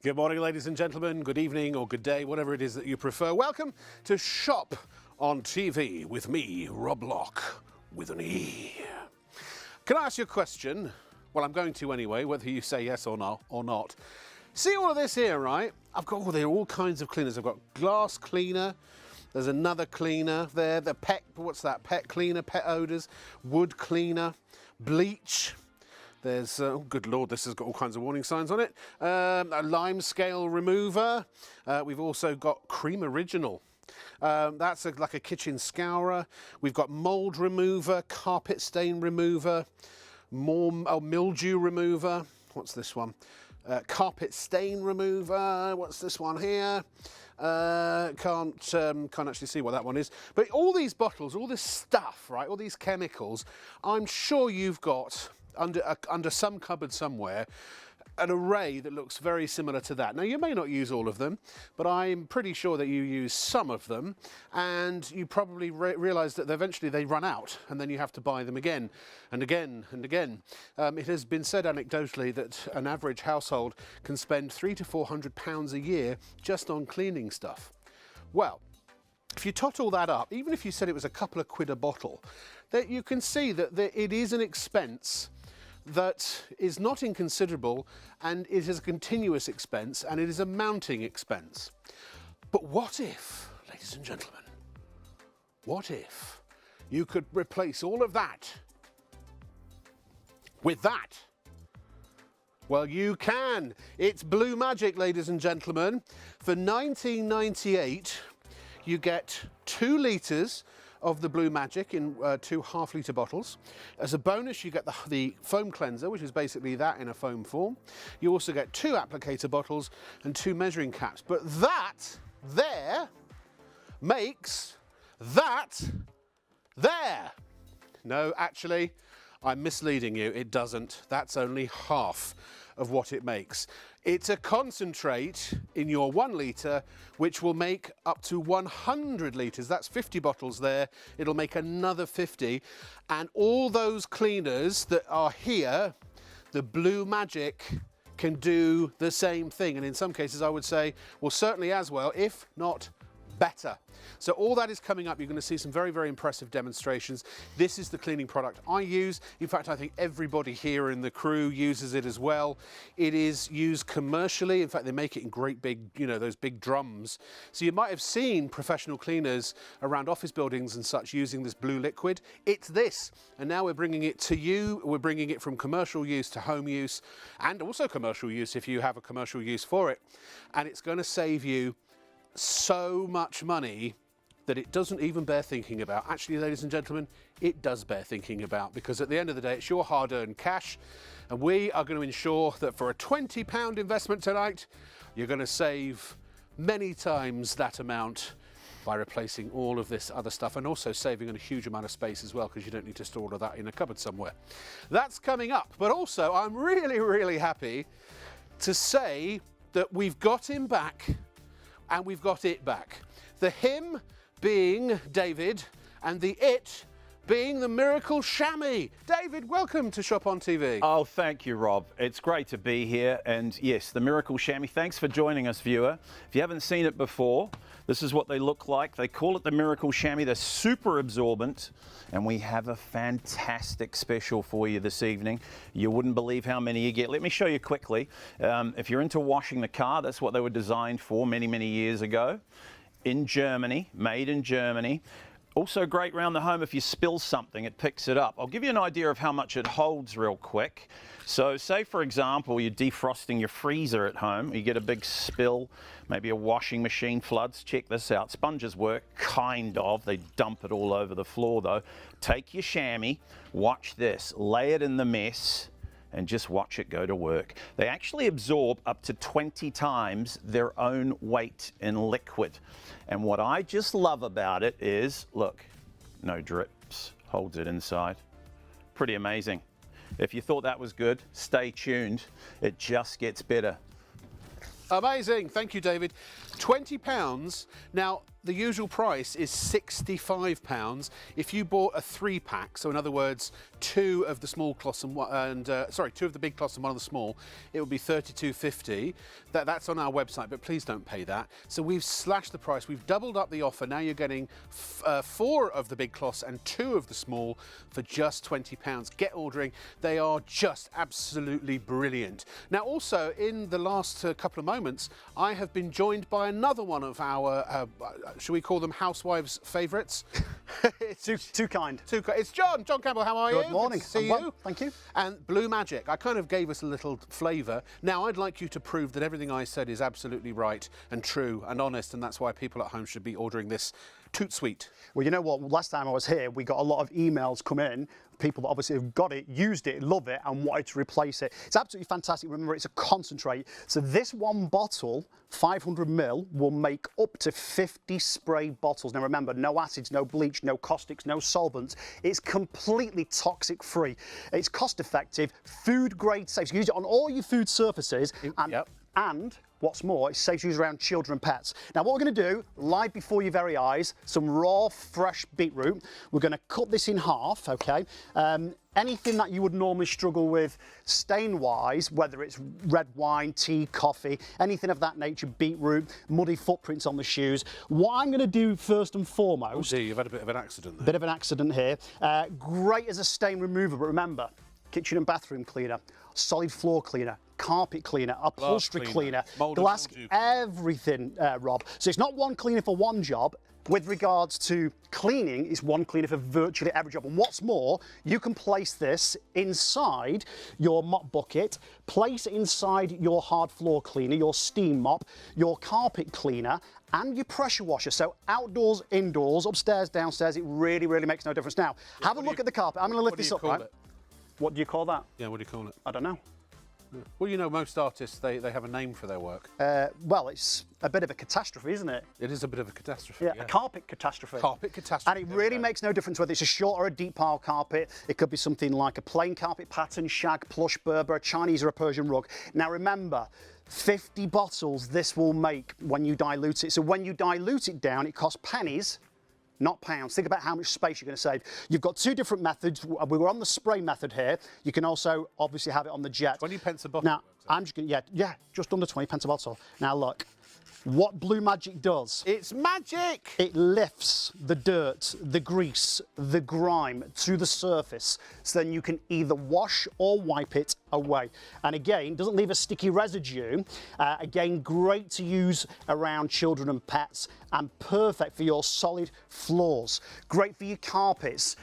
Good morning, ladies and gentlemen. Good evening or good day, whatever it is that you prefer. Welcome to Shop on TV with me, Rob Locke, with an E. Can I ask you a question? Well, I'm going to anyway, whether you say yes or not. See all of this here, right? I've got there are all kinds of cleaners. I've got glass cleaner. There's another cleaner there. The pet, what's that? Pet cleaner, pet odors, wood cleaner, bleach. There's, oh good Lord, this has got all kinds of warning signs on it. A lime scale remover. We've also got Cream Original. That's like a kitchen scourer. We've got mold remover, carpet stain remover, mildew remover. What's this one? Carpet stain remover. What's this one here? Can't actually see what that one is. But all these bottles, all this stuff, right? All these chemicals, I'm sure you've got under some cupboard somewhere, an array that looks very similar to that. Now, you may not use all of them, but I'm pretty sure that you use some of them, and you probably realise that eventually they run out, and then you have to buy them again and again and again. It has been said anecdotally that an average household can spend £300 to £400 a year just on cleaning stuff. Well, if you tot all that up, even if you said it was a couple of quid a bottle, that you can see that it is an expense that is not inconsiderable, and it is a continuous expense, and it is a mounting expense. But what if, ladies and gentlemen, what if you could replace all of that with that? Well, you can. It's Blue Magic, ladies and gentlemen. For £19.98, you get 2 litres of the Blue Magic in 2 half-litre bottles. As a bonus, you get the foam cleanser, which is basically that in a foam form. You also get 2 applicator bottles and 2 measuring caps. But that there makes that there. No, actually, I'm misleading you. It doesn't. That's only half of what it makes. It's a concentrate in your 1 litre, which will make up to 100 litres. That's 50 bottles there. It'll make another 50. And all those cleaners that are here, the Blue Magic can do the same thing. And in some cases, I would say, well, certainly as well, if not better. So all that is coming up. You're going to see some very, very impressive demonstrations. This is the cleaning product I use. In fact, I think everybody here in the crew uses it as well. It is used commercially. In fact, they make it in great big, you know, those big drums. So you might have seen professional cleaners around office buildings and such using this blue liquid. It's this. And now we're bringing it to you. We're bringing it from commercial use to home use, and also commercial use if you have a commercial use for it. And it's going to save you so much money that it doesn't even bear thinking about. Actually, ladies and gentlemen, it does bear thinking about, because at the end of the day, it's your hard-earned cash, and we are going to ensure that for a £20 investment tonight, you're going to save many times that amount by replacing all of this other stuff, and also saving a huge amount of space as well, because you don't need to store all of that in a cupboard somewhere. That's coming up. But also, I'm really, really happy to say that we've got him back, and we've got it back. The him being David, and the it being the Miracle Chamois. David, welcome to Shop on TV. Oh, thank you, Rob. It's great to be here. And yes, the Miracle Chamois. Thanks for joining us, viewer. If you haven't seen it before, this is what they look like. They call it the Miracle Chamois. They're super absorbent. And we have a fantastic special for you this evening. You wouldn't believe how many you get. Let me show you quickly. If you're into washing the car, that's what they were designed for many, many years ago. In Germany, made in Germany. Also great around the home. If you spill something, it picks it up. I'll give you an idea of how much it holds real quick. So say, for example, you're defrosting your freezer at home. You get a big spill, maybe a washing machine floods. Check this out. Sponges work, kind of. They dump it all over the floor, though. Take your chamois, watch this, lay it in the mess, and just watch it go to work. They actually absorb up to 20 times their own weight in liquid. And what I just love about it is, look, no drips, holds it inside. Pretty amazing. If you thought that was good, stay tuned. It just gets better. Amazing. Thank you, David. £20. Now, the usual price is £65. If you bought a 3-pack, so in other words, 2 of the small cloths and 2 of the big cloths and 1 of the small, it would be £32.50. That's on our website, but please don't pay that. So we've slashed the price. We've doubled up the offer. Now you're getting 4 of the big cloths and 2 of the small for just £20. Get ordering. They are just absolutely brilliant. Now, also in the last couple of moments, I have been joined by another one of our shall we call them housewives' favourites? Too kind. It's John Campbell, how are you? Good morning. Good to see I'm well, you. thank you. And Blue Magic, I kind of gave us a little flavour. Now I'd like you to prove that everything I said is absolutely right and true and honest, and that's why people at home should be ordering this toot sweet. Well, you know what? Last time I was here, we got a lot of emails come in. People that obviously have got it, used it, love it, and wanted to replace it. It's absolutely fantastic. Remember, it's a concentrate. So this one bottle, 500 ml, will make up to 50 spray bottles. Now remember, no acids, no bleach, no caustics, no solvents. It's completely toxic free. It's cost effective, food grade safe. You use it on all your food surfaces, and what's more, it saves you around children and pets. Now what we're going to do, live before your very eyes, some raw, fresh beetroot. We're going to cut this in half, okay? Anything that you would normally struggle with stain-wise, whether it's red wine, tea, coffee, anything of that nature, beetroot, muddy footprints on the shoes. What I'm going to do first and foremost... Oh dear, you've had a bit of an accident there. Bit of an accident here. Great as a stain remover, but remember, kitchen and bathroom cleaner, solid floor cleaner, carpet cleaner, upholstery cleaner, glass, everything, Rob. So it's not one cleaner for one job. With regards to cleaning, it's one cleaner for virtually every job. And what's more, you can place this inside your mop bucket, place it inside your hard floor cleaner, your steam mop, your carpet cleaner, and your pressure washer. So outdoors, indoors, upstairs, downstairs, it really, really makes no difference. Now, have a look at the carpet. I'm going to lift this up, right? What do you call that? Yeah, what do you call it? I don't know. Well, you know, most artists, they have a name for their work. Well, it's a bit of a catastrophe, isn't it? It is a bit of a catastrophe. Yeah, a carpet catastrophe. Carpet catastrophe. And it really makes no difference whether it's a short or a deep pile carpet. It could be something like a plain carpet pattern, shag, plush, Berber, a Chinese or a Persian rug. Now remember, 50 bottles this will make when you dilute it. So when you dilute it down, it costs pennies, not pounds. Think about how much space you're going to save. You've got 2 different methods. We were on the spray method here. You can also obviously have it on the jet. 20 pence a bottle. Now, I'm just going to, just under 20 pence a bottle. Now look, what Blue Magic does. It's magic! It lifts the dirt, the grease, the grime to the surface, so then you can either wash or wipe it away. And again, doesn't leave a sticky residue. Again, great to use around children and pets, and perfect for your solid floors. Great for your carpets,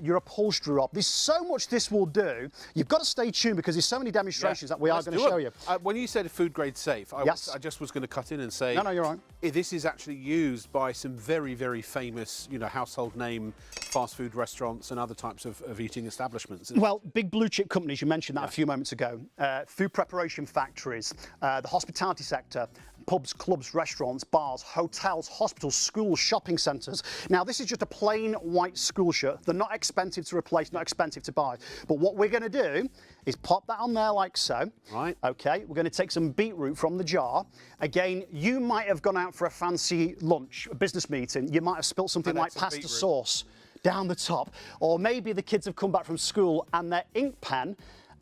your upholstery up. There's so much this will do. You've got to stay tuned because there's so many demonstrations that we are going to show you. When you said food grade safe, I just was going to cut in and say, no, you're right. This is actually used by some very, very famous, household name fast food restaurants and other types of eating establishments. Well, big blue chip companies, you mentioned that a few moments ago. Food preparation factories, the hospitality sector, pubs, clubs, restaurants, bars, hotels, hospitals, schools, shopping centres. Now, this is just a plain white school shirt. They're not expensive to replace, not expensive to buy. But what we're going to do is pop that on there like so. Right. Okay, we're going to take some beetroot from the jar. Again, you might have gone out for a fancy lunch, a business meeting. You might have spilt something like pasta sauce down the top. Or maybe the kids have come back from school and their ink pen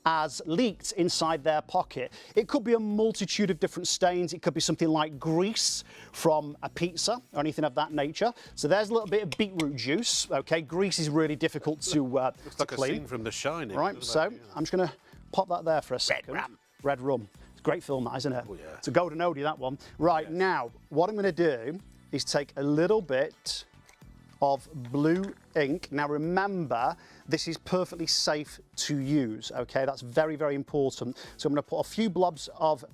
has leaked inside their pocket. It could be a multitude of different stains. It could be something like grease from a pizza or anything of that nature. So there's a little bit of beetroot juice. Okay, grease is really difficult to Looks like clean. a scene from The Shining. Right, so I'm just going to pop that there for a second. Red Rum. It's a great film, that, isn't it? Oh, yeah. It's a golden oldie, that one. Right, now, what I'm going to do is take a little bit of blue ink. Now remember, this is perfectly safe to use, okay? That's very, very important. So I'm going to put a few blobs of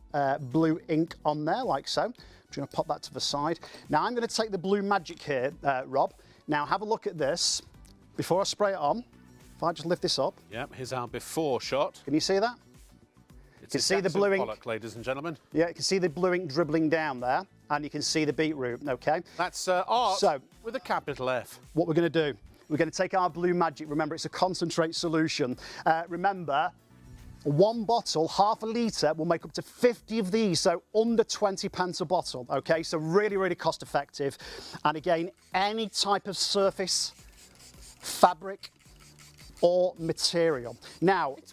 blue ink on there, like so. I'm just going to pop that to the side. Now I'm going to take the Blue Magic here, Rob. Now have a look at this. Before I spray it on, if I just lift this up. Yep, here's our before shot. Can you see that? You can see the blue ink. Pollock, ladies and gentlemen. Yeah, you can see the blue ink dribbling down there, and you can see the beetroot, okay? That's art with a capital F. What we're going to do, we're going to take our Blue Magic. Remember, it's a concentrate solution. Remember, One bottle, half a litre, will make up to 50 of these, so under 20 pence a bottle, okay? So really, really cost effective. And again, any type of surface, fabric, or material. Now, It's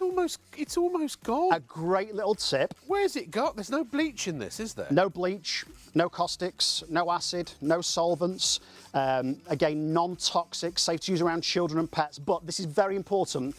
almost gone. a great little tip. Where's it got? There's no bleach in this, is there? No bleach, no caustics, no acid, no solvents. Again, non-toxic, safe to use around children and pets. But this is very important.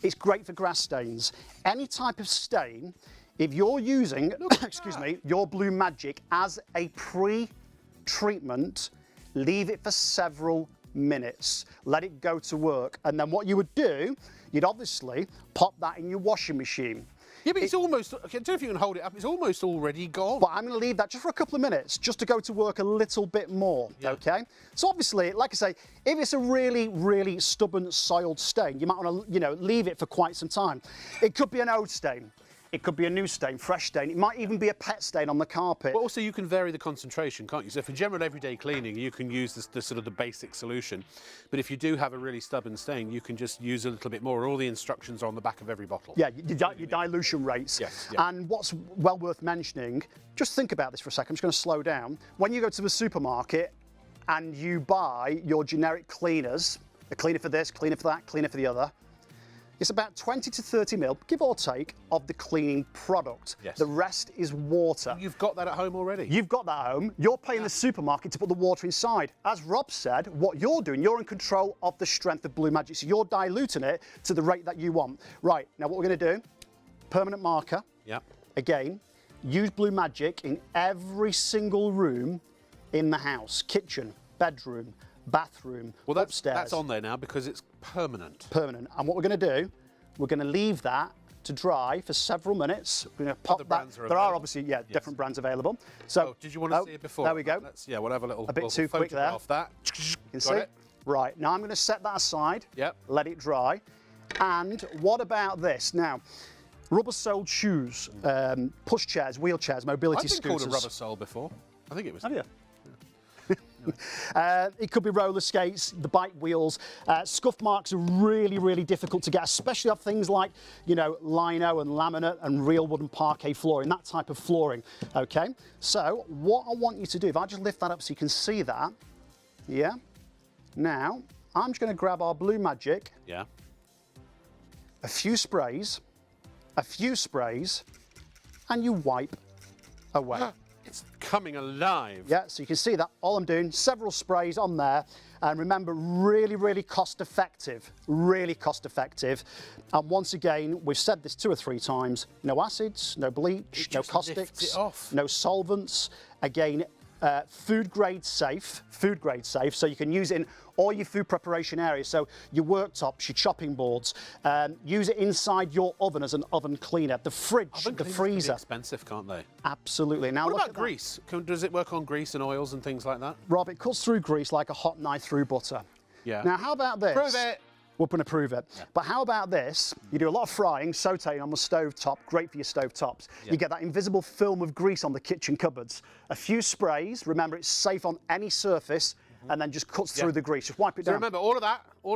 It's great for grass stains. Any type of stain, if you're using, excuse me, your Blue Magic as a pre-treatment, leave it for several minutes. Let it go to work. And then what you would do, you'd obviously pop that in your washing machine. Yeah, but it's almost, I don't know if you can hold it up, it's almost already gone. But I'm going to leave that just for a couple of minutes, just to go to work a little bit more, okay? So obviously, like I say, if it's a really, really stubborn soiled stain, you might want to, leave it for quite some time. It could be an old stain. It could be a new stain, fresh stain. It might even be a pet stain on the carpet. But also you can vary the concentration, can't you? So for general everyday cleaning, you can use the sort of the basic solution. But if you do have a really stubborn stain, you can just use a little bit more. All the instructions are on the back of every bottle. Yeah, your dilution rates. Yes, yeah. And what's well worth mentioning, just think about this for a second, I'm just going to slow down. When you go to the supermarket and you buy your generic cleaners, a cleaner for this, cleaner for that, cleaner for the other, it's about 20 to 30 mil, give or take, of the cleaning product. Yes. The rest is water. You've got that at home already. You've got that at home. You're paying the supermarket to put the water inside. As Rob said, what you're doing, you're in control of the strength of Blue Magic. So you're diluting it to the rate that you want. Right, now what we're going to do, permanent marker. Yeah. Again, use Blue Magic in every single room in the house. Kitchen, bedroom, bathroom, Well, upstairs. that's on there now because it's permanent. Permanent. And what we're going to do, we're going to leave that to dry for several minutes. We're going to pop Other that. brands are There available. are obviously, different brands available. So, Oh, did you want to see it before? There we go. We'll have a little. A bit we'll too quick there. photograph that. You can Got see. it? Right, now I'm going to set that aside. Yep. Let it dry. And what about this? Now, rubber-soled shoes, push chairs, wheelchairs, mobility I've been scooters. called a rubber sole before. I think it was. Have you? It could be roller skates, the bike wheels. Scuff marks are really, really difficult to get, especially on things like, lino and laminate and real wooden parquet flooring, that type of flooring, okay? So what I want you to do, if I just lift that up so you can see that, yeah? Now, I'm just going to grab our Blue Magic, Yeah. a few sprays, and you wipe away. It's coming alive. Yeah, so you can see that all I'm doing, several sprays on there, and remember, really, really cost effective, And once again, we've said this 2 or 3 times, no acids, no bleach, It no just caustics, lifts it off. no solvents. Again, food grade safe, so you can use it in all your food preparation areas. So your worktops, your chopping boards, use it inside your oven as an oven cleaner, the fridge, Oven the cleaners can be freezer. expensive, can't they? Absolutely. Now What look about at that. grease? Does it work on grease and oils and things like that? Rob, it cuts through grease like a hot knife through butter. Yeah. Now, how about this? Prove it. We're going to prove it. Yeah. But how about this? You do a lot of frying, sauteing on the stove top, great for your stove tops. Yeah. You get that invisible film of grease on the kitchen cupboards. A few sprays, remember it's safe on any surface, and then just cuts through the grease. Just wipe it So down. remember, all of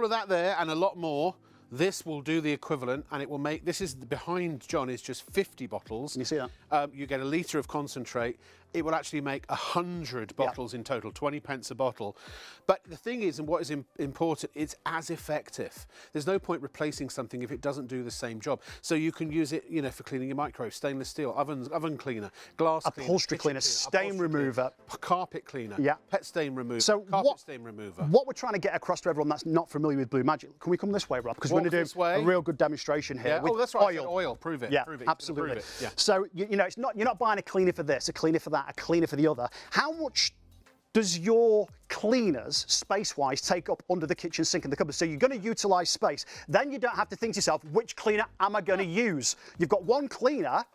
that there and a lot more, this will do the equivalent, and it will make, this is behind John is just 50 bottles. Can you see that? You get a litre of concentrate. It will actually make 100 bottles in total, 20 pence a bottle. But the thing is, and what is important, it's as effective. There's no point replacing something if it doesn't do the same job. So you can use it, for cleaning your microwave, stainless steel, oven cleaner, glass cleaner, Upholstery kitchen cleaner, stain upholstery remover. cleaner, carpet cleaner, Yeah. pet stain remover, So carpet stain remover. What we're trying to get across to everyone that's not familiar with Blue Magic, can we come this way, Rob? Because we're Walk going this to do way. a real good demonstration here. Yeah. With Oh, that's right. I said Oil. oil. Prove it. Yeah, Prove it. You're gonna absolutely. prove it. Yeah. So it's not, you're not buying a cleaner for this, a cleaner for that, a cleaner for the other. How much does your cleaners, space-wise, take up under the kitchen sink and the cupboard? So you're going to utilise space. Then you don't have to think to yourself, which cleaner am I going to use? You've got one cleaner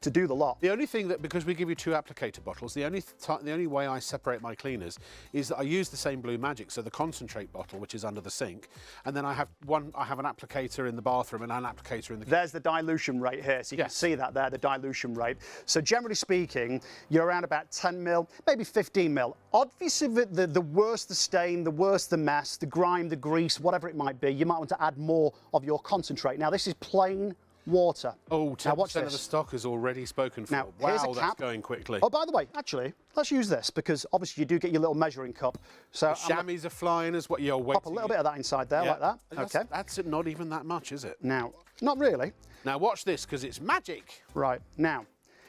to do the lot. The only thing that, because we give you 2 applicator bottles, the only way I separate my cleaners is that I use the same Blue Magic, so the concentrate bottle, which is under the sink, and then I have an applicator in the bathroom and an applicator in the kitchen. There's the dilution rate here, so you can see that there, the dilution rate. So generally speaking, you're around about 10 mil, maybe 15 mil. Obviously, the worse the stain, the worse the mess, the grime, the grease, whatever it might be, you might want to add more of your concentrate. Now, this is plain water. Oh, 10% now watch of the this. stock is already spoken for. Now, here's a wow, that's cap. going quickly. Oh, by the way, actually, let's use this because obviously you do get your little measuring cup. So I'm gonna Chamois are flying as well. You're waiting. pop a little bit of that inside there, like that. Okay. That's not even that much, is it? Now, not really. Now watch this, because it's magic. Right, now,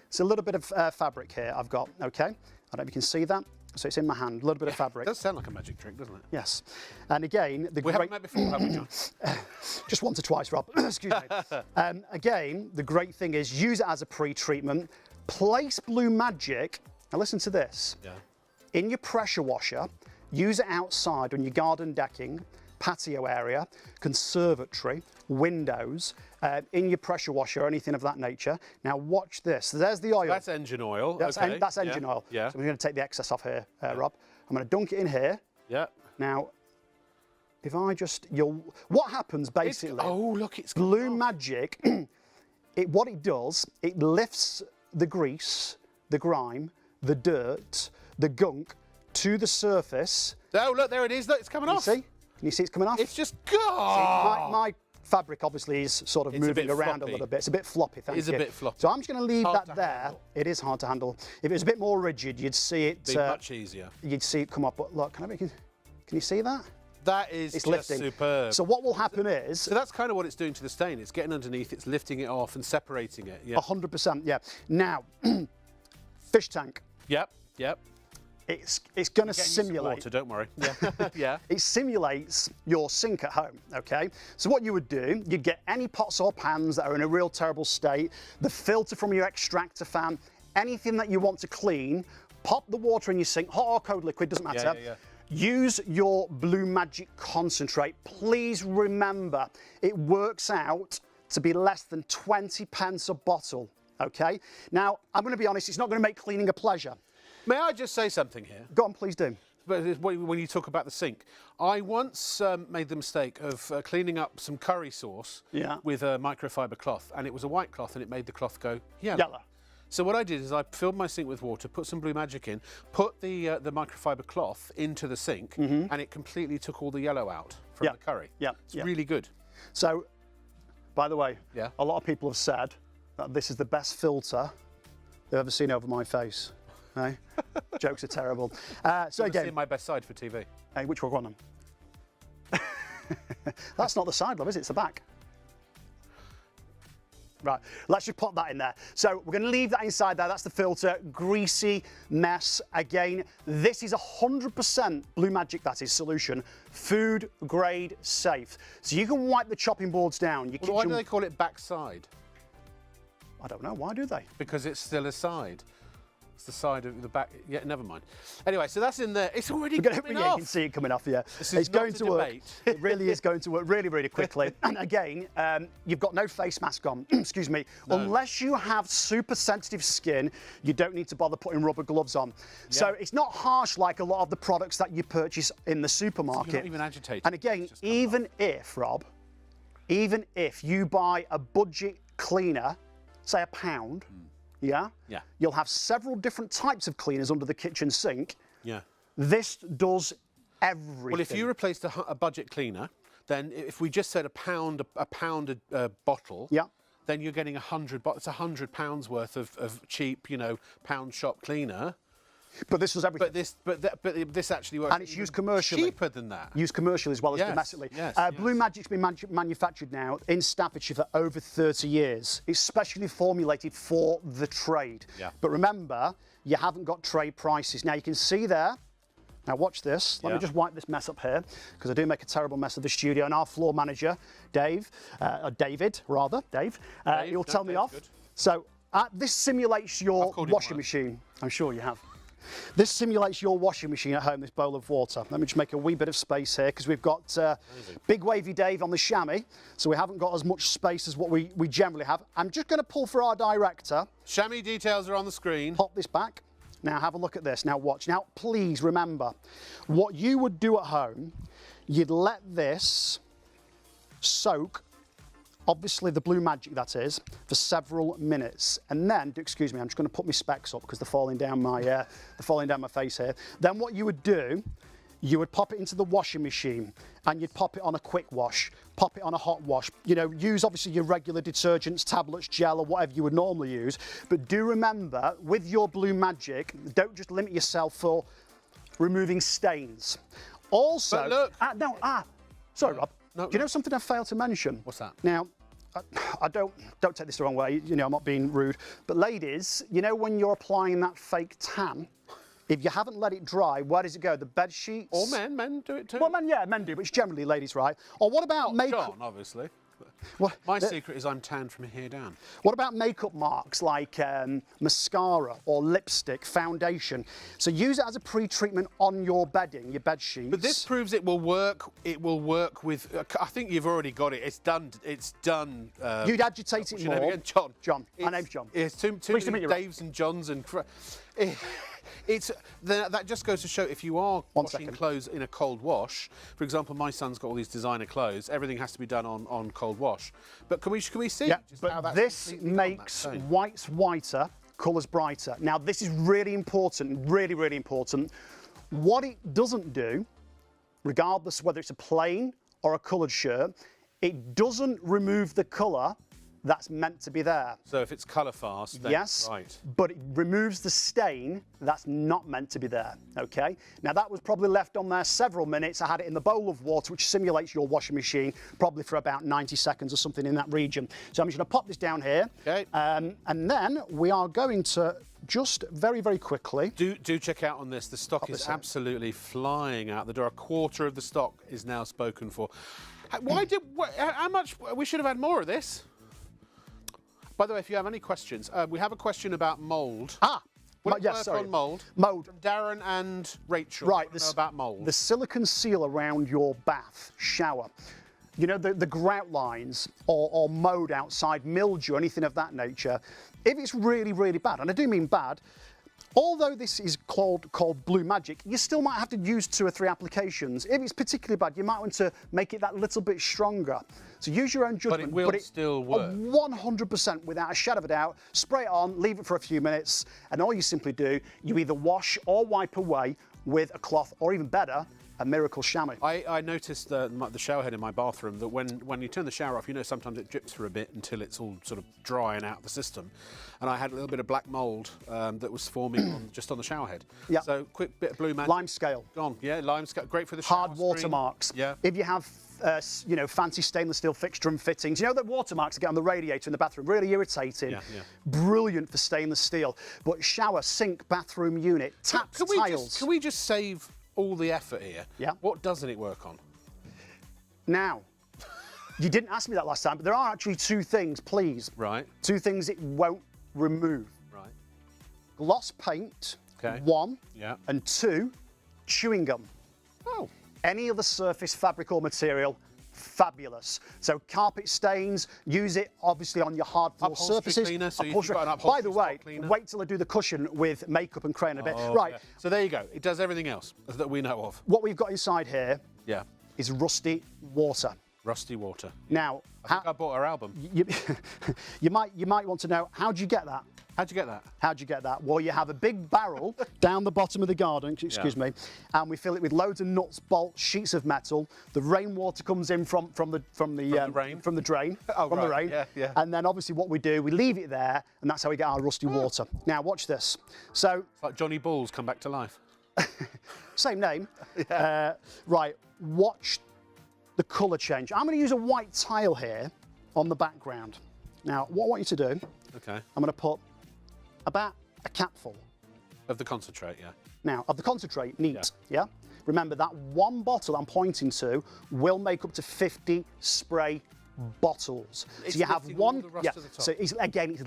it's a little bit of fabric here I've got, okay? I don't know if you can see that. So it's in my hand, a little bit of fabric. It does sound like a magic trick, doesn't it? Yes. And again, We haven't met before, have we, John? just once or twice, Rob. Excuse me. Again, the great thing is use it as a pre-treatment. Place Blue Magic, now listen to this, in your pressure washer. Use it outside on your garden decking, patio area, conservatory, windows, in your pressure washer or anything of that nature. Now watch this. So there's the oil. That's engine oil. That's, okay. that's engine oil. Yeah. So we're going to take the excess off here, Rob. I'm going to dunk it in here. Yeah. Now, if I just, what happens basically? Oh, look, it's Blue Magic. What it does, it lifts the grease, the grime, the dirt, the gunk to the surface. Oh, look, there it is. Look, it's coming off. See? Can you see it's coming off? It's just See, gone. my fabric obviously is sort of It's a moving bit around floppy. a little bit. It's a bit floppy, thank you. It is a bit floppy. So I'm just going to leave Hard that to there. handle. It is hard to handle. If it was a bit more rigid, you'd see it. Be much easier. You'd see it come up. But look, can you see that? That is It's just lifting. superb. So what will happen is, So that's kind of what it's doing to the stain. It's getting underneath, it's lifting it off and separating it. Yeah. 100%, yeah. Now, fish tank. Yep. Yep. It's going to Getting you some simulate. water, don't worry. Yeah. Yeah. It simulates your sink at home, okay? So what you would do, you'd get any pots or pans that are in a real terrible state, the filter from your extractor fan, anything that you want to clean, pop the water in your sink, hot or cold liquid, doesn't matter. Yeah. Use your Blue Magic concentrate. Please remember, it works out to be less than 20 pence a bottle, okay? Now, I'm going to be honest, it's not going to make cleaning a pleasure. May I just say something here? Go on, please do. But when you talk about the sink, I once made the mistake of cleaning up some curry sauce with a microfiber cloth, and it was a white cloth, and it made the cloth go yellow. So what I did is I filled my sink with water, put some Blue Magic in, put the microfiber cloth into the sink, and it completely took all the yellow out from the curry. It's really good. So, by the way, Yeah. a lot of people have said that this is the best filter they've ever seen over my face. Hey? Jokes are terrible. So Seeing again, my best side for TV. hey, which one on them? That's not the side, love, is it? It's the back. Right, let's just pop that in there. So we're going to leave that inside there. That's the filter. Greasy mess. Again, this is 100% Blue Magic, that is, solution. Food grade safe. So you can wipe the chopping boards down. Your kitchen. Why do they call it backside? I don't know. Why do they? Because it's still a side. It's the side of the back. Yeah, never mind. Anyway, so that's in there. It's already coming Yeah, off. you can see it coming off, yeah. This is it's going not to a work. debate. It really is going to work really, really quickly. And again, you've got no face mask on, excuse me. No. Unless you have super sensitive skin, you don't need to bother putting rubber gloves on. So it's not harsh like a lot of the products that you purchase in the supermarket. You're not even agitated. And again, even if, Rob, even if you buy a budget cleaner, say £1, yeah? You'll have several different types of cleaners under the kitchen sink. Yeah. This does everything. Well, if you replaced a budget cleaner, then if we just said a pound a bottle, then you're getting it's £100 worth of cheap, pound shop cleaner. But this does everything. But this actually works. And it's used commercially. Cheaper than that. Used commercially as well as domestically. Blue Magic's been manufactured now in Staffordshire for over 30 years. It's specially formulated for the trade. But remember, you haven't got trade prices. Now you can see there. Now watch this. Let me just wipe this mess up here, because I do make a terrible mess of the studio. And our floor manager, Dave, he'll tell me off. Good. So this simulates your washing machine. I'm sure you have. This simulates your washing machine at home, this bowl of water. Let me just make a wee bit of space here, because we've got Big Wavy Dave on the chamois, so we haven't got as much space as what we generally have. I'm just going to pull for our director. Chamois details are on the screen. Pop this back. Now have a look at this. Now watch. Now please remember, what you would do at home, you'd let this soak, obviously the Blue Magic that is, for several minutes, and then, excuse me, I'm just going to put my specs up because they're falling down my face here. Then what you would do, you would pop it into the washing machine and you'd pop it on a quick wash, pop it on a hot wash. You know, use obviously your regular detergents, tablets, gel, or whatever you would normally use. But do remember, with your Blue Magic, don't just limit yourself for removing stains. Also, But look. Sorry, Rob. No, Do you know something I failed to mention? What's that? Now, I don't take this the wrong way, you know, I'm not being rude, but ladies, you know when you're applying that fake tan, if you haven't let it dry, where does it go? The bed sheets? Or men do it too. Well, men do, but it's generally ladies, right? Or what about makeup? John, obviously. What, My secret is I'm tanned from here down. what about makeup marks like mascara or lipstick, foundation? So use it as a pre-treatment on your bedding, your bed sheets. But this proves it will work. It will work with. I think you've already got it. It's done. It's done. You'd agitate it What's your name more. again? John. John. My name's John. It's too Pleased to many meet you, Rob. Daves and Johns and. That just goes to show if you are One washing second. clothes in a cold wash. For example, my son's got all these designer clothes. Everything has to be done on cold wash. But can we see Yeah, just how but that's this completely gone, that makes stain? whites whiter, colours brighter. Now this is really important, really, really important. What it doesn't do, regardless whether it's a plain or a coloured shirt, it doesn't remove the colour that's meant to be there. So if it's colour fast, then Yes, right. but it removes the stain that's not meant to be there, okay? Now that was probably left on there several minutes. I had it in the bowl of water, which simulates your washing machine, probably for about 90 seconds or something in that region. So I'm just gonna pop this down here. Okay. And then we are going to just very, very quickly. Do check out on this. The stock is this in. absolutely flying out the door. A quarter of the stock is now spoken for. How much? We should have had more of this. By the way, if you have any questions, we have a question about mould. Will it yes, work sorry. on mould? Mould. From Darren and Rachel. Right, Know about mould. the silicone seal around your bath, shower, you know, the grout lines or mold outside, mildew, anything of that nature, if it's really, really bad, and I do mean bad, although this is called Blue Magic, you still might have to use 2 or 3 applications. If it's particularly bad, you might want to make it that little bit stronger. So use your own judgment. But it will still work. 100% without a shadow of a doubt. Spray it on, leave it for a few minutes, and all you simply do, you either wash or wipe away with a cloth, or even better, a Miracle Chamois. I noticed the shower head in my bathroom that when you turn the shower off, you know sometimes it drips for a bit until it's all sort of dry and out of the system. And I had a little bit of black mould that was forming just on the shower head. Yeah. So quick bit of Blue Magic. Lime scale. Gone. Yeah, lime scale. Great for the shower Hard screen. watermarks. Yeah. If you have, you know, fancy stainless steel fixture and fittings, you know the watermarks that get on the radiator in the bathroom, really irritating. Yeah. Brilliant for stainless steel. But shower, sink, bathroom unit, taps, tiles. Can we just save all the effort here? Yeah. What doesn't it work on? Now, you didn't ask me that last time, but there are actually 2 things, please. Right. 2 things it won't remove. Right. Gloss paint, Okay. 1, Yeah. and 2, chewing gum. Oh. Any other surface, fabric or material, fabulous. So carpet stains, use it obviously on your hard floor Upholstery surfaces. cleaner, so you've Upholstery- got an By upholstery the way, stock cleaner. wait till I do the cushion with makeup and crayon a bit. Oh, Right, yeah. So there you go. It does everything else that we know of. what we've got inside here Yeah. is rusty water. Rusty water. Now, I think I bought her album. you, you might want to know, how'd you get that? How'd you get that? How'd you get that? Well, you have a big barrel down the bottom of the garden, excuse me, and we fill it with loads of nuts, bolts, sheets of metal. The rainwater comes in from the rain? from the drain, Oh, from the right. rain. Yeah. And then obviously what we do, we leave it there, and that's how we get our rusty water. Now watch this. So It's like Johnny Balls come back to life. same name. Right. Watch the colour change. I'm going to use a white tile here on the background. Now what I want you to do, Okay. I'm going to put about a capful. Of the concentrate, yeah. Now, of the concentrate, neat, yeah? Remember, that one bottle I'm pointing to will make up to 50 spray bottles. It's So you have lifting all one, the rust to the top. so it's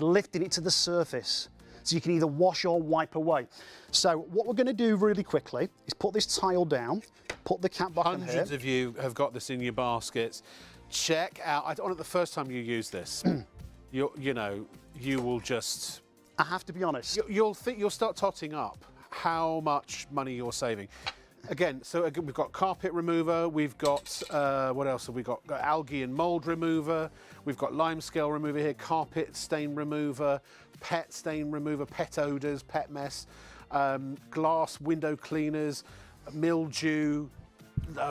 lifting it to the surface. So you can either wash or wipe away. So what we're gonna do really quickly is put this tile down, put the cap back on here. Hundreds of you have got this in your baskets. Check out, I don't know, the first time you use this, you will just, I have to be honest. you'll start totting up how much money you're saving. Again, we've got carpet remover, we've got, what else have we got? Got algae and mold remover, we've got lime scale remover here, carpet stain remover, pet stain remover, pet odours, pet mess, glass window cleaners, mildew.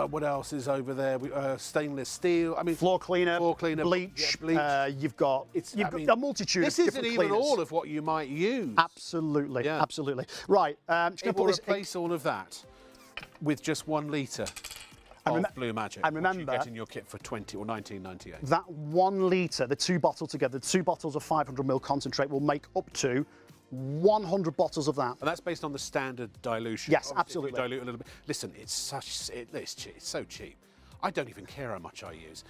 What else is over there? Stainless steel. I mean, floor cleaner, yeah, bleach. bleach. You've got a multitude of different cleaners. This isn't even all of what you might use. Absolutely, Yeah. absolutely. Right, just going It to will put this. replace all of that with just 1 litre of Blue Magic. and remember- which you get in your kit for 20 or 19.98. That 1 litre, the 2 bottles together, the 2 bottles of 500ml concentrate will make up to 100 bottles of that. And that's based on the standard dilution. Yes, Obviously, absolutely. if you dilute a little bit. Listen, it's cheap. It's so cheap. I don't even care how much I use.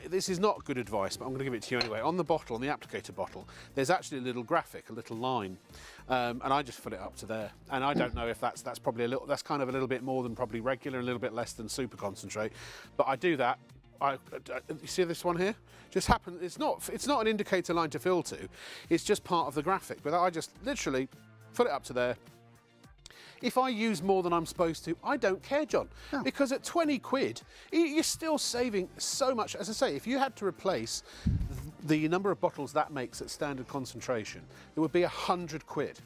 This is not good advice, but I'm going to give it to you anyway. On the bottle, on the applicator bottle, there's actually a little graphic, a little line, and I just fill it up to there. And I don't know if that's probably that's kind of a little bit more than probably regular, a little bit less than super concentrate, but I do that. You see this one here? Just happen. It's not an indicator line to fill to. It's just part of the graphic. But I just literally fill it up to there. If I use more than I'm supposed to, I don't care, John, because at 20 quid, you're still saving so much. As I say, if you had to replace the number of bottles that makes at standard concentration, it would be 100 quid.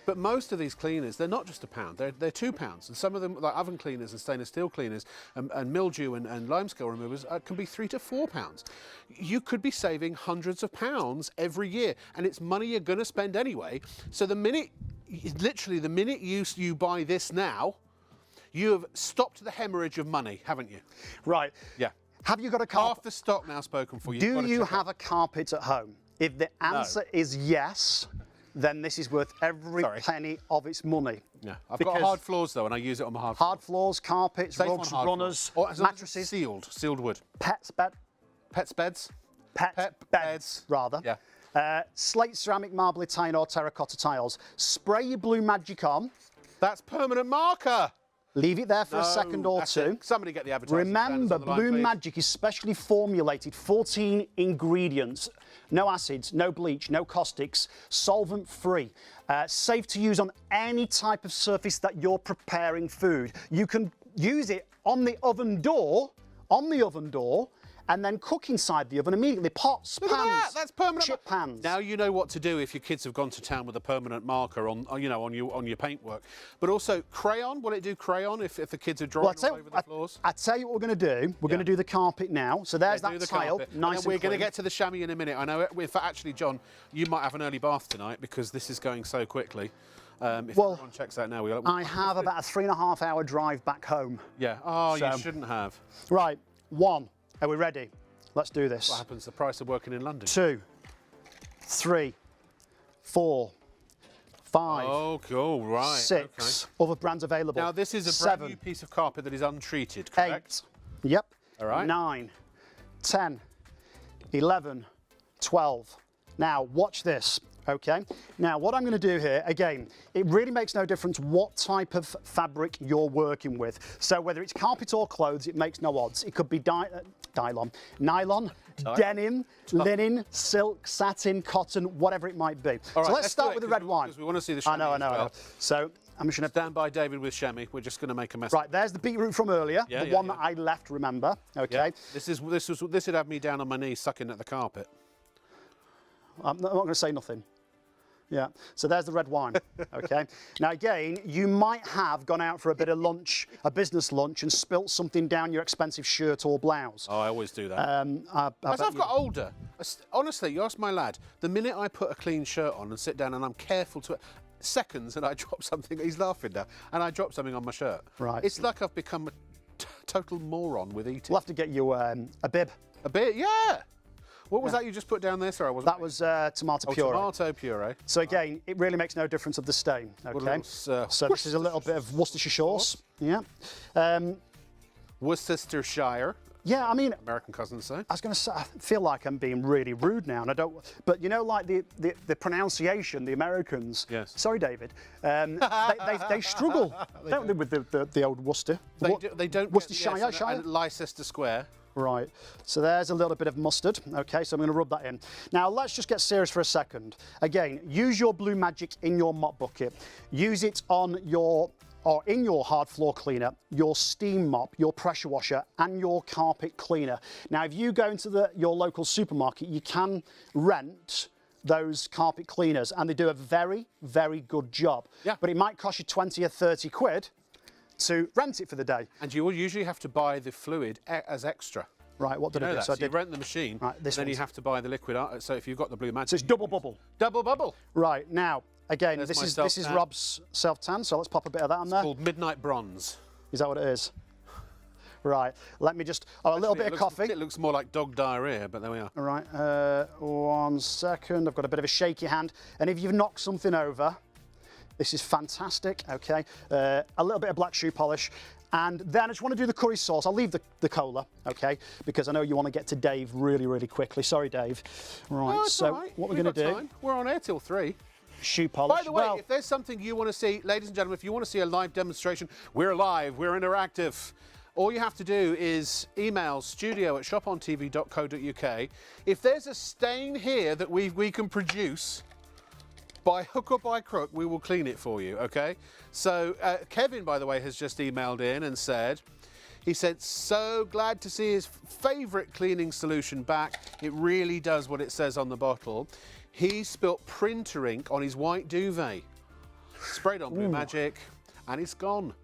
But most of these cleaners, they're not just £1, they're £2. And some of them, like oven cleaners and stainless steel cleaners and mildew and limescale removers, can be £3 to £4. You could be saving hundreds of pounds every year, and it's money you're going to spend anyway. So literally the minute you buy this now, you have stopped the hemorrhage of money, haven't you? Right. Yeah. Have you got a carpet? Half the stock now spoken for. Do you have a carpet at home? If the answer is yes, then this is worth every penny of its money. Yeah, I've got hard floors though, and I use it on my hard floors. Hard floors, carpets, rugs, runners, mattresses, sealed wood. Pets beds, rather. Yeah. Slate, ceramic, marble, Italian or terracotta tiles. Spray your Blue Magic on. That's permanent marker. Leave it there for a second or two. Somebody get the advertising. Remember, Blue Magic is specially formulated, 14 ingredients. No acids, no bleach, no caustics, solvent-free. Safe to use on any type of surface that you're preparing food. You can use it on the oven door, and then cook inside the oven immediately. Pots, pans, that's permanent. chip pans. Now you know what to do if your kids have gone to town with a permanent marker on your paintwork. But also crayon. Will it do crayon if the kids are drawing all over the floors? I tell you what we're going to do. We're going to do the carpet now. So there's that tile, nice and we're going to clean. get to the chamois in a minute. I know. In fact, actually, John, you might have an early bath tonight because this is going so quickly. If everyone checks out now, I have about a 3.5 hour drive back home. Yeah. Oh, you shouldn't have. Right. 1. Are we ready? Let's do this. What happens? The price of working in London. 2, 3, 4, 5. Oh, cool. Right. 6. Okay. Other brands available. Now this is a 7, brand new piece of carpet that is untreated, correct? 8. Yep. All right. 9, 10, 11, 12. Now watch this. Okay, now what I'm going to do here, again, it really makes no difference what type of fabric you're working with. So whether it's carpet or clothes, it makes no odds. It could be nylon, denim, linen, silk, satin, cotton, whatever it might be. All right, so let's start with the red wine. Because we want to see the chamois. I know. So I'm just going to stand by David with chamois. We're just going to make a mess. Right, there's the beetroot from earlier, the one that I left, remember? Okay. Yeah. This would have me down on my knees sucking at the carpet. I'm not going to say nothing. Yeah, so there's the red wine, okay? Now again, you might have gone out for a bit of lunch, a business lunch, and spilt something down your expensive shirt or blouse. Oh, I always do that. As I've got older, honestly, you ask my lad, the minute I put a clean shirt on and sit down and I'm careful to seconds and I drop something, he's laughing now, and I drop something on my shirt. Right. It's like I've become a total moron with eating. We'll have to get you a bib. A bit, yeah. What was that you just put down there? Sorry, I wasn't. That was tomato puree. Tomato puree. So again, it really makes no difference of the stain. Okay. So this is a little bit of Worcestershire sauce. Yeah. Worcestershire. Yeah, I mean, American cousins say. I was going to say, I feel like I'm being really rude now, and I don't. But you know, like the pronunciation, the Americans. Yes. Sorry, David. They struggle, don't they, with the old Worcester? They don't. Worcestershire. And Leicester Square. Right, so there's a little bit of mustard. Okay, so I'm going to rub that in. Now let's just get serious for a second. Again, use your Blue Magic in your mop bucket. Use it on your in your hard floor cleaner, your steam mop, your pressure washer, and your carpet cleaner. Now, if you go into your local supermarket, you can rent those carpet cleaners, and they do a very, very good job. Yeah. But it might cost you 20 or 30 quid to rent it for the day. And you will usually have to buy the fluid as extra. Right, what did I do? That. So I So you did. rent the machine, Right, this then you one's- have to buy the liquid. So if you've got the Blue Magic, So it's double bubble. double bubble. Right, now, again, There's this my is self-tan. Rob's self-tan, so let's pop a bit of that on there. Called Midnight Bronze. Is that what it is? Right, let me just, a little Actually, bit of coffee. It looks more like dog diarrhea, but there we are. All right, 1 second. I've got a bit of a shaky hand. And if you've knocked something over, this is fantastic, okay? A little bit of black shoe polish. And then I just want to do the curry sauce. I'll leave the cola, okay? Because I know you want to get to Dave really, really quickly. Sorry, Dave. Right, Oh, it's so all right. what we're We've going to got do, time. We're on air till 3. shoe polish. By the way, well, if there's something you want to see, ladies and gentlemen, if you want to see a live demonstration, we're live, we're interactive. All you have to do is email studio@shopontv.co.uk. If there's a stain here that we can produce, by hook or by crook, we will clean it for you, okay? So Kevin, by the way, has just emailed in and said, he said, so glad to see his favourite cleaning solution back. It really does what it says on the bottle. He spilt printer ink on his white duvet, sprayed on Blue Magic, and it's gone.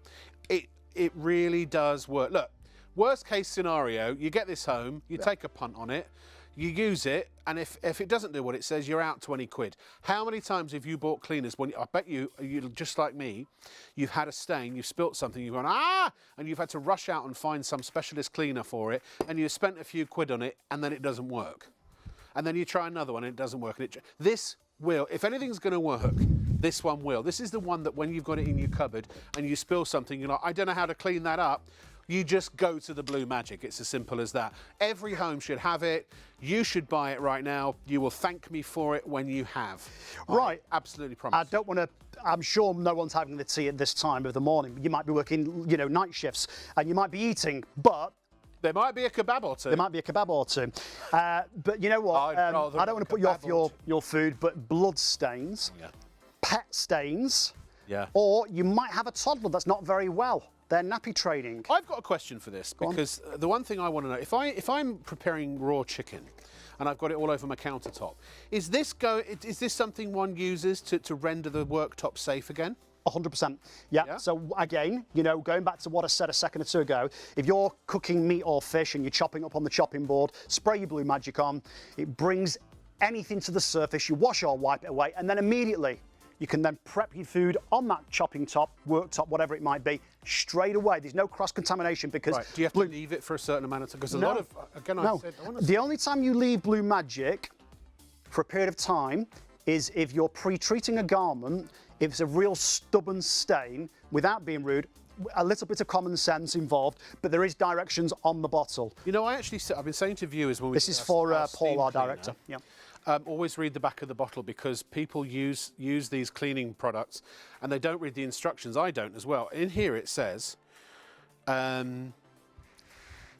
It really does work. Look, worst case scenario, you get this home, you take a punt on it, you use it, and if it doesn't do what it says, you're out 20 quid. How many times have you bought cleaners when, I bet you just like me, you've had a stain, you've spilt something, you've gone, and you've had to rush out and find some specialist cleaner for it, and you've spent a few quid on it, and then it doesn't work. And then you try another one and it doesn't work. And this will, if anything's going to work, this one will. This is the one that when you've got it in your cupboard and you spill something, you're like, I don't know how to clean that up. You just go to the Blue Magic. It's as simple as that. Every home should have it. You should buy it right now. You will thank me for it when you have. Right. I absolutely promise. I don't want to, I'm sure no one's having the tea at this time of the morning. You might be working, night shifts, and you might be eating, but There might be a kebab or two. there might be a kebab or two. But you know what? I'd rather I don't want to put you kebab off or your food, but blood stains, Yeah. pet stains, Yeah. or you might have a toddler that's not very well. They're nappy training. I've got a question for this because the one thing I want to know, if I'm preparing raw chicken and I've got it all over my countertop, is this something one uses to render the worktop safe again? 100%. Yeah. So again, going back to what I said a second or two ago, if you're cooking meat or fish and you're chopping up on the chopping board, spray your Blue Magic on. It brings anything to the surface. You wash or wipe it away, and then immediately you can then prep your food on that chopping top, worktop, whatever it might be, straight away. There's no cross-contamination because... Right. Do you have to leave it for a certain amount of time? Because a lot of, again, I said... The only time you leave Blue Magic for a period of time is if you're pre-treating a garment, if it's a real stubborn stain, without being rude, a little bit of common sense involved, but there is directions on the bottle. I've been saying to viewers when we... This is for Paul, our director. Yeah. Always read the back of the bottle because people use these cleaning products and they don't read the instructions. I don't as well. In here it says,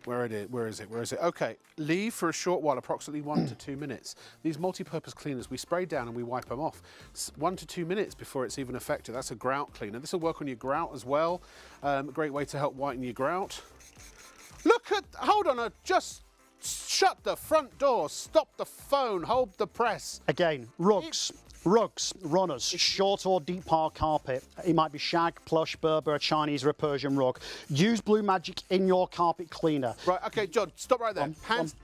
where is it? Okay, leave for a short while, approximately 1 to 2 minutes. These multi-purpose cleaners, we spray down and we wipe them off. 1 to 2 minutes before it's even effective. That's a grout cleaner. This will work on your grout as well. Great way to help whiten your grout. Hold on, just shut the front door, stop the phone, hold the press. Again, rugs, runners, short or deep par carpet. It might be shag, plush, Berber, a Chinese or a Persian rug. Use Blue Magic in your carpet cleaner. Right, okay, John, stop right there. Hands,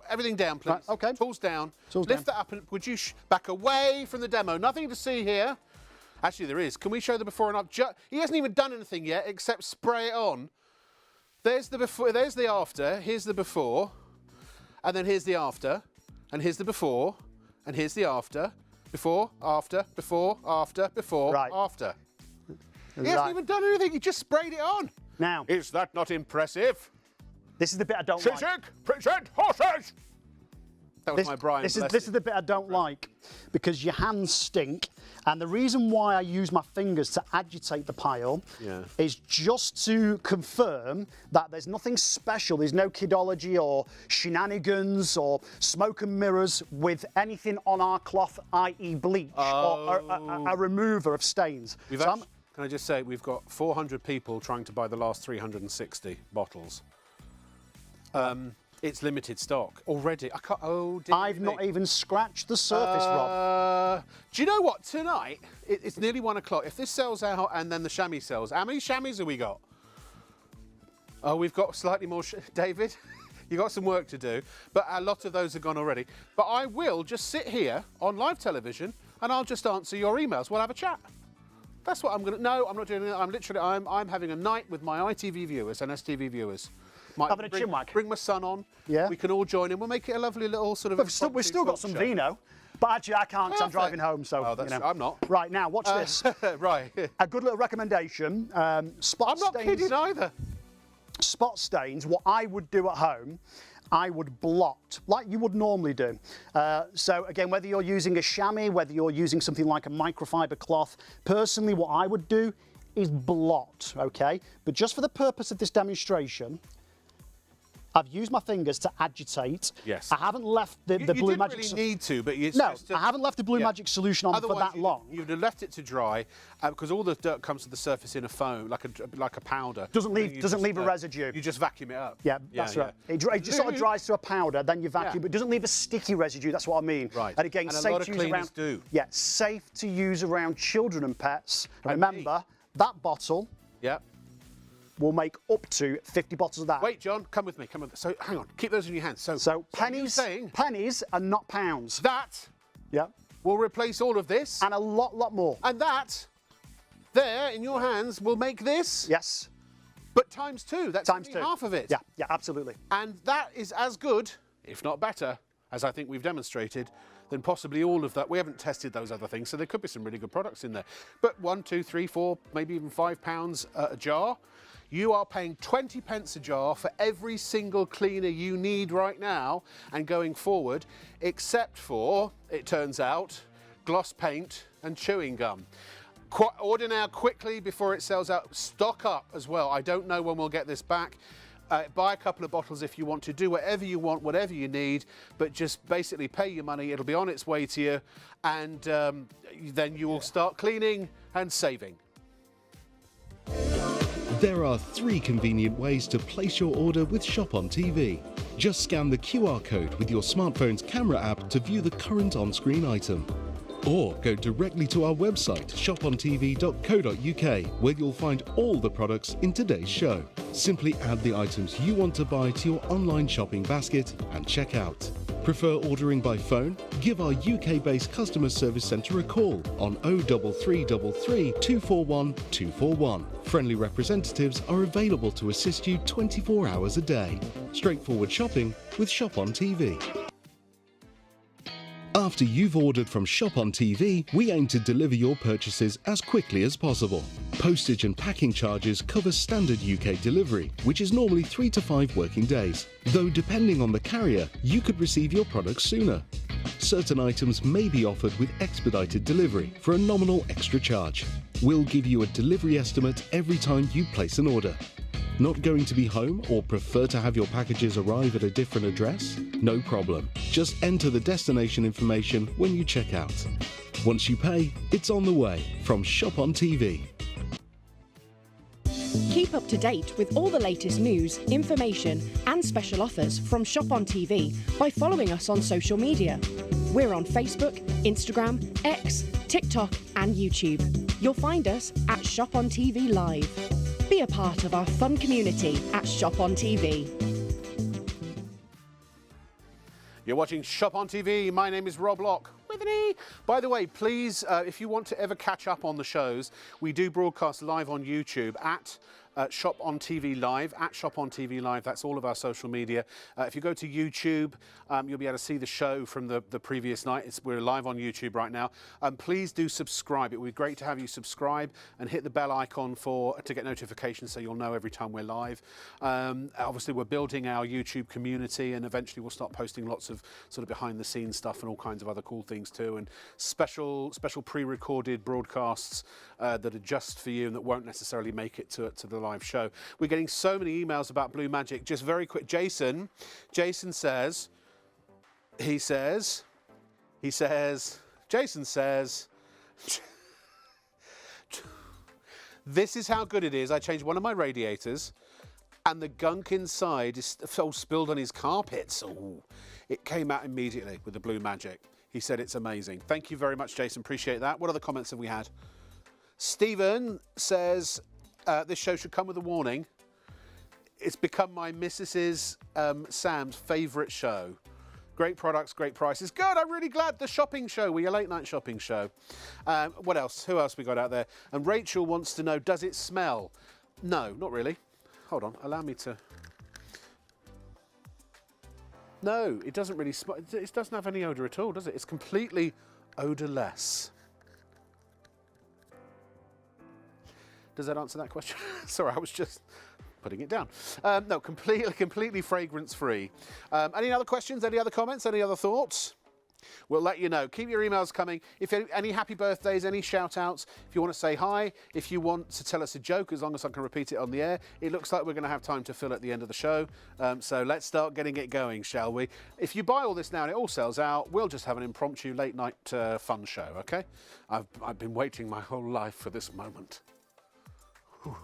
everything down, please. Right, okay. Tools down. Tools Lift down. that up and would you back away from the demo. Nothing to see here. Actually, there is. Can we show the before and after? He hasn't even done anything yet except spray it on. There's the before, there's the after, here's the before, and then here's the after, and here's the before, and here's the after. Before, after, before, after, before, Right. after. He hasn't even done anything, he just sprayed it on. Now, Is that not impressive? this is the bit I don't like. Chiswick, present horses! That was my Brian This is Blessed. the bit I don't like because your hands stink, and the reason why I use my fingers to agitate the pile is just to confirm that there's nothing special. There's no kidology or shenanigans or smoke and mirrors with anything on our cloth, i.e. bleach or a remover of stains. Can I just say, we've got 400 people trying to buy the last 360 bottles. It's limited stock already. I can't. Oh, dear I've me. not even scratched the surface, Rob. Do you know what? Tonight, it's nearly 1 o'clock. If this sells out and then the chamois sells, how many chamois have we got? Oh, we've got slightly more, David. You got some work to do, but a lot of those are gone already. But I will just sit here on live television and I'll just answer your emails. We'll have a chat. That's what I'm gonna. No, I'm not doing it. I'm having a night with my ITV viewers and STV viewers. Having a chinwag. Bring my son on. Yeah. We can all join in. We'll make it a lovely little sort of. We've still got some vino, but actually I can't because I'm driving home. So Oh, that's, I'm not. Right now, watch this. Right. A good little recommendation. Spot I'm not stains. kidding either. Spot stains. What I would do at home, I would blot like you would normally do. So again, whether you're using a chamois, whether you're using something like a microfiber cloth, personally what I would do is blot, okay? But just for the purpose of this demonstration, I've used my fingers to agitate. Yes. I haven't left the Blue Magic. You didn't really need to, but it's no, just a, I haven't left the Blue Magic solution on for that long. You'd have left it to dry because all the dirt comes to the surface in a foam, like a powder. Doesn't leave a residue. You just vacuum it up. Yeah, that's right. It just sort of dries to a powder, then you vacuum, but it doesn't leave a sticky residue. That's what I mean. Right. And again, and safe a lot to of use cleaners around. do. Yeah, safe to use around children and pets. And And remember, that bottle Yeah. will make up to 50 bottles of that. Wait, John, come with me. Come with me. So hang on, keep those in your hands. So So you're pennies, saying pennies and not pounds. that Yeah. will replace all of this, And a lot more. and that there in your hands will make this. Yes. But times two. That's Times only two. half of it. Yeah, absolutely. And that is as good, if not better, as I think we've demonstrated, than possibly all of that. We haven't tested those other things, so there could be some really good products in there. But 1, 2, 3, 4, maybe even £5 a jar. You are paying 20 pence a jar for every single cleaner you need right now and going forward, except for, it turns out, gloss paint and chewing gum. Order now quickly before it sells out. Stock up as well. I don't know when we'll get this back. Buy a couple of bottles if you want to. Do whatever you want, whatever you need, but just basically pay your money. It'll be on its way to you, and then you will start cleaning and saving. There are 3 convenient ways to place your order with ShopOnTV. Just scan the QR code with your smartphone's camera app to view the current on-screen item. Or go directly to our website, shopontv.co.uk, where you'll find all the products in today's show. Simply add the items you want to buy to your online shopping basket and check out. Prefer ordering by phone? Give our UK-based customer service centre a call on 03333 241 241. Friendly representatives are available to assist you 24 hours a day. Straightforward shopping with ShopOnTV. After you've ordered from ShopOnTV, we aim to deliver your purchases as quickly as possible. Postage and packing charges cover standard UK delivery, which is normally 3 to 5 working days, though depending on the carrier, you could receive your products sooner. Certain items may be offered with expedited delivery for a nominal extra charge. We'll give you a delivery estimate every time you place an order. Not going to be home or prefer to have your packages arrive at a different address? No problem. Just enter the destination information when you check out. Once you pay, it's on the way from ShopOnTV. Keep up to date with all the latest news, information and special offers from ShopOnTV by following us on social media. We're on Facebook, Instagram, X, TikTok and YouTube. You'll find us at ShopOnTV Live. Be a part of our fun community at ShopOnTV. You're watching Shop on TV. My name is Rob Locke. With an E. By the way, please, if you want to ever catch up on the shows, we do broadcast live on YouTube at Shop on TV Live, at Shop on TV Live. That's all of our social media. If you go to YouTube, you'll be able to see the show from the previous night. We're live on YouTube right now. Please do subscribe. It would be great to have you subscribe and hit the bell icon to get notifications so you'll know every time we're live. Obviously, we're building our YouTube community, and eventually we'll start posting lots of sort of behind the scenes stuff and all kinds of other cool things too, and special pre-recorded broadcasts that are just for you and that won't necessarily make it to the live show. We're getting so many emails about Blue Magic. Just very quick, Jason says, this is how good it is. I changed one of my radiators and the gunk inside is all spilled on his carpets. Oh, it came out immediately with the Blue Magic. He said it's amazing. Thank you very much, Jason. Appreciate that. What other comments have we had? Stephen says, this show should come with a warning. it's become my Mrs. Sam's favourite show. Great products, great prices. Good, I'm really glad. The shopping show, your late night shopping show. What else? Who else we got out there? And Rachel wants to know, does it smell? No, not really. Hold on, allow me to... No, it doesn't really smell. It doesn't have any odour at all, does it? It's completely odourless. Does that answer that question? Sorry, I was just putting it down. No, completely fragrance-free. Any other questions? Any other comments? Any other thoughts? We'll let you know. Keep your emails coming. If any happy birthdays, any shout-outs, if you want to say hi, if you want to tell us a joke, as long as I can repeat it on the air, it looks like we're going to have time to fill at the end of the show. So let's start getting it going, shall we? If you buy all this now and it all sells out, we'll just have an impromptu late-night fun show, OK? I've been waiting my whole life for this moment. Whew.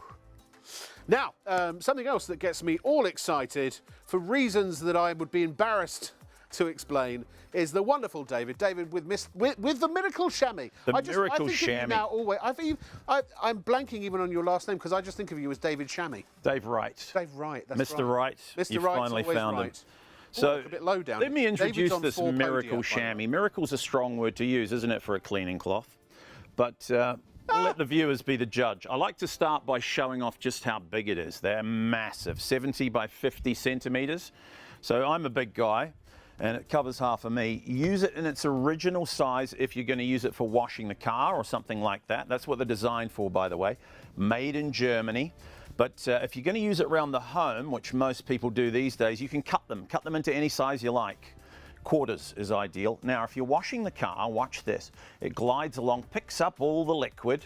Now, something else that gets me all excited for reasons that I would be embarrassed to explain is the wonderful David. David with the miracle chamois. I think chamois. Now always. I'm blanking even on your last name because I just think of you as David Chamois. Dave Wright. Dave Wright. That's Mr. Wright. Mr. You Wright's finally always found right. him. So a bit low down. Let me introduce this David's on miracle Podia, chamois. Miracle's a strong word to use, isn't it, for a cleaning cloth? But we'll let the viewers be the judge. I like to start by showing off just how big it is. They're massive, 70 by 50 centimetres. So I'm a big guy, and it covers half of me. Use it in its original size if you're going to use it for washing the car or something like that. That's what they're designed for, by the way. Made in Germany. But if you're going to use it around the home, which most people do these days, you can cut them into any size you like. Quarters is ideal. Now, if you're washing the car, watch this. It glides along, picks up all the liquid,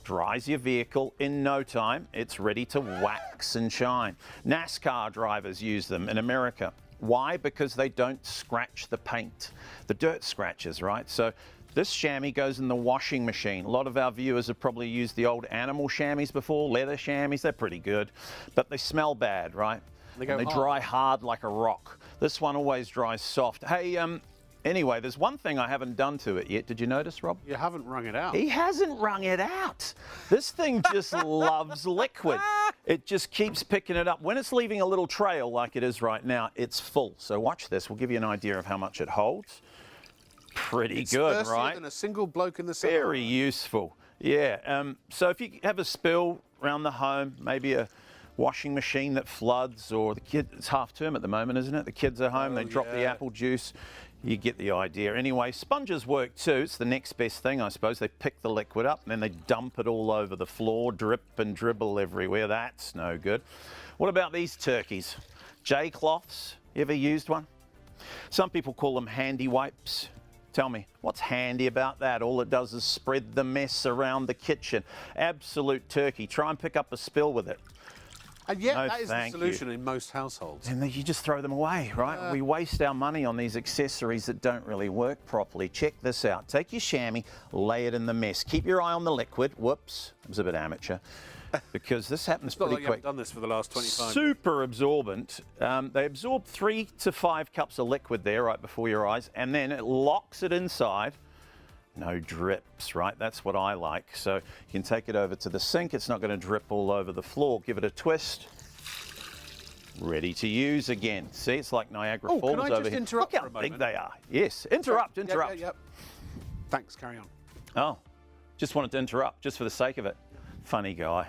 dries your vehicle in no time. It's ready to wax and shine. NASCAR drivers use them in America. Why? Because they don't scratch the paint. The dirt scratches, right? So this chamois goes in the washing machine. A lot of our viewers have probably used the old animal chamois before, leather chamois. They're pretty good, but they smell bad, right? They dry hard like a rock. This one always dries soft. Hey, anyway, there's one thing I haven't done to it yet. Did you notice, Rob? You haven't wrung it out. He hasn't wrung it out. This thing just loves liquid. It just keeps picking it up. When it's leaving a little trail like it is right now, it's full. So watch this. We'll give you an idea of how much it holds. Pretty good, right? Than a single bloke in the sun. Very useful. Yeah. So if you have a spill around the home, maybe a washing machine that floods, or the kid, it's half term at the moment, isn't it? The kids are home, they drop the apple juice. You get the idea. Anyway, sponges work too. It's the next best thing, I suppose. They pick the liquid up and then they dump it all over the floor, drip and dribble everywhere. That's no good. What about these turkeys? J-cloths. You ever used one? Some people call them handy wipes. Tell me, what's handy about that? All it does is spread the mess around the kitchen. Absolute turkey. Try and pick up a spill with it. And yet, that is the solution in most households. And you just throw them away, right? We waste our money on these accessories that don't really work properly. Check this out. Take your chamois, lay it in the mess. Keep your eye on the liquid. Whoops, it was a bit amateur. Because this happens pretty quick. You haven't done this for the last 25 years. Super absorbent. They absorb 3 to 5 cups of liquid there right before your eyes, and then it locks it inside. No drips, right? That's what I like. So you can take it over to the sink. It's not going to drip all over the floor. Give it a twist. Ready to use again. See, it's like Niagara Falls over here. Can I just interrupt Look how big they are. Yes, interrupt. Yep. Thanks, carry on. Oh, just wanted to interrupt, just for the sake of it. Funny guy.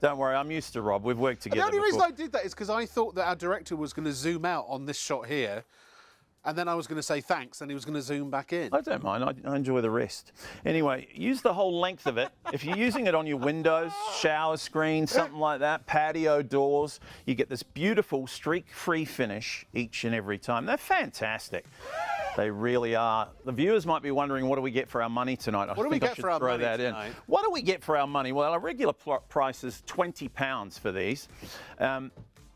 Don't worry, I'm used to Rob. We've worked together The only reason before. I did that is because I thought that our director was going to zoom out on this shot here, and then I was going to say thanks, and he was going to zoom back in. I don't mind. I enjoy the rest. Anyway, use the whole length of it. If you're using it on your windows, shower screen, something like that, patio doors, you get this beautiful streak-free finish each and every time. They're fantastic. They really are. The viewers might be wondering, what do we get for our money tonight? What do we get for our money tonight? What do we get for our money? Well, our regular price is £20 for these.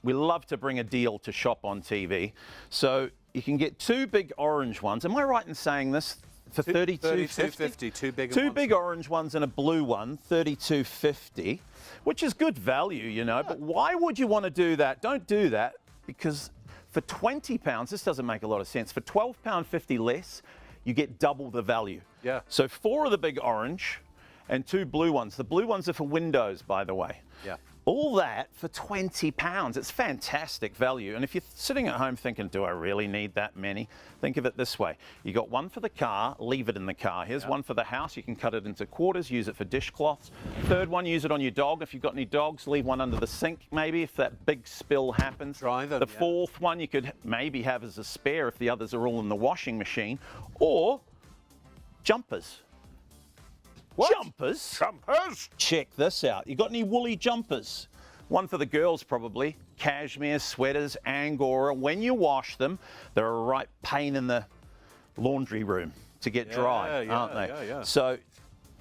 We love to bring a deal to ShopOnTV. So you can get 2 big orange ones. Am I right in saying this? For $32.50? Two big orange ones and a blue one, $32.50, which is good value, you know. But why would you want to do that? Don't do that, because for £20, this doesn't make a lot of sense. For £12.50 less, you get double the value. Yeah. So 4 of the big orange and 2 blue ones. The blue ones are for windows, by the way. Yeah. All that for £20. It's fantastic value. And if you're sitting at home thinking, do I really need that many? Think of it this way. You got one for the car, leave it in the car. Here's one for the house. You can cut it into quarters, use it for dishcloths. Third one, use it on your dog. If you've got any dogs, leave one under the sink maybe if that big spill happens. Dry them, the fourth one you could maybe have as a spare if the others are all in the washing machine. Or jumpers. What? Jumpers? Jumpers? Check this out. You got any woolly jumpers? One for the girls probably. Cashmere, sweaters, Angora. When you wash them, they're a right pain in the laundry room to get dry, aren't they? Yeah. So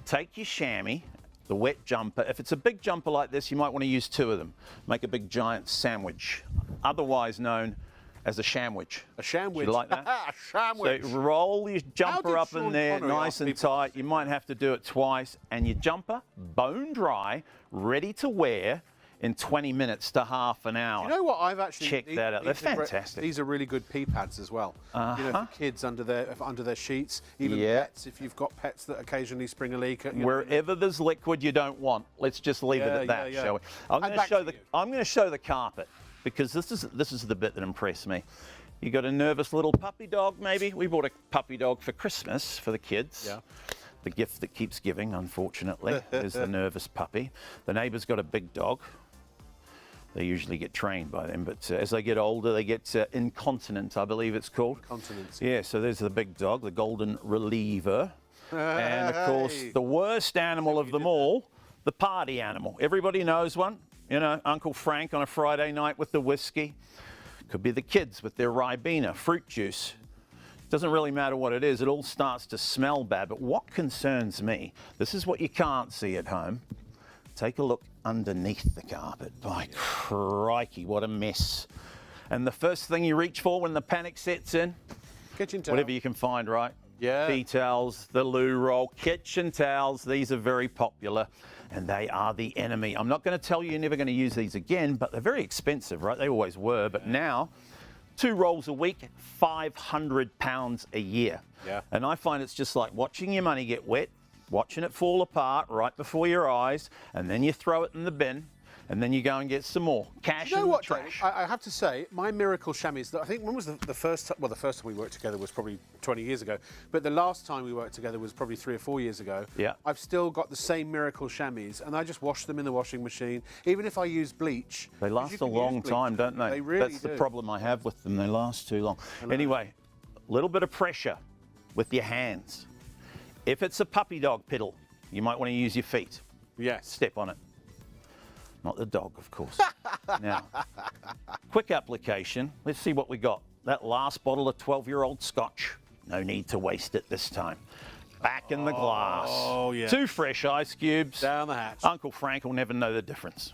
take your chamois, the wet jumper. If it's a big jumper like this, you might want to use 2 of them. Make a big giant sandwich, otherwise known as a shamwich. A shamwich. You like that? A shamwich. So roll your jumper up in Sean there, Connery nice ask and people tight. You might have to do it twice. And your jumper, bone dry, ready to wear in 20 minutes to half an hour. You know what? I've actually check that out. They're fantastic. These are really good pee pads as well. You know, for kids under their sheets, even pets. If you've got pets that occasionally spring a leak. Wherever there's liquid you don't want, let's just leave it at that, shall we? I'm going to show the carpet because this is the bit that impressed me. You got a nervous little puppy dog, maybe. We bought a puppy dog for Christmas for the kids. Yeah. The gift that keeps giving, unfortunately, is the nervous puppy. The neighbour's got a big dog. They usually get trained by them, but as they get older, they get incontinent, I believe it's called. Incontinence. Yeah, so there's the big dog, the golden reliever. And, of course, the worst animal of them all, the party animal. Everybody knows one. You know, Uncle Frank on a Friday night with the whiskey. Could be the kids with their Ribena, fruit juice. Doesn't really matter what it is. It all starts to smell bad. But what concerns me, this is what you can't see at home. Take a look underneath the carpet. By crikey, what a mess. And the first thing you reach for when the panic sets in, kitchen towel. whatever you can find, right? Yeah. Tea towels, the loo roll, kitchen towels. These are very popular and they are the enemy. I'm not going to tell you you're never going to use these again, but they're very expensive, right? They always were, but now 2 rolls a week, £500 a year. Yeah. And I find it's just like watching your money get wet, watching it fall apart right before your eyes, and then you throw it in the bin, and then you go and get some more. Cash in the trash. I have to say, my miracle chamois, I think when was the first time, well, the first time we worked together was probably 20 years ago, but the last time we worked together was probably 3 or 4 years ago. Yeah. I've still got the same miracle chamois, and I just wash them in the washing machine. Even if I use bleach. They last a long time, don't they? They really That's do. the problem I have with them. They last too long. Anyway, a little bit of pressure with your hands. If it's a puppy dog piddle, you might want to use your feet. Yes. Step on it. Not the dog, of course. Now, quick application. Let's see what we got. That last bottle of 12-year-old scotch. No need to waste it this time. Back in the glass. Oh, yeah. 2 fresh ice cubes. Down the hatch. Uncle Frank will never know the difference.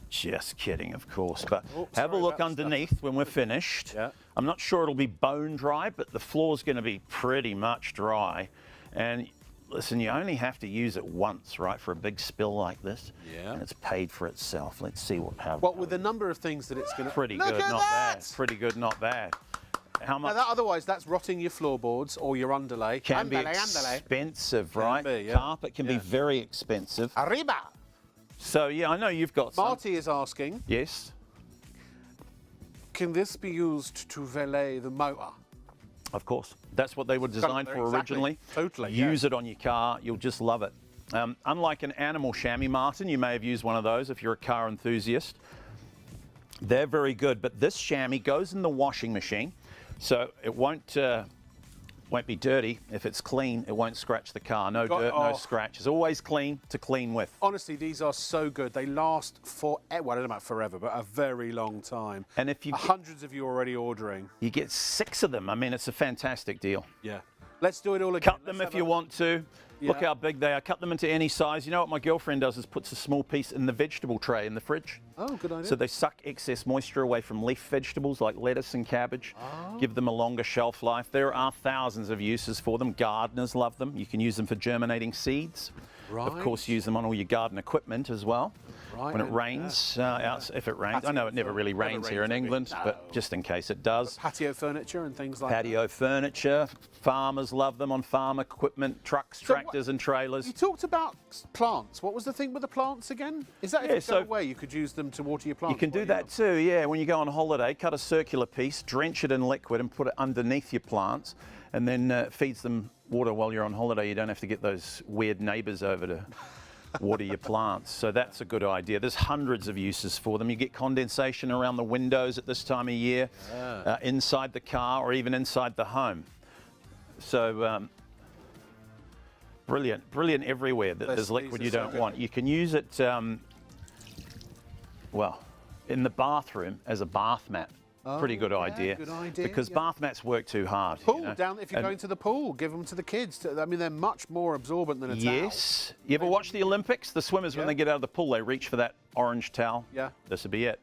Just kidding, of course. But have a sorry look about the underneath when we're finished. Yeah. I'm not sure it'll be bone dry, but the floor's going to be pretty much dry. And listen, you only have to use it once, right, for a big spill like this. Yeah. And it's paid for itself. Let's see what happens. Well, with the number of things that it's going to... Pretty Look good, at not that! bad. Pretty good, not bad. How much? Now otherwise, that's rotting your floorboards or your underlay. Can be Underlay. expensive, right? be, yeah. Carpet can be very expensive. Arriba! So, yeah, I know you've got some. Marty is asking, Yes, can this be used to valet the motor? of course. That's what they were designed for Exactly. originally. Totally, Use it on your car. You'll just love it. Unlike an animal chamois, Martin, you may have used one of those if you're a car enthusiast. They're very good, but this chamois goes in the washing machine, so it won't be dirty. If it's clean, it won't scratch the car. No dirt, no scratch. It's always clean to clean with. Honestly, these are so good. They last for, well, I don't know about forever, but a very long time. And if you hundreds of you already ordering. You get 6 of them. I mean, it's a fantastic deal. Yeah. Let's do it all again. Cut them if you want to. Look how big they are. Cut them into any size. You know what my girlfriend does is puts a small piece in the vegetable tray in the fridge. Oh, good idea. So they suck excess moisture away from leaf vegetables like lettuce and cabbage. Give them a longer shelf life. There are thousands of uses for them. Gardeners love them. You can use them for germinating seeds. Of course, use them on all your garden equipment as well. Right, When it rains, if it rains. I know it never really rains here in England, but just in case it does. Patio furniture and things like that. Patio furniture, farmers love them on farm equipment, trucks, tractors and trailers. You talked about plants. What was the thing with the plants again? Is that if you go away, you could use them to water your plants? You can do that too, yeah. When you go on holiday, cut a circular piece, drench it in liquid and put it underneath your plants, and then it feeds them water while you're on holiday. You don't have to get those weird neighbours over to water your plants. So that's a good idea. There's hundreds of uses for them. You get condensation around the windows at this time of year, inside the car or even inside the home. So brilliant everywhere that there's liquid you don't want. You can use it, well, in the bathroom as a bath mat. Pretty good idea. Good idea. Because bath mats work too hard. Pool, you know? down if you're going to the pool, give them to the kids. I mean, they're much more absorbent than a towel. Yes. You ever watch the Olympics? The swimmers, when they get out of the pool, they reach for that orange towel. Yeah. This would be it.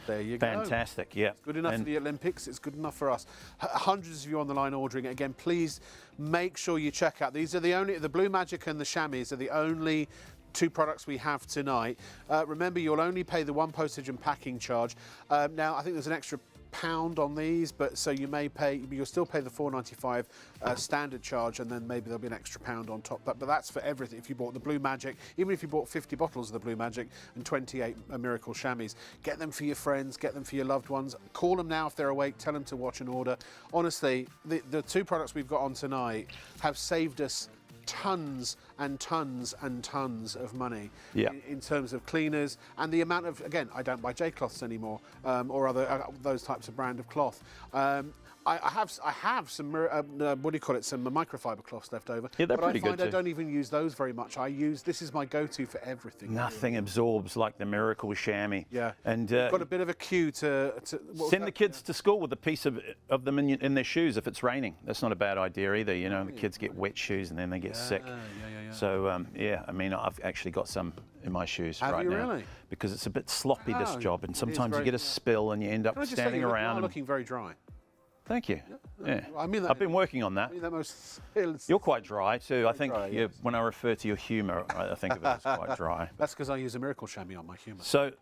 There you go. Fantastic, yeah. It's good enough for the Olympics. It's good enough for us. Hundreds of you on the line ordering it. Again, please make sure you check out. These are the Blue Magic and the chamois are the only two products we have tonight. Remember, you'll only pay the one postage and packing charge. Now, I think there's an extra £1 on these, but so you'll still pay the £4.95 standard charge, and then maybe there'll be an extra £1 on top. But that's for everything. If you bought the Blue Magic, even if you bought 50 bottles of the Blue Magic and 28 Miracle Chamois, get them for your friends, get them for your loved ones. Call them now if they're awake. Tell them to watch and order. Honestly, the two products we've got on tonight have saved us tons and tons and tons of money in terms of cleaners and the amount of, again, I don't buy J-cloths anymore or other those types of brand of cloth. I have some what do you call it? Some microfiber cloths left over. Yeah, they're but pretty I find good I don't even use those very much. This is my go-to for everything. Nothing absorbs like the Miracle Chamois. Yeah, and got a bit of a cue to send the kids to school with a piece of them in their shoes if it's raining. That's not a bad idea either. You know, the kids get wet shoes and then they get sick. So yeah, I mean, I've actually got some in my shoes right now. Really? Because it's a bit sloppy this job, and sometimes you get a spill and you end up standing around. You're looking very dry. Thank you. Yeah. I mean that. I've been working on that. I mean that most. You're quite dry too. I think dry, yes. when I refer to your humour, I think of it as quite dry. That's because I use a Miracle Chamois on my humour. So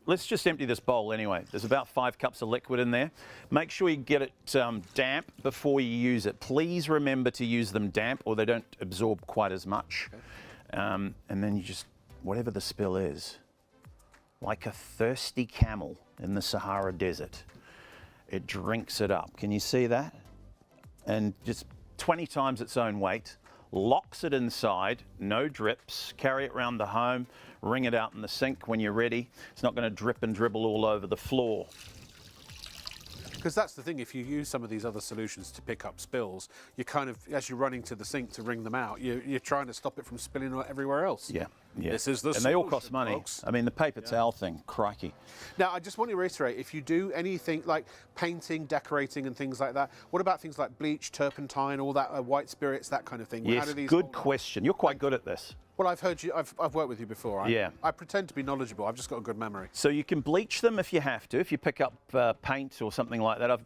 let's just empty this bowl anyway. There's about 5 cups of liquid in there. Make sure you get it damp before you use it. Please remember to use them damp or they don't absorb quite as much. Okay. And then you just, whatever the spill is, like a thirsty camel in the Sahara Desert, it drinks it up. Can you see that? And just 20 times its own weight, locks it inside, no drips, carry it around the home, wring it out in the sink when you're ready. It's not going to drip and dribble all over the floor. Because that's the thing, if you use some of these other solutions to pick up spills, you're kind of, as you're running to the sink to wring them out, you're trying to stop it from spilling out everywhere else. Yeah, yeah. This is the and they all cost money. Folks. I mean, the paper towel thing, crikey. Now, I just want to reiterate, if you do anything like painting, decorating and things like that, what about things like bleach, turpentine, all that, white spirits, that kind of thing? Yes, good question. You're quite good at this. Well, I've heard you, I've worked with you before. Yeah. I pretend to be knowledgeable. I've just got a good memory. So you can bleach them if you have to. If you pick up paint or something like that, I've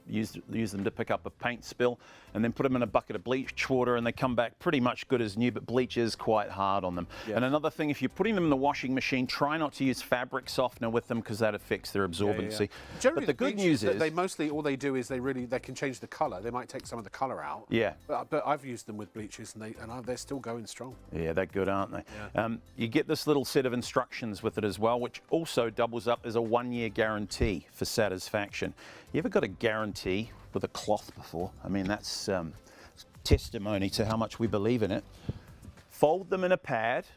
used them to pick up a paint spill and then put them in a bucket of bleach water and they come back pretty much good as new, but bleach is quite hard on them. Yes. And another thing, if you're putting them in the washing machine, try not to use fabric softener with them because that affects their absorbency. Generally, but the good news is they mostly, all they do is they can change the colour. They might take some of the colour out. Yeah. But I've used them with bleaches and they're still going strong. Yeah, they're good, aren't they? Yeah. You get this little set of instructions with it as well, which also doubles up as a 1-year guarantee for satisfaction. You ever got a guarantee with a cloth before? I mean, that's testimony to how much we believe in it. Fold them in a pad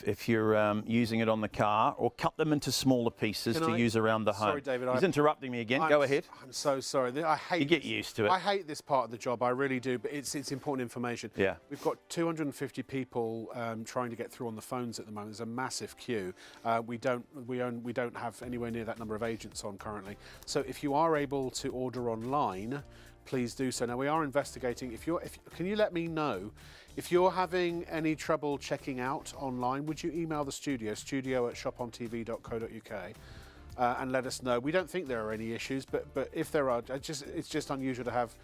if you're using it on the car, or cut them into smaller pieces to use around the home. Sorry, David. He's interrupting me again. Go ahead. I'm so sorry. You get used to it. I hate this part of the job. I really do. But it's important information. Yeah. We've got 250 people trying to get through on the phones at the moment. There's a massive queue. We don't have anywhere near that number of agents on currently. So if you are able to order online, please do so. Now we are investigating. Can you let me know if you're having any trouble checking out online? Would you email the studio@shopontv.co.uk? and let us know. We don't think there are any issues, but if there are, it's just unusual to have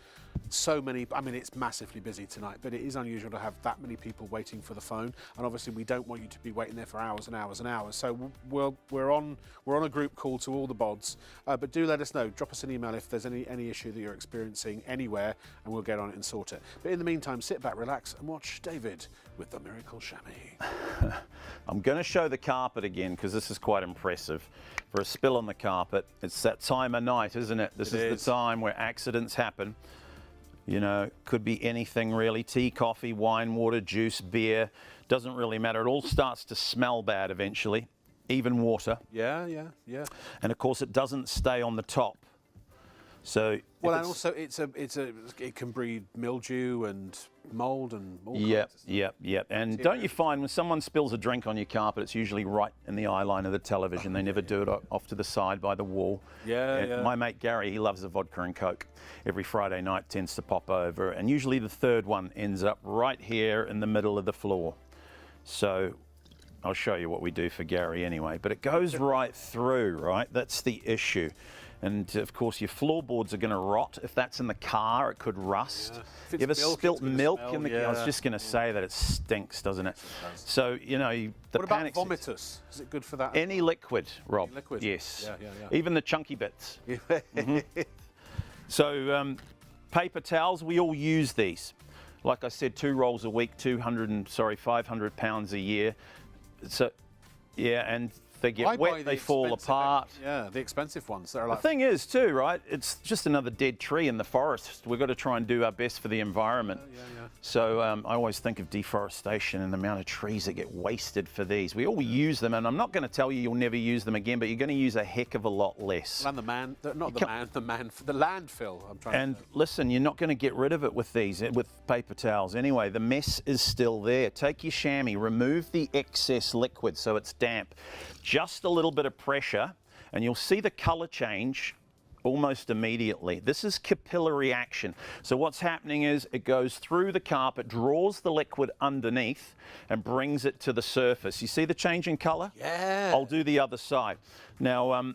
so many. I mean, it's massively busy tonight, but it is unusual to have that many people waiting for the phone. And obviously, we don't want you to be waiting there for hours and hours and hours. So we're on a group call to all the bods. But do let us know. Drop us an email if there's any issue that you're experiencing anywhere, and we'll get on it and sort it. But in the meantime, sit back, relax, and watch David with the Miracle Chamois. I'm going to show the carpet again because this is quite impressive. For a spill on the carpet, it's that time of night, isn't it? This is the time where accidents happen. You know, could be anything really. Tea, coffee, wine, water, juice, beer. Doesn't really matter. It all starts to smell bad eventually. Even water. Yeah. And of course, it doesn't stay on the top. So well, and also it can breed mildew and mold and all kinds of stuff. Yep. And don't you find when someone spills a drink on your carpet, it's usually right in the eye line of the television. They never do it off to the side by the wall. Yeah. My mate Gary, he loves a vodka and Coke. Every Friday night tends to pop over, and usually the third one ends up right here in the middle of the floor. So I'll show you what we do for Gary anyway. But it goes right through, right? That's the issue. And of course, your floorboards are going to rot. If that's in the car, it could rust. Yeah. You ever spilt milk in the car? I was just going to say that it stinks, doesn't it? So, you know, the what about panic. vomitus? Is it good for that? Any liquid, Rob. Any liquid? Yes. Yeah. Even the chunky bits. So, paper towels, we all use these. Like I said, 2 rolls a week, 500 pounds a year. So, yeah, and they get wet, they fall apart. Yeah, the expensive ones. They're like. The thing is, too, right? It's just another dead tree in the forest. We've got to try and do our best for the environment. Yeah. So I always think of deforestation and the amount of trees that get wasted for these. We all use them, and I'm not going to tell you you'll never use them again, but you're going to use a heck of a lot less. And the landfill. I'm trying. And listen, you're not going to get rid of it with these, with paper towels. Anyway, the mess is still there. Take your chamois, remove the excess liquid so it's damp. Just a little bit of pressure, and you'll see the color change almost immediately. This is capillary action. So what's happening is it goes through the carpet, draws the liquid underneath, and brings it to the surface. You see the change in color? Yeah. I'll do the other side. Now,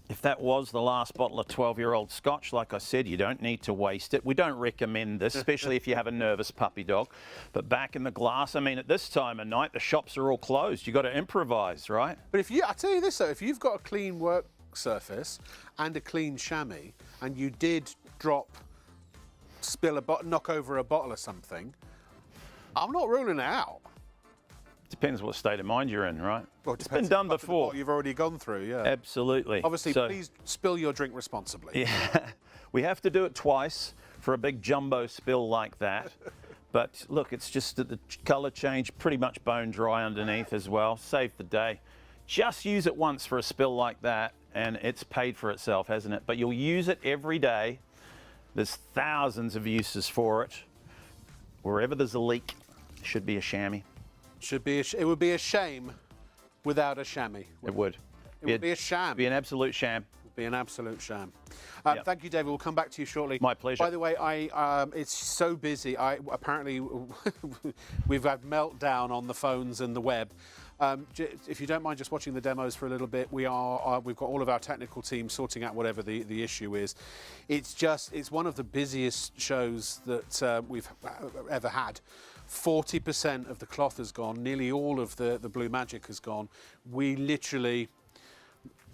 if that was the last bottle of 12-year-old scotch, like I said, you don't need to waste it. We don't recommend this, especially if you have a nervous puppy dog. But back in the glass, I mean, at this time of night, the shops are all closed. You've got to improvise, right? But I tell you this though, if you've got a clean work surface and a clean chamois, and you did knock over a bottle or something, I'm not ruling it out. Depends what state of mind you're in, right? Well, it's been done before. You've already gone through, yeah. Absolutely. Obviously, please spill your drink responsibly. Yeah, we have to do it twice for a big jumbo spill like that. But look, it's just that the colour change, pretty much bone dry underneath as well. Save the day. Just use it once for a spill like that, and it's paid for itself, hasn't it? But you'll use it every day. There's thousands of uses for it. Wherever there's a leak, should be a chamois. It would be a shame without a chamois. It would. It would be a sham. It'd be an absolute sham. Be an absolute sham. Yep. Thank you, David. We'll come back to you shortly. My pleasure. By the way, it's so busy. Apparently we've had meltdown on the phones and the web. If you don't mind just watching the demos for a little bit, we've got all of our technical team sorting out whatever the issue is. It's one of the busiest shows that we've ever had. 40% of the cloth has gone. Nearly all of the Blue Magic has gone. We literally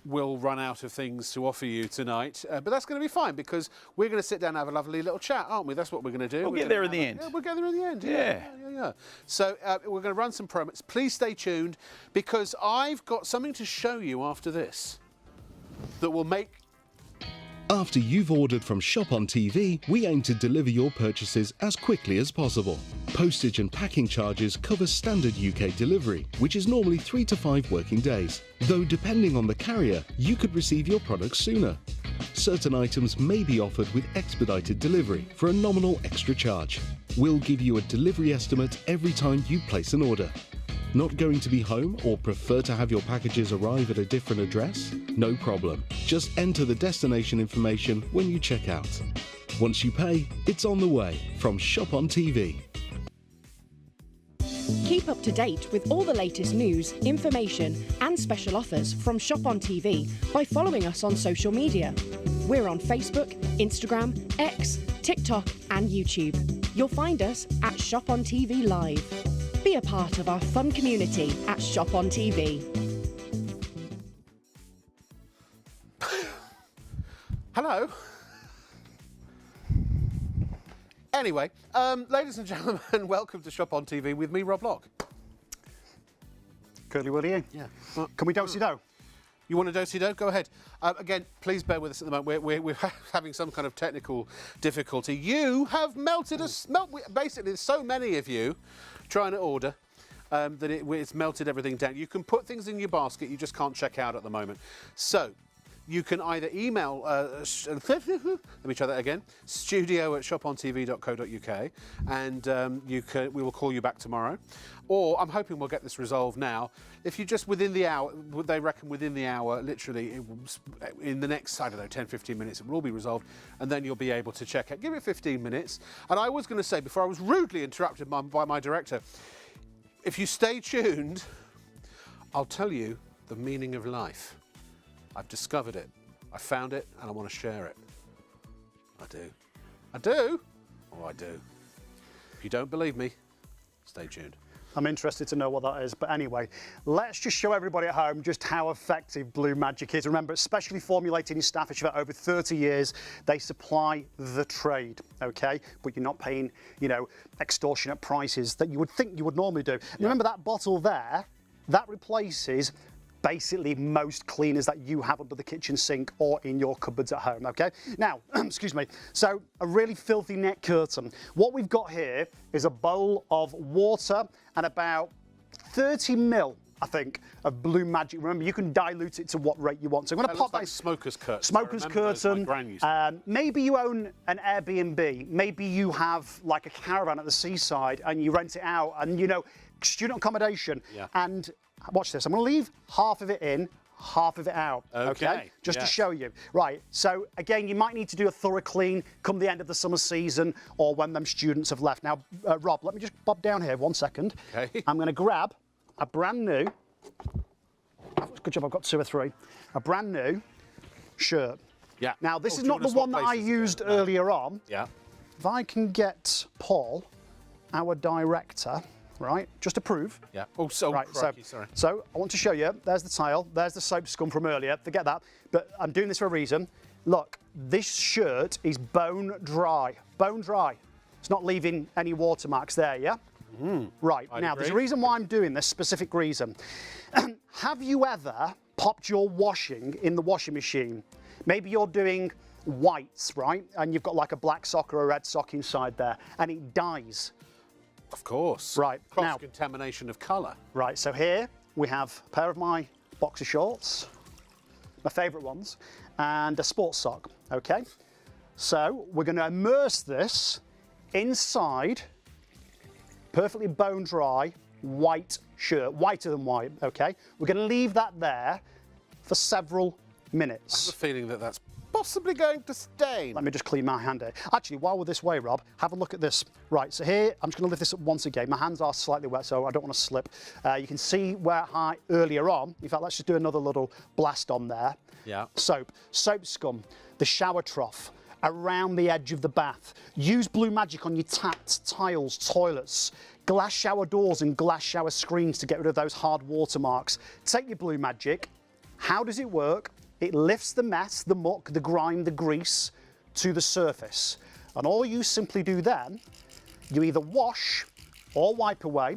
will run out of things to offer you tonight, but that's going to be fine because we're going to sit down and have a lovely little chat, aren't we? That's what we're going to do. We'll get there in the end. Yeah, we'll get there in the end. Yeah. So we're going to run some promos. Please stay tuned because I've got something to show you after this that will make. After you've ordered from ShopOnTV, we aim to deliver your purchases as quickly as possible. Postage and packing charges cover standard UK delivery, which is normally 3 to 5 working days. Though depending on the carrier, you could receive your products sooner. Certain items may be offered with expedited delivery for a nominal extra charge. We'll give you a delivery estimate every time you place an order. Not going to be home or prefer to have your packages arrive at a different address? No problem. Just enter the destination information when you check out. Once you pay, it's on the way from ShopOnTV. Keep up to date with all the latest news, information, and special offers from Shop on TV by following us on social media. We're on Facebook, Instagram, X, TikTok, and YouTube. You'll find us at Shop on TV Live. Be a part of our fun community at Shop on TV. Hello. Anyway, ladies and gentlemen, welcome to Shop on TV with me, Rob Locke. Curly Willy. Yeah. Can we do? You want a do-si-do? Go ahead. Again, please bear with us at the moment. We're having some kind of technical difficulty. You have melted us. Basically, there's so many of you trying to order that it's melted everything down. You can put things in your basket, you just can't check out at the moment. So, you can either email, let me try that again, studio@shopontv.co.uk, and we will call you back tomorrow. Or I'm hoping we'll get this resolved now. If you just within the hour, they reckon within the hour, literally in the next, I don't know, 10, 15 minutes, it will all be resolved, and then you'll be able to check out. Give it 15 minutes. And I was going to say, before I was rudely interrupted by my director, if you stay tuned, I'll tell you the meaning of life. I've discovered it. I found it and I want to share it. I do. I do? Oh, I do. If you don't believe me, stay tuned. I'm interested to know what that is. But anyway, let's just show everybody at home just how effective Blue Magic is. Remember, especially formulating in Staffordshire for over 30 years, they supply the trade, okay? But you're not paying, you know, extortionate prices that you would think you would normally do. Yeah. Remember that bottle there? That replaces basically most cleaners that you have under the kitchen sink or in your cupboards at home, okay? Now, excuse me, so a really filthy net curtain. What we've got here is a bowl of water and about 30 ml, I think, of Blue Magic. Remember, you can dilute it to what rate you want. So I'm going to pop like smoker's curtain. Smoker's curtain. Maybe you own an Airbnb. Maybe you have like a caravan at the seaside and you rent it out and, you know, student accommodation. Yeah. And watch this. I'm going to leave half of it in, half of it out. Okay. Just to show you. Right. So again, you might need to do a thorough clean come the end of the summer season or when them students have left. Now, Rob, let me just bob down here 1 second. Okay. I'm going to grab a brand new, good job, I've got 2 or 3, a brand new shirt. Yeah. Now, this is not the one that I used earlier on. Yeah. If I can get Paul, our director, right, just to prove. Yeah. Oh, so right, crikey, sorry. So I want to show you, there's the tile, there's the soap scum from earlier, forget that, but I'm doing this for a reason. Look, this shirt is bone dry, bone dry. It's not leaving any watermarks there, yeah? Right, now there's a reason why I'm doing this, specific reason. Have you ever popped your washing in the washing machine? Maybe you're doing whites, right? And you've got like a black sock or a red sock inside there, and it dyes. Of course. Right. Cross-contamination of colour. Right, so here we have a pair of my boxer shorts, my favourite ones, and a sports sock, okay? So we're going to immerse this inside perfectly bone dry white shirt, whiter than white, okay? We're going to leave that there for several minutes. I have a feeling that that's possibly going to stain. Let me just clean my hand here. Actually, while we're this way, Rob, have a look at this. Right, so here, I'm just going to lift this up once again. My hands are slightly wet, so I don't want to slip. You can see where earlier on, in fact, let's just do another little blast on there. Yeah. Soap scum, the shower trough, around the edge of the bath. Use Blue Magic on your taps, tiles, toilets, glass shower doors and glass shower screens to get rid of those hard watermarks. Take your Blue Magic. How does it work? It lifts the mess, the muck, the grime, the grease to the surface. And all you simply do then, you either wash or wipe away.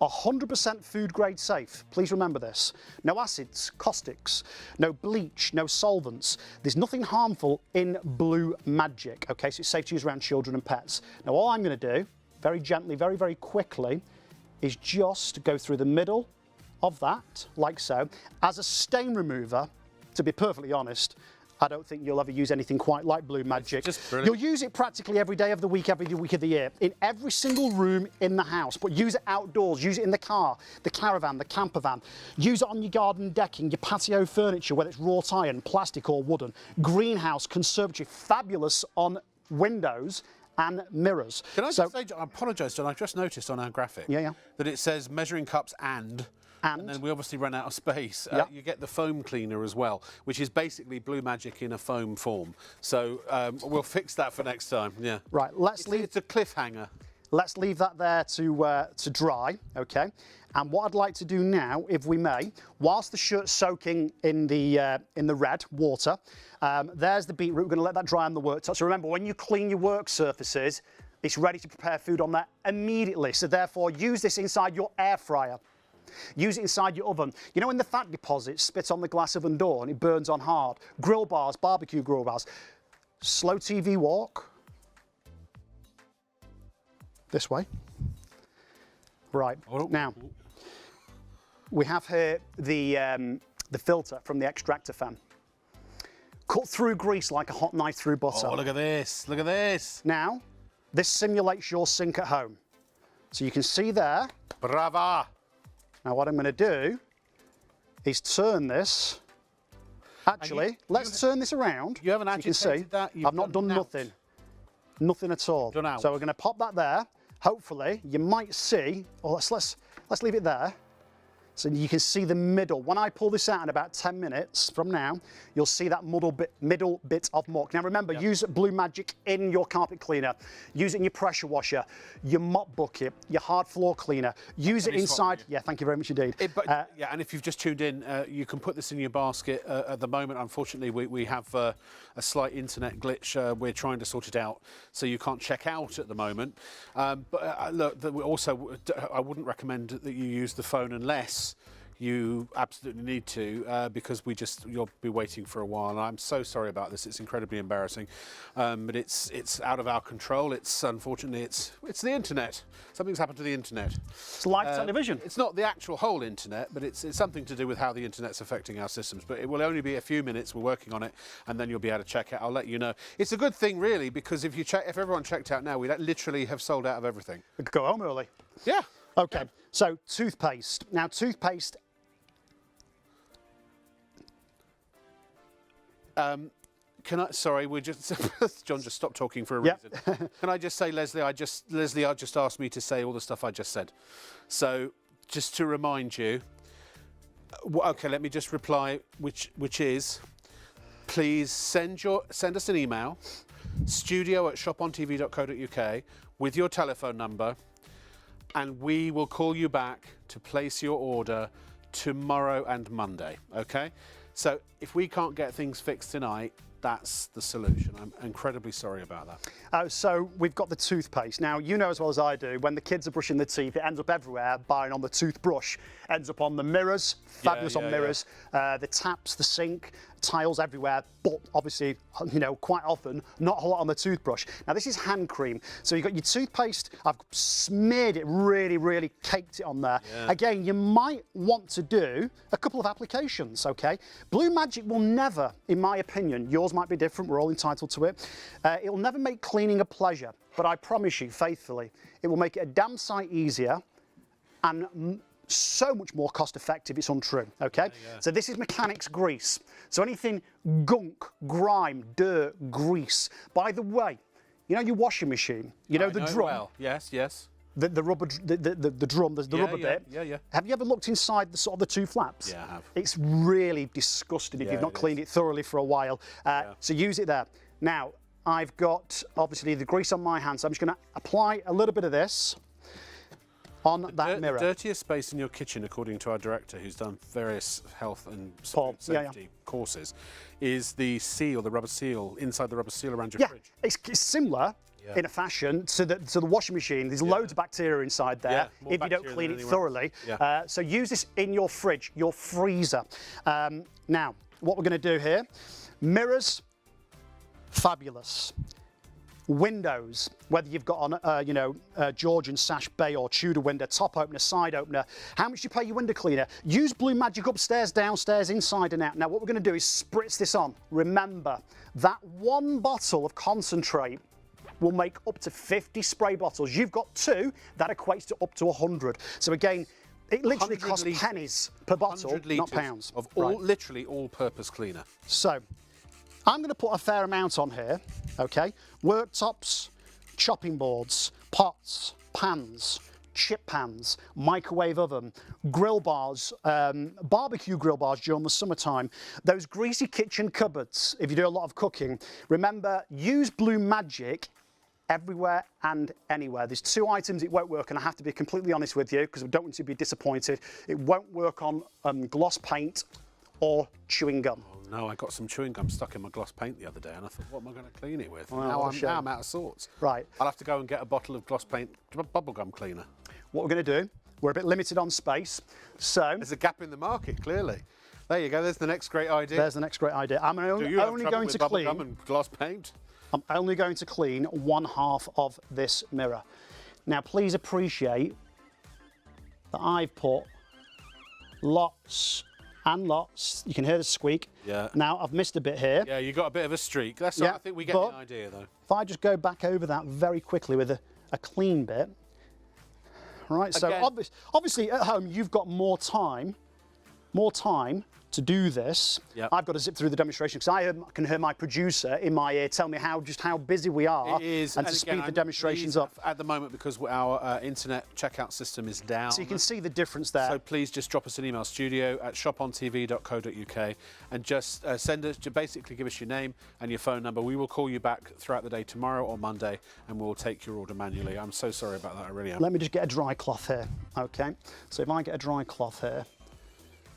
100% food grade safe. Please remember this. No acids, caustics, no bleach, no solvents. There's nothing harmful in Blue Magic. Okay, so it's safe to use around children and pets. Now all I'm going to do, very gently, very, very quickly, is just go through the middle of that, like so, as a stain remover. To be perfectly honest, I don't think you'll ever use anything quite like Blue Magic. You'll use it practically every day of the week, every week of the year, in every single room in the house, but use it outdoors, use it in the car, the caravan, the camper van. Use it on your garden decking, your patio furniture, whether it's wrought iron, plastic or wooden. Greenhouse, conservatory, fabulous on windows and mirrors. Can I just say, I apologise, John, I've just noticed on our graphic that it says measuring cups and then we obviously ran out of space. You get the foam cleaner as well, which is basically Blue Magic in a foam form. So we'll fix that for next time. Yeah. Right. It's a cliffhanger. Let's leave that there to dry. Okay. And what I'd like to do now, if we may, whilst the shirt's soaking in the red water, there's the beetroot. We're going to let that dry on the worktop. So remember, when you clean your work surfaces, it's ready to prepare food on there immediately. So therefore, use this inside your air fryer. Use it inside your oven. You know when the fat deposits spit on the glass oven door and it burns on hard? Grill bars, barbecue grill bars. Slow TV walk. This way. Right, now, we have here the filter from the extractor fan. Cut through grease like a hot knife through butter. Oh, look at this, look at this. Now, this simulates your sink at home. So you can see there. Brava. Now what I'm going to do is turn this. Actually, let's turn this around. You haven't agitated that? I've not done nothing. Nothing at all. Done out. So we're going to pop that there. Hopefully, you might see, or let's leave it there. So you can see the middle. When I pull this out in about 10 minutes from now, you'll see that middle bit of muck. Now remember, use Blue Magic in your carpet cleaner. Use it in your pressure washer, your mop bucket, your hard floor cleaner. Use it inside. Yeah, thank you very much indeed. Yeah, and if you've just tuned in, you can put this in your basket. At the moment, unfortunately, we have a slight internet glitch. We're trying to sort it out, so you can't check out at the moment. Look, also, I wouldn't recommend that you use the phone unless you absolutely need to, because you'll be waiting for a while. And I'm so sorry about this. It's incredibly embarrassing, but it's out of our control. Unfortunately it's the internet. Something's happened to the internet. It's live television. It's not the actual whole internet, but it's something to do with how the internet's affecting our systems. But it will only be a few minutes. We're working on it, and then you'll be able to check it. I'll let you know. It's a good thing, really, because if everyone checked out now, we'd literally have sold out of everything. We could go home early. Yeah. Okay. So toothpaste. Now toothpaste. Sorry, we're just John just stopped talking for a reason. Can I just say, Leslie just asked me to say all the stuff I just said. So just to remind you, okay, let me just reply, which is, please send us an email, studio@shopontv.co.uk with your telephone number, and we will call you back to place your order tomorrow and Monday, okay? So if we can't get things fixed tonight, that's the solution. I'm incredibly sorry about that. So we've got the toothpaste. Now, you know as well as I do, when the kids are brushing their teeth, it ends up everywhere, barring on the toothbrush. Ends up on the mirrors, fabulous on mirrors, the taps, the sink, tiles everywhere, but obviously, you know, quite often, not a lot on the toothbrush. Now, this is hand cream. So you've got your toothpaste. I've smeared it, really, really caked it on there. Yeah. Again, you might want to do a couple of applications, okay? Blue Magic will never, in my opinion, yours might be different, we're all entitled to it, it will never make cleaning a pleasure, but I promise you, faithfully, it will make it a damn sight easier and so much more cost effective, it's untrue, okay? Yeah. So this is mechanics grease. So anything gunk, grime, dirt, grease. By the way, you know your washing machine, you know the drum? Well. Yes, yes. The rubber, the drum, the rubber bit. Yeah. Have you ever looked inside the sort of the two flaps? Yeah, I have. It's really disgusting if you've not cleaned it thoroughly for a while. So use it there. Now, I've got obviously the grease on my hands, so I'm just going to apply a little bit of this on that mirror. The dirtiest space in your kitchen, according to our director, who's done various health and safety courses, is the seal, the rubber seal, inside the rubber seal around your fridge. It's similar in a fashion to the washing machine. There's loads of bacteria inside there if you don't clean it thoroughly. So use this in your fridge, your freezer. Now, what we're going to do here, mirrors, fabulous. Windows, whether you've got on, Georgian sash bay or Tudor window, top opener, side opener. How much do you pay your window cleaner? Use Blue Magic upstairs, downstairs, inside and out. Now what we're going to do is spritz this on. Remember, that one bottle of concentrate will make up to 50 spray bottles. You've got 2, that equates to up to 100. So again, it literally costs pennies per bottle, not pounds. Of literally all-purpose cleaner. So, I'm going to put a fair amount on here, okay? Worktops, chopping boards, pots, pans, chip pans, microwave oven, grill bars, barbecue grill bars during the summertime, those greasy kitchen cupboards if you do a lot of cooking. Remember, use Blue Magic everywhere and anywhere. There's 2 items it won't work, and I have to be completely honest with you because I don't want you to be disappointed. It won't work on gloss paint or chewing gum. Oh, no, I got some chewing gum stuck in my gloss paint the other day, and I thought, what am I going to clean it with? Well, now what a shame. I'm out of sorts. Right. I'll have to go and get a bottle of gloss paint bubblegum cleaner. What we're going to do, we're a bit limited on space, so There's a gap in the market, clearly. There you go, there's the next great idea. there's the next great idea. I'm Do only you have trouble going with to bubblegum clean. and gloss paint? I'm only going to clean 1/2 of this mirror. Now, please appreciate that I've put lots and lots. You can hear the squeak. Yeah. Now, I've missed a bit here. Yeah, you got a bit of a streak. That's all Yeah, right. I think we get but the idea, though. If I just go back over that very quickly with a clean bit. Right, so Again- obviously at home you've got more time to do this. Yep. I've got to zip through the demonstration because I can hear my producer in my ear tell me just how busy we are It is, and to again, speed the I'm demonstrations pleased up. at the moment because our internet checkout system is down. So you can see the difference there. So please just drop us an email, studio@shopontv.co.uk, and just basically give us your name and your phone number. We will call you back throughout the day tomorrow or Monday, and we'll take your order manually. I'm so sorry about that, I really am. Let me just get a dry cloth here, okay? So if I get a dry cloth here,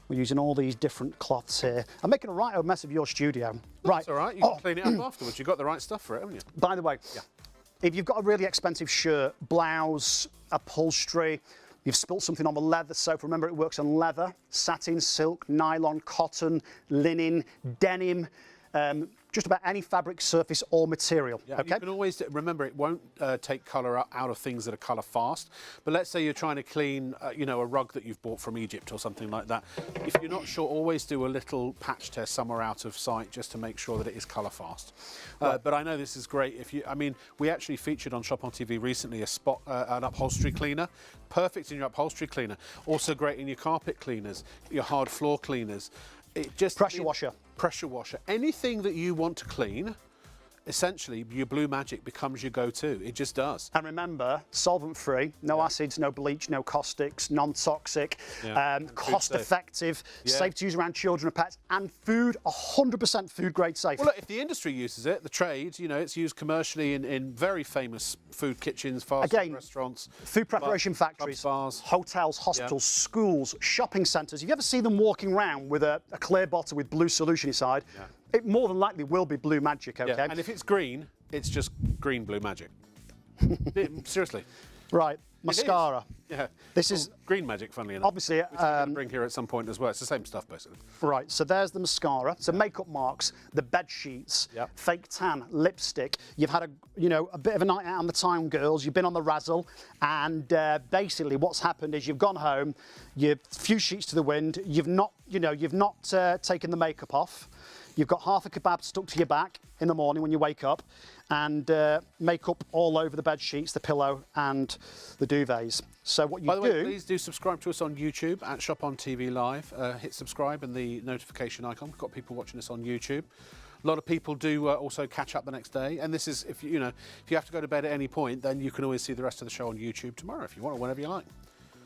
we're using all these different cloths here. I'm making a right old mess of your studio. Right. That's all right, you can clean it up afterwards. You've got the right stuff for it, haven't you? By the way, if you've got a really expensive shirt, blouse, upholstery, you've spilt something on the leather soap, remember it works on leather, satin, silk, nylon, cotton, linen, denim, just about any fabric, surface or material. Yeah, Okay. you can always remember it won't take colour out of things that are colour fast. But let's say you're trying to clean, a rug that you've bought from Egypt or something like that. If you're not sure, always do a little patch test somewhere out of sight just to make sure that it is colour fast. But I know this is great. We actually featured on Shop on TV recently an upholstery cleaner, perfect in your upholstery cleaner. Also great in your carpet cleaners, your hard floor cleaners. It just Pressure washer. Pressure washer. Anything that you want to clean, essentially your Blue Magic becomes your go-to. It just does. And remember, solvent-free, no acids, no bleach, no caustics, non-toxic, And cost-effective, Yeah. safe to use around children and pets, and food, 100% food-grade safe. Well, look, if the industry uses it, the trade, it's used commercially in very famous food kitchens, fast food Again, restaurants, food preparation factories, bars. hotels, hospitals, schools, shopping centres. If you ever see them walking around with a clear bottle with blue solution inside, it more than likely will be Blue Magic, okay? Yeah. And if it's green, it's just green Blue Magic. Seriously. Right, mascara. Yeah. This is green magic, funnily enough. obviously, which we're going to bring here at some point as well. It's the same stuff, basically. right, so there's the mascara, so makeup marks, the bed sheets, Yep. fake tan, lipstick. You've had a bit of a night out on the town, girls. You've been on the razzle, and basically what's happened is you've gone home, you've few sheets to the wind. You've not taken the makeup off. You've got half a kebab stuck to your back in the morning when you wake up, and makeup all over the bed sheets, the pillow, and the duvets. So what you By the do? way, please do subscribe to us on YouTube at Shop on TV Live. Hit subscribe and the notification icon. We've got people watching us on YouTube. A lot of people do also catch up the next day. And this is, if you have to go to bed at any point, then you can always see the rest of the show on YouTube tomorrow if you want, or whenever you like.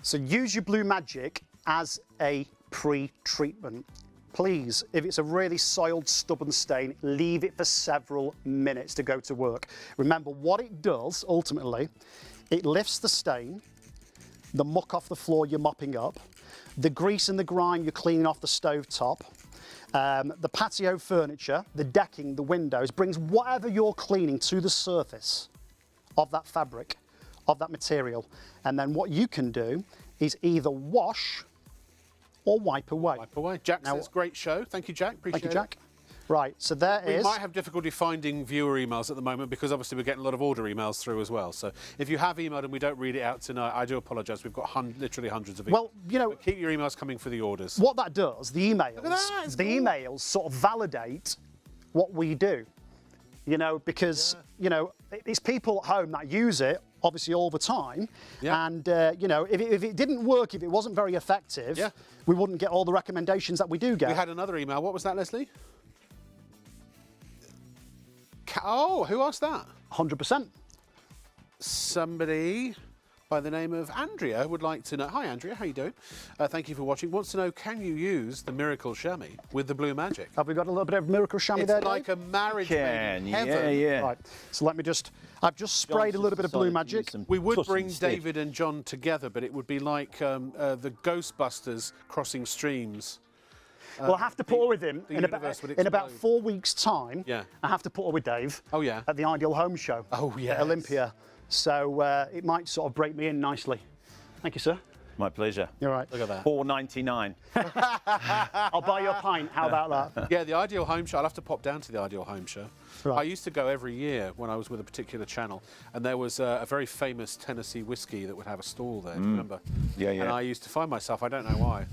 So use your Blue Magic as a pre-treatment. Please, if it's a really soiled, stubborn stain, leave it for several minutes to go to work. Remember, what it does, ultimately, it lifts the stain, the muck off the floor you're mopping up, the grease and the grime you're cleaning off the stove top, the patio furniture, the decking, the windows, brings whatever you're cleaning to the surface of that fabric, of that material. And then what you can do is either wash or wipe away. Wipe away. Jack says, great show. Thank you, Jack. Appreciate Thank you, Jack. Right, so there We is. might have difficulty finding viewer emails at the moment because obviously we're getting a lot of order emails through as well. So if you have emailed and we don't read it out tonight, I do apologise. We've got literally hundreds of emails. Well, But keep your emails coming for the orders. what that does, the emails, at that, it's cool. emails sort of validate what we do. Because it's people at home that use it obviously all the time. Yeah. And if it didn't work, if it wasn't very effective, Yeah. we wouldn't get all the recommendations that we do get. We had another email. What was that, Leslie? Oh, who asked that? 100%. somebody by the name of Andrea would like to know. Hi, Andrea. How you doing? Thank you for watching. Wants to know, can you use the Miracle Chamois with the Blue Magic? Have we got a little bit of Miracle Chamois It's there, like Dave? a marriage made in Yeah, heaven. yeah. Right, so let me just, I've just sprayed a little bit of Blue Magic. We would bring David and John together, but it would be like the Ghostbusters crossing streams. Well, I have to put her with him the in about, universe would in about explode. 4 weeks' time. Yeah. I have to put her with Dave. Oh, yeah. At the Ideal Home Show. Oh, At yes. Olympia. So it might sort of break me in nicely. Thank you, sir. My pleasure. You're right. Look at that. $4.99. I'll buy you a pint. How about that? Yeah, the Ideal Home Show. I'll have to pop down to the Ideal Home Show. Right. I used to go every year when I was with a particular channel, and there was a very famous Tennessee whiskey that would have a stall there. Do you remember? Yeah, yeah. And I used to find myself, I don't know why,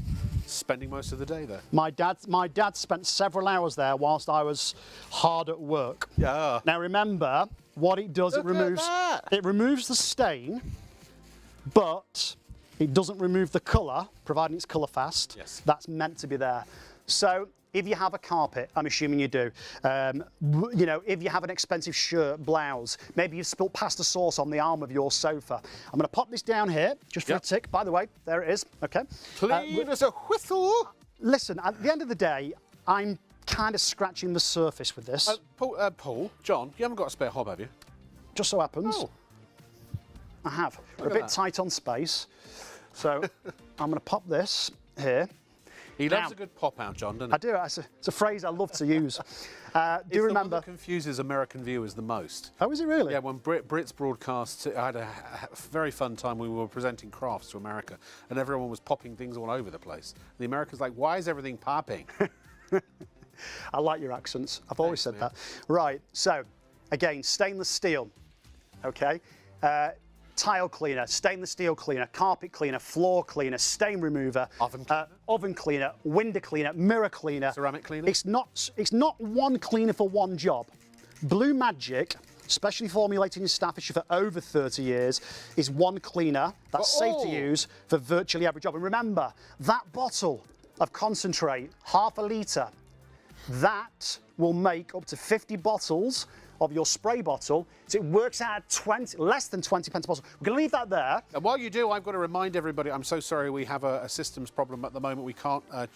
spending most of the day there. My dad spent several hours there whilst I was hard at work. Yeah. Now remember, what it does, Look at that. it removes the stain, but it doesn't remove the colour, providing it's colour fast. Yes. That's meant to be there. So if you have a carpet, I'm assuming you do, you know, if you have an expensive shirt, blouse, maybe you've spilt pasta sauce on the arm of your sofa. I'm going to pop this down here, just for Yep. a tick. By the way, there it is. Okay. Clean as a whistle. Listen, at the end of the day, I'm kind of scratching the surface with this. Paul, John, you haven't got a spare hob, have you? Just so happens. Oh. I have. We're a at bit that. tight on space. So I'm going to pop this here. He Now- loves a good pop out, John, doesn't I he? do. It's a phrase I love to use. It's Do the one remember? that confuses American viewers the most. Oh, is it really? Yeah, when Brits broadcast, I had a very fun time when we were presenting crafts to America, and everyone was popping things all over the place. The Americans like, why is everything popping? I like your accents. I've always said Thanks, that. Right. So, again, stainless steel. Okay. Tile cleaner, stainless steel cleaner, carpet cleaner, floor cleaner, stain remover, oven cleaner, window cleaner, mirror cleaner, Ceramic cleaner? It's not one cleaner for one job. Blue Magic, specially formulated in Staffordshire for over 30 years, is one cleaner that's safe to all. use for virtually every job. And remember, that bottle of concentrate, half a litre, that will make up to 50 bottles of your spray bottle. So it works out less than 20 pence a bottle. We're going to leave that there. And while you do, I've got to remind everybody, I'm so sorry we have a systems problem at the moment. You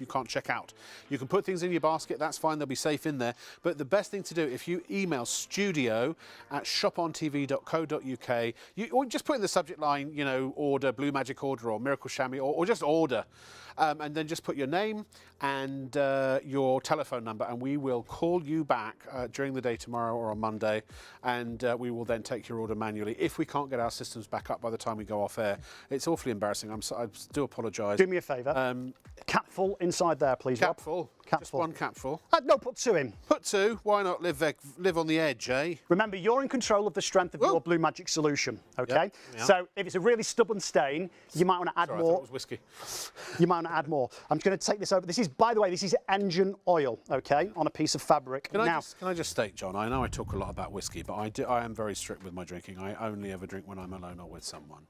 can't check out. You can put things in your basket, that's fine, they'll be safe in there. But the best thing to do, if you email studio@shopontv.co.uk, or just put in the subject line, you know, order, Blue Magic order, or Miracle Chamois, or just order. And then just put your name and your telephone number, and we will call you back during the day tomorrow or on Monday, and we will then take your order manually if we can't get our systems back up by the time we go off air. It's awfully embarrassing. I do apologise. Do me a favour. Capful inside there, please, Rob. Capful. Just Capful. one capful. No, put two in. Put two. Why not live on the edge, eh? Remember, you're in control of the strength of your Blue Magic solution, okay? yeah. So if it's a really stubborn stain, you might want to add Sorry, I thought more. it was whiskey. You might want to add more. I'm going to take this over. This is, by the way, this is engine oil, okay, on a piece of fabric. Can I just state, John, I know I talk a lot about whiskey, but I am very strict with my drinking. I only ever drink when I'm alone or with someone.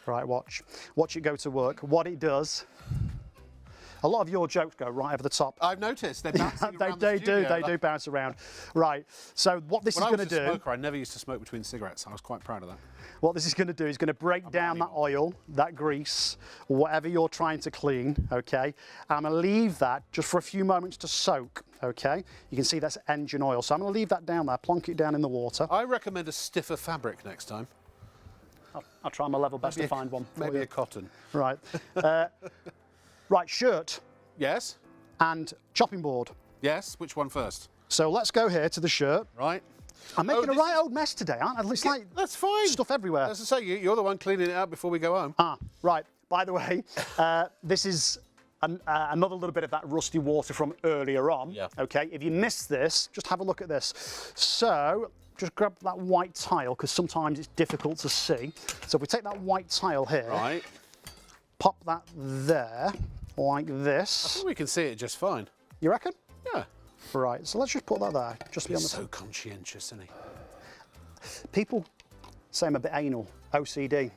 Right, watch it go to work. What it does, a lot of your jokes go right over the top. I've noticed they're bouncing around the They studio. do bounce around. Right, so what this When is I going was to a do, smoker, I never used to smoke between cigarettes. I was quite proud of that. what this is going to do is going to break down that oil, that grease, whatever you're trying to clean, okay? I'm going to leave that just for a few moments to soak, okay? You can see that's engine oil. So I'm going to leave that down there, plonk it down in the water. I recommend a stiffer fabric next time. I'll try my level best to Maybe find one for Maybe you. a cotton. Right. Right, shirt Yes? and chopping board. Yes? Which one first? So let's go here to the shirt. Right? I'm making a this right old mess today, aren't I? It's like That's fine. stuff everywhere. As I say, you're the one cleaning it out before we go home. Right. By the way, this is another little bit of that rusty water from earlier on. Yeah. Okay. If you missed this, just have a look at this. So just grab that white tile because sometimes it's difficult to see. So if we take that white tile here, Right? pop that there like I this. think we can see it just fine. You reckon? Yeah. Right. So let's just put that there, just He's beyond the. so conscientious, isn't he? People say I'm a bit anal, OCD.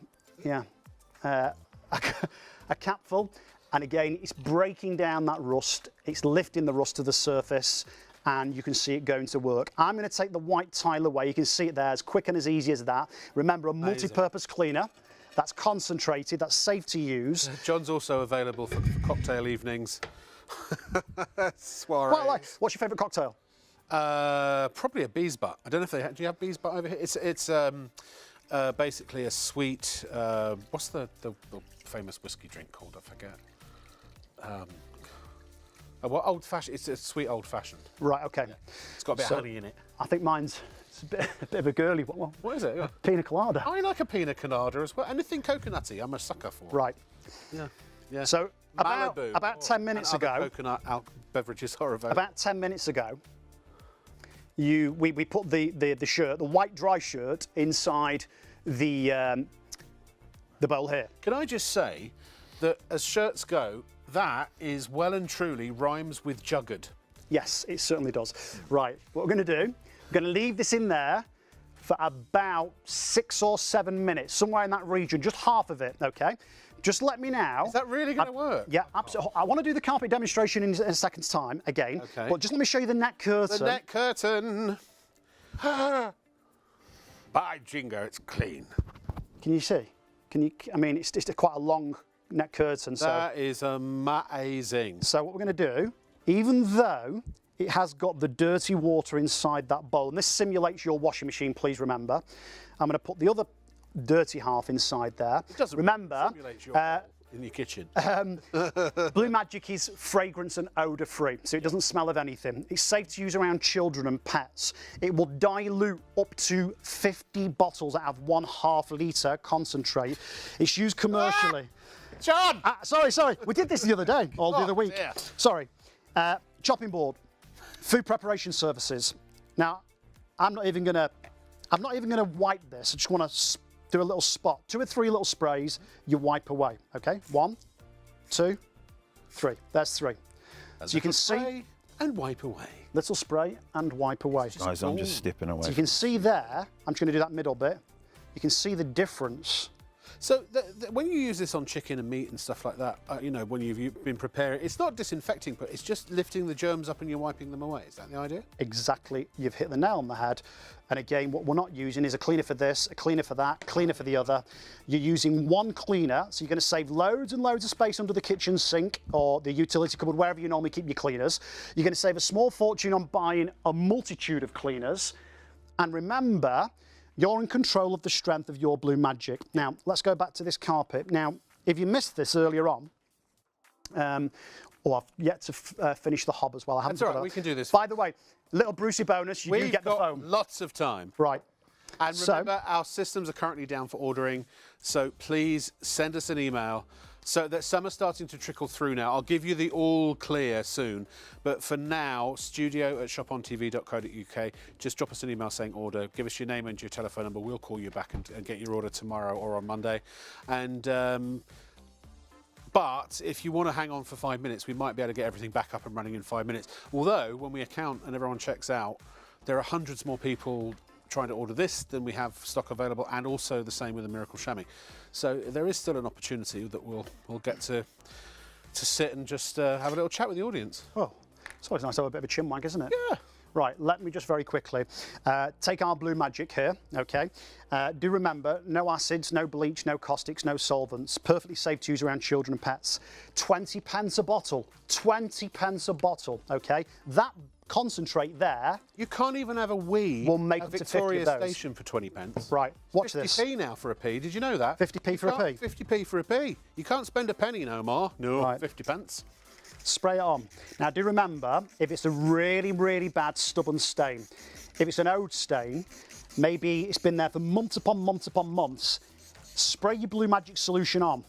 Yeah. A capful, and again, it's breaking down that rust. It's lifting the rust to the surface, and you can see it going to work. I'm going to take the white tile away. You can see it there, as quick and as easy as that. Remember, a multi-purpose cleaner. That's concentrated, that's safe to use. John's also available for cocktail evenings. Soirees. Quite like. What's your favourite cocktail? Probably a bee's butt. I don't know if they do you have bee's butt over here? It's basically a sweet. What's the famous whiskey drink called? I forget. Well, old fashioned. It's a sweet old fashioned. Right. Okay. Yeah. It's got a bit of honey in it. I think mine's a bit of a girly one. What is it? Yeah. Pina colada. I like a pina colada as well. Anything coconutty, I'm a sucker for. Right. Yeah. Yeah. So Malibu, about 10 minutes and other ago. coconut beverages are available. About 10 minutes ago, we put the shirt, the white dry shirt, inside the bowl here. Can I just say that as shirts go, that is well and truly rhymes with jugged. Yes, it certainly does. Right, what we're going to do, we're going to leave this in there for about 6 or 7 minutes, somewhere in that region, just half of it, okay? Just let me now. Is that really going to work? Yeah, absolutely. I want to do the carpet demonstration in a second's time again, Okay. but just let me show you the net curtain. The net curtain. By Jingo, it's clean. Can you see? I mean, it's quite a long net curtain. That is amazing. So what we're going to do, even though it has got the dirty water inside that bowl, and this simulates your washing machine, please remember, I'm going to put the other dirty half inside there. It doesn't remember, simulate your bowl in your kitchen. Blue Magic is fragrance and odour free, so it doesn't smell of anything. It's safe to use around children and pets. It will dilute up to 50 bottles out of 1/2 litre concentrate. It's used commercially. John! Sorry, we did this the other day, or the other week. Dear. Sorry. Chopping board, food preparation services. Now, I'm not even gonna wipe this. I just want to do a little spot, 2 or 3 little sprays. You wipe away. Okay, 1, 2, 3. There's 3. So you can see and wipe away. little spray and wipe away. Guys, I'm just stepping away. So you can see there. I'm just going to do that middle bit. You can see the difference. So when you use this on chicken and meat and stuff like that, you know, when you've been preparing, it's not disinfecting, but it's just lifting the germs up and you're wiping them away. Is that the idea? Exactly. You've hit the nail on the head. And again, what we're not using is a cleaner for this, a cleaner for that, cleaner for the other. You're using one cleaner, so you're going to save loads and loads of space under the kitchen sink or the utility cupboard, wherever you normally keep your cleaners. You're going to save a small fortune on buying a multitude of cleaners. And remember, you're in control of the strength of your Blue Magic. Now, let's go back to this carpet. Now, if you missed this earlier on, I've yet to finish the hob as well. I haven't. That's all right, we can do this. By the way, little Brucey bonus, you do get the foam. We've got lots of time. Right. And remember, our systems are currently down for ordering, so please send us an email. So that some are starting to trickle through now. I'll give you the all clear soon. But for now, studio@shopontv.co.uk. Just drop us an email saying order. Give us your name and your telephone number. We'll call you back and get your order tomorrow or on Monday. And but if you want to hang on for 5 minutes, we might be able to get everything back up and running in 5 minutes. Although, when we account and everyone checks out, there are hundreds more people trying to order this than we have stock available, and also the same with the Miracle Chamois. So there is still an opportunity that we'll get to sit and just have a little chat with the audience. Well, it's always nice to have a bit of a chinwag, isn't it? Yeah. Right, let me just very quickly take our Blue Magic here, okay? Do remember, no acids, no bleach, no caustics, no solvents. Perfectly safe to use around children and pets. 20 pence a bottle, 20 pence a bottle, okay? That concentrate there. You can't even have a wee We'll make at up to 50 Victoria of those. Station for 20 pence. Right, watch 50p now for a p. Did you know that? 50p for a p? 50p for a p. You can't spend a penny no more. No, Right. 50 pence. Spray it on. Now do remember, if it's a really, really bad stubborn stain, if it's an old stain, maybe it's been there for months upon months upon months, spray your Blue Magic solution on.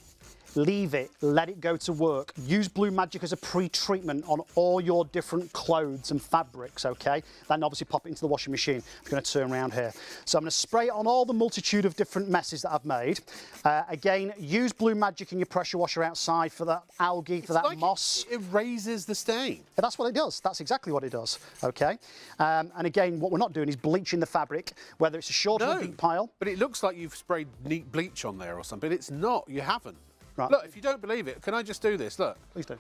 Leave it, let it go to work. Use Blue Magic as a pre-treatment on all your different clothes and fabrics, okay? Then obviously pop it into the washing machine. I'm going to turn around here. So I'm going to spray it on all the multitude of different messes that I've made. Again, use Blue Magic in your pressure washer outside for that algae, for that Like moss. It erases the stain. But that's what it does. That's exactly what it does, okay? And again, what we're not doing is bleaching the fabric, whether it's a short or a deep pile. But it looks like you've sprayed neat bleach on there or something. It's not. You haven't. Right. Look, if you don't believe it, can I just do this? Look. Please do.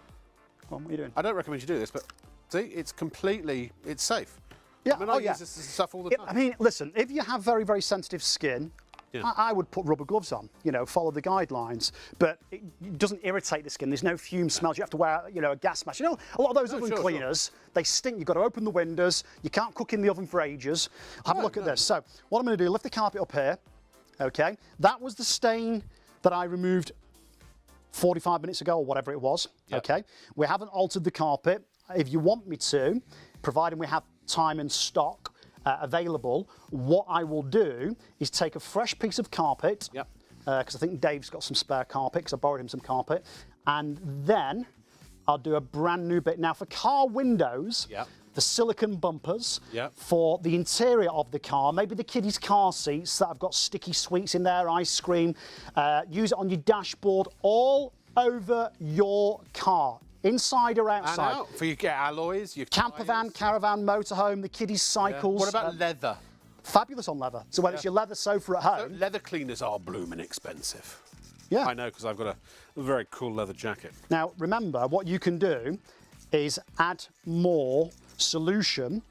Go on, what are you doing? I don't recommend you do this, but See, it's completely, it's safe. Yeah, I mean, I oh use yeah. this stuff all the Yeah, time. I mean, listen, if you have very, very sensitive skin, Yeah. I would put rubber gloves on, you know, follow the guidelines, but it doesn't irritate the skin. There's no fume smells. You have to wear, you know, a gas mask. You know, a lot of those oven sure. cleaners, they stink. You've got to open the windows. You can't cook in the oven for ages. Have a look at this. So what I'm going to do, lift the carpet up here, okay? That was the stain that I removed 45 minutes ago or whatever it was, okay? We haven't altered the carpet. If you want me to, providing we have time and stock available, what I will do is take a fresh piece of carpet, Yep. because I think Dave's got some spare carpet, because I borrowed him some carpet, and then I'll do a brand new bit. Now for car windows, Yep. the silicone bumpers, Yep. for the interior of the car, maybe the kiddies' car seats that have got sticky sweets in there, ice cream, use it on your dashboard, all over your car. Inside or And outside. out for your alloys, your Camper van, tyres. caravan, motorhome, the kiddies' cycles. What about leather? Fabulous on leather. So whether it's your leather sofa at home, Leather cleaners are blooming expensive. yeah. I know, because I've got a very cool leather jacket. Now remember, what you can do is add more solution,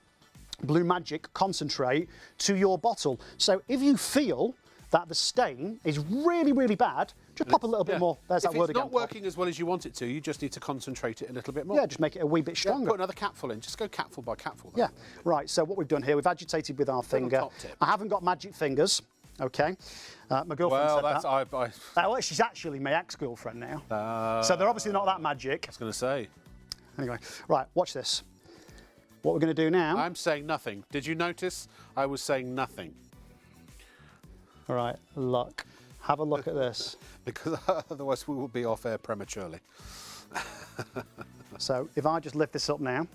Blue Magic concentrate, to your bottle. So if you feel that the stain is really, really bad, just pop a little bit more. There's If that word it's again. not working as well as you want it to, you just need to concentrate it a little bit more. Yeah, just make it a wee bit stronger. Put another capful in. Just go capful by capful. Yeah, right, so what we've done here, we've agitated with our finger. top tip. I haven't got magic fingers, okay? My girlfriend Well, said that's that. Well, she's actually my ex-girlfriend now. So they're obviously not that magic. I was going to say. Anyway, right, watch this. What we're going to do now... I'm saying nothing. Did you notice? I was saying nothing. All right, look. Have a look at this. Because otherwise we will be off air prematurely. So if I just lift this up now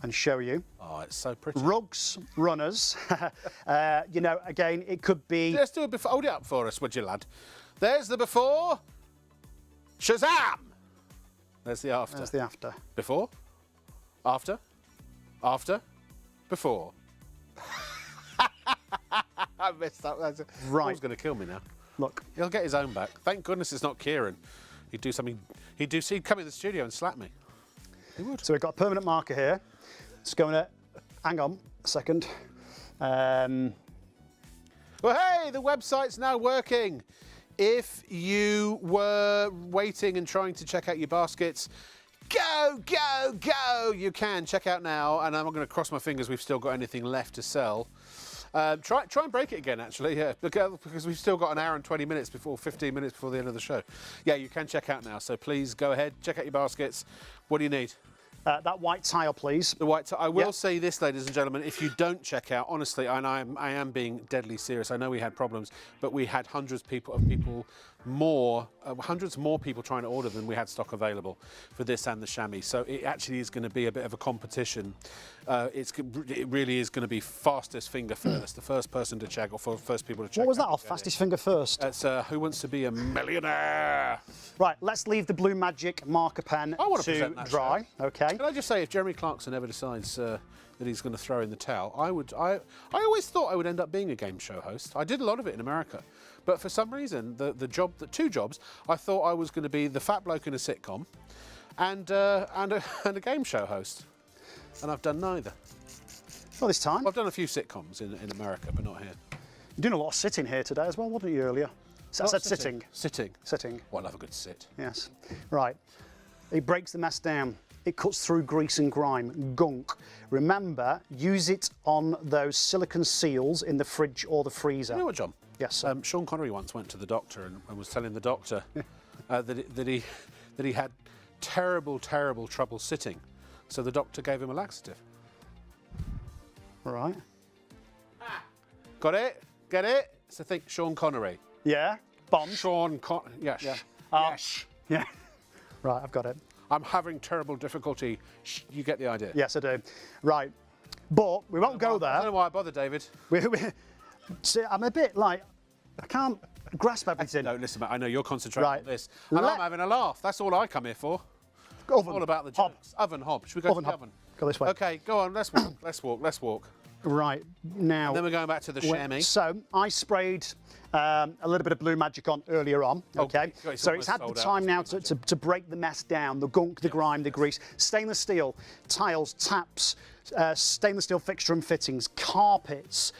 and show you. Oh, it's so pretty. Rugs, runners, you know, again, it could be... Let's do a before. Hold it up for us, would you, lad? There's the before. Shazam! There's the after. There's the after. Before. After. After. Before. I messed up. Right. Paul's going to kill me now. Look, He'll get his own back. Thank goodness it's not Kieran. He'd do something. He'd come in the studio and slap me. He would. so we've got a permanent marker here. It's going to... Hang on a second. Well, hey, the website's now working. If you were waiting and trying to check out your baskets, go, go, go! You can check out now, and I'm not going to cross my fingers we've still got anything left to sell. Try and break it again, actually, yeah, because we've still got an hour and 20 minutes before, 15 minutes before the end of the show. Yeah, you can check out now, so please go ahead, check out your baskets. What do you need? That white tile, please. The white. I will Yep. say this, ladies and gentlemen, if you don't check out, honestly, and I am being deadly serious. I know we had problems, but we had hundreds more people trying to order than we had stock available for this and the chamois. So it actually is going to be a bit of a competition. It really is going to be fastest finger first, the first person to check, or first people to check. What was that? out Our to get fastest finger first. it. It's Who Wants to Be a Millionaire? Right, let's leave the Blue Magic marker pen I want to to present that dry. show. Okay. Can I just say, if Jeremy Clarkson ever decides that he's going to throw in the towel, I always thought I would end up being a game show host. I did a lot of it in America, but for some reason, the two jobs, I thought I was going to be the fat bloke in a sitcom, and a game show host, and I've done neither. Well, this time. Well, I've done a few sitcoms in America, but not here. You're doing a lot of sitting here today as well, wasn't you, earlier? I said sitting. Sitting. Sitting, Well, I love a good sit. yes. Right. It breaks the mess down. It cuts through grease and grime, gunk. Remember, use it on those silicone seals in the fridge or the freezer. You know what, John? Yes, sir. Sean Connery once went to the doctor and was telling the doctor that he had terrible trouble sitting, so the doctor gave him a laxative. Right. Got it? Get it? So think Sean Connery. Yeah. Bond. Sean Connery. Yes. Yeah. Yes. Yeah. Right, I've got it. I'm having terrible difficulty. You get the idea. Yes, I do. Right. But we won't go I don't there. know why I bother, David. See, I'm a bit like, I can't grasp everything. No, listen, mate, I know you're concentrating Right. on this. And I'm having a laugh. That's all I come here for. Oven. All about the Hob. jokes. Oven, hob. Should we go Oven, to the hob. oven? Go this way. Okay, go on. Let's walk. Let's walk. Let's walk. Right, now... Then we're going back to the chamois. So, I sprayed a little bit of Blue Magic on earlier on, okay? It's So it's had the almost sold time now out. to break the mess down, the gunk, the grime, the grease. Stainless steel, tiles, taps, stainless steel fixture and fittings, carpets.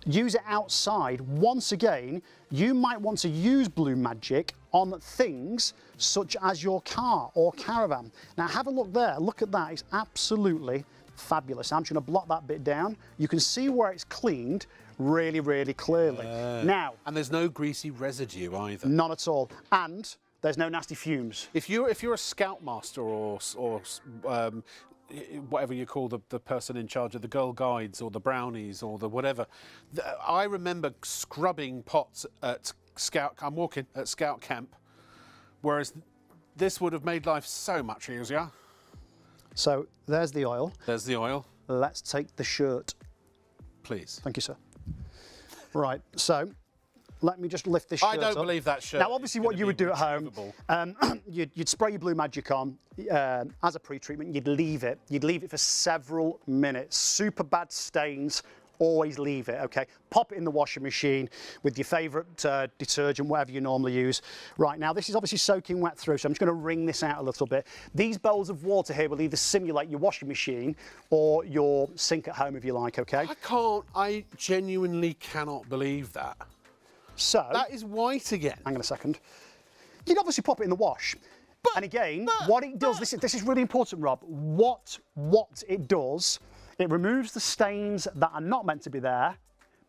Use it outside. Once again, you might want to use Blue Magic on things such as your car or caravan. Now have a look there, look at that, it's absolutely fabulous. I'm just going to block that bit down. You can see where it's cleaned really, really clearly. Now, and there's no greasy residue either. none at all. And there's no nasty fumes. If you're a scoutmaster or whatever you call the person in charge of the Girl Guides or the Brownies or the whatever, I remember scrubbing pots at Scout camp, whereas this would have made life so much easier. So there's the oil. There's the oil. Let's take the shirt. Please. Thank you, sir. Right, so let me just lift this shirt I don't up. believe that shirt. Now, obviously, is what gonna you would be do at home, retrievable. you'd spray your Blue Magic on as a pre-treatment. You'd leave it. You'd leave it for several minutes. Super bad stains. Always leave it, okay? Pop it in the washing machine with your favourite detergent, whatever you normally use. Right, now this is obviously soaking wet through, so I'm just going to wring this out a little bit. These bowls of water here will either simulate your washing machine or your sink at home, if you like, okay? I genuinely cannot believe that. So, That is white again. hang on a second. You'd obviously pop it in the wash. And again, what it does, this is really important, Rob. What it does, it removes the stains that are not meant to be there,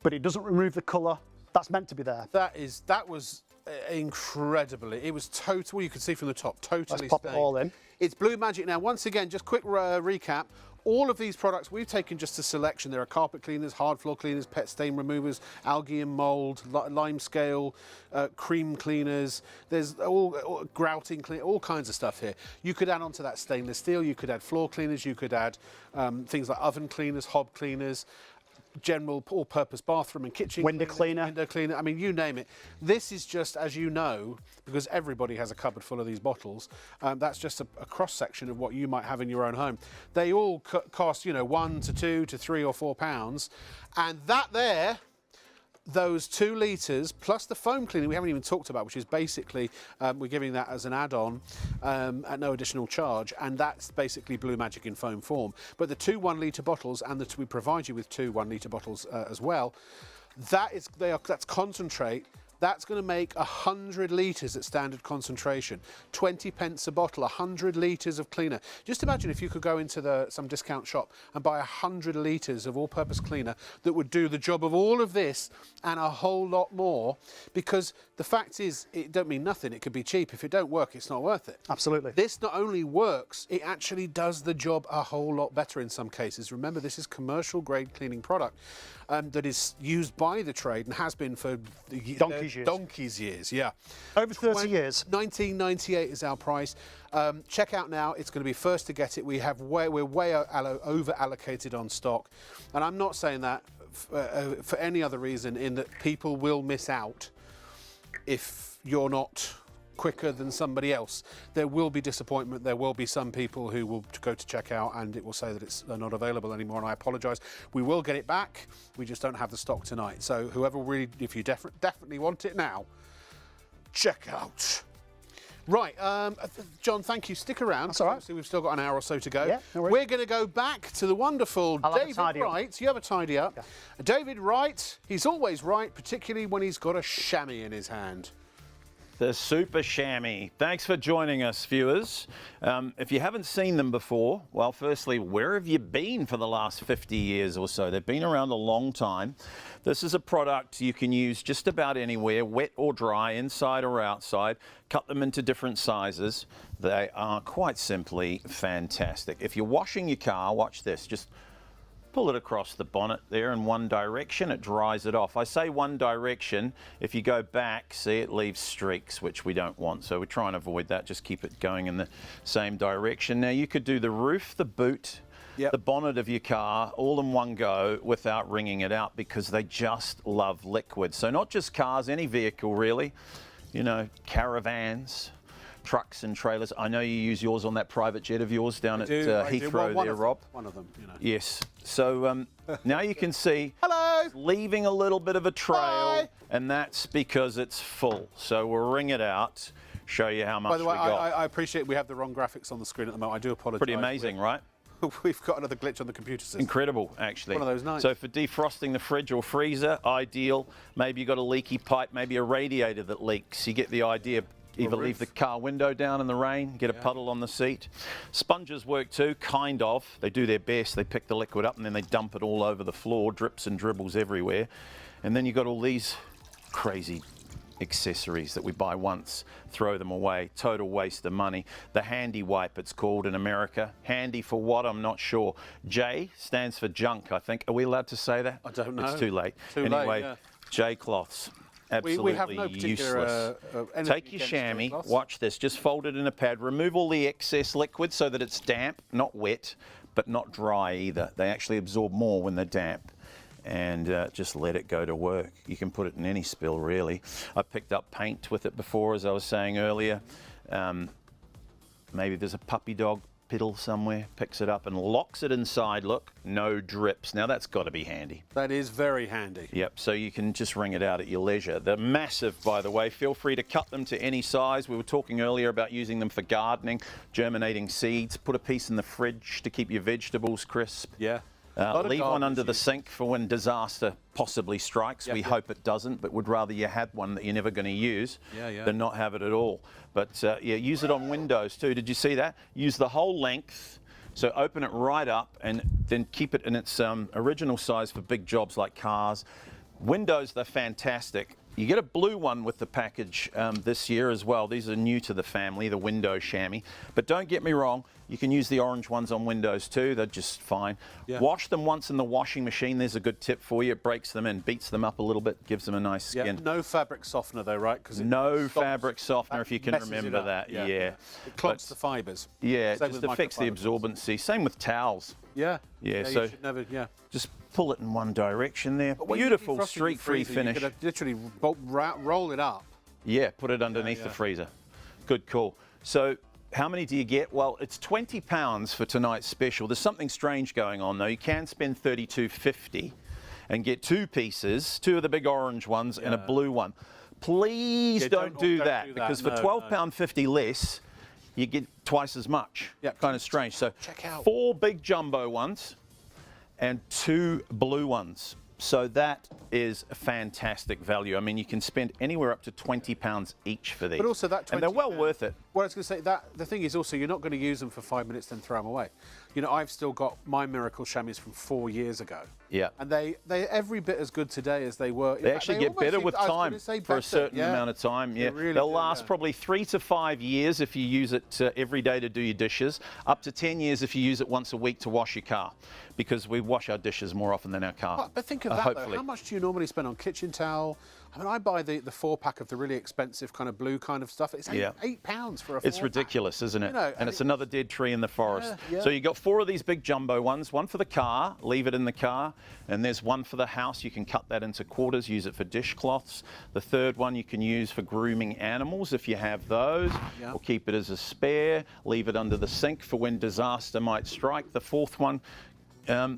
but it doesn't remove the colour that's meant to be there. That was incredibly. It was total. Well, you could see from the top, totally. Let's pop it stained. all in. It's Blue Magic now. Once again, just quick recap. All of these products we've taken just a selection. There are carpet cleaners, hard floor cleaners, pet stain removers, algae and mould, lime scale, cream cleaners. There's all grouting clean, all kinds of stuff here. You could add onto that stainless steel. You could add floor cleaners. You could add things like oven cleaners, hob cleaners, general all-purpose bathroom and kitchen Window cleaners, cleaner. window cleaner. I mean, you name it. This is just, as you know, because everybody has a cupboard full of these bottles. That's just a cross-section of what you might have in your own home. They all cost, you know, £1 to £2 to £3 or £4, and that there. Those 2 litres plus the foam cleaner we haven't even talked about, which is basically we're giving that as an add-on at no additional charge, and that's basically Blue Magic in foam form. But the 2 1-litre bottles, and we provide you with 2 1-litre bottles as well. That's concentrate. That's going to make 100 litres at standard concentration. 20 pence a bottle, 100 litres of cleaner. Just imagine if you could go into some discount shop and buy 100 litres of all-purpose cleaner that would do the job of all of this and a whole lot more, because the fact is, it don't mean nothing. It could be cheap. If it don't work, it's not worth it. Absolutely. This not only works, it actually does the job a whole lot better in some cases. Remember, this is commercial grade cleaning product that is used by the trade and has been for donkey's years, yeah. Over 30 years. $19.98 is our price. Check out now. It's going to be first to get it. We're way over allocated on stock, and I'm not saying that for any other reason, in that people will miss out if you're not quicker than somebody else. There will be disappointment. There will be some people who will go to check out and it will say that it's not available anymore, and I apologise. We will get it back. We just don't have the stock tonight. So whoever really, if you definitely want it now, check out. Right, John, thank you. Stick around. That's all right. Obviously, we've still got an hour or so to go. Yeah, no worries. We're going to go back to the wonderful David Wright. You have a tidy up. Yeah. David Wright, he's always right, particularly when he's got a chamois in his hand. The Super Chamois. Thanks for joining us, viewers. If you haven't seen them before, well, firstly, where have you been for the last 50 years or so? They've been around a long time. This is a product you can use just about anywhere, wet or dry, inside or outside. Cut them into different sizes. They are quite simply fantastic. If you're washing your car, watch this. Just pull it across the bonnet there in one direction, it dries it off. I say one direction, if you go back, see, it leaves streaks, which we don't want, so we try and avoid that, just keep it going in the same direction. Now you could do the roof, the boot, the bonnet of your car all in one go without wringing it out, because they just love liquid. So not just cars, any vehicle really, you know, caravans, trucks and trailers. I know you use yours on that private jet of yours down at Heathrow Well, there, Rob. One of them, you know. Yes. So now you can see Hello. it's leaving a little bit of a trail, Hi. and that's because it's full. So we'll ring it out, show you how much By the way, we got. I appreciate we have the wrong graphics on the screen at the moment. I do apologise. Pretty amazing, right? We've got another glitch on the computer system. Incredible, actually. One of those nights. So for defrosting the fridge or freezer, ideal. Maybe you've got a leaky pipe, maybe a radiator that leaks. You get the idea. Either leave the car window down in the rain, get a puddle on the seat. Sponges work too, kind of. They do their best. They pick the liquid up and then they dump it all over the floor, drips and dribbles everywhere. And then you've got all these crazy accessories that we buy once, throw them away, total waste of money. The handy wipe, it's called in America. Handy for what? I'm not sure. J stands for junk, I think. Are we allowed to say that? I don't know. It's too late. Too anyway, late, yeah. J cloths. Absolutely we have no particular, useless. anything Take your against chamois, cloths. watch this, just fold it in a pad, remove all the excess liquid so that it's damp, not wet, but not dry either. They actually absorb more when they're damp. And just let it go to work. You can put it in any spill, really. I picked up paint with it before, as I was saying earlier. Maybe there's a puppy dog piddle somewhere, picks it up and locks it inside. Look, no drips. Now that's got to be handy. That is very handy. Yep, so you can just wring it out at your leisure. They're massive, by the way. Feel free to cut them to any size. We were talking earlier about using them for gardening, germinating seeds. Put a piece in the fridge to keep your vegetables crisp. Yeah. Leave one under the sink for when disaster possibly strikes. We hope it doesn't, but would rather you had one that you're never going to use than not have it at all. But yeah, use it on windows too. Did you see that? Use the whole length. So open it right up and then keep it in its original size for big jobs like cars. Windows, they're fantastic. You get a blue one with the package this year as well. These are new to the family, the window chamois. But don't get me wrong, you can use the orange ones on windows too. They're just fine. Yeah. Wash them once in the washing machine. There's a good tip for you. It breaks them in, beats them up a little bit, gives them a nice skin. Yeah, no fabric softener though, right? No fabric softener, if you can remember that. Yeah. It clogs the fibres. Yeah, just affects the absorbency. Same with towels. Yeah. Yeah, so so you should never, just pull it in one direction there. Beautiful streak-free finish. You could literally roll it up. Yeah, put it underneath the freezer. Good call. So how many do you get? Well, it's £20 for tonight's special. There's something strange going on though. You can spend $32.50 and get two pieces, two of the big orange ones and a blue one. Please don't do that because for £12.50 less, you get twice as much. Kind of strange. So check out 4 big jumbo ones and 2 blue ones. So that is a fantastic value. I mean, you can spend anywhere up to £20 each for these. But also that 20 and they're well worth it. Well, I was going to say that the thing is also you're not going to use them for 5 minutes then throw them away. You know, I've still got my Miracle chamois from 4 years ago. Yeah. And they're every bit as good today as they were. They actually get better with time for a certain amount of time. Yeah. They'll last probably 3 to 5 years if you use it every day to do your dishes. Up to 10 years if you use it once a week to wash your car. Because we wash our dishes more often than our car. But think of that though. How much do you normally spend on kitchen towel? I mean, I buy the 4-pack of the really expensive kind of blue kind of stuff. It's £8 for a 4-pack. It's ridiculous, isn't it? You know, and it's another dead tree in the forest. Yeah. So you got 4 of these big jumbo ones, one for the car, leave it in the car, and there's one for the house. You can cut that into quarters, use it for dishcloths. The third one you can use for grooming animals if you have those, or keep it as a spare, leave it under the sink for when disaster might strike. The fourth one,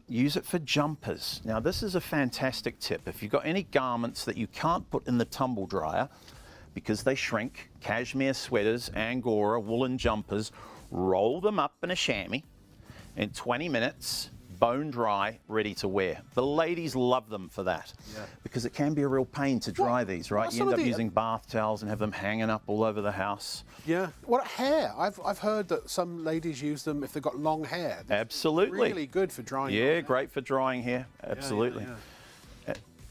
use it for jumpers. Now this is a fantastic tip. If you've got any garments that you can't put in the tumble dryer because they shrink, cashmere sweaters, angora, woolen jumpers, roll them up in a chamois in 20 minutes, bone dry, ready to wear. The ladies love them for that because it can be a real pain to dry these, right? You end up using bath towels and have them hanging up all over the house. Yeah. What hair? I've heard that some ladies use them if they've got long hair. Absolutely. Really good for drying. Yeah, great for drying hair. Absolutely.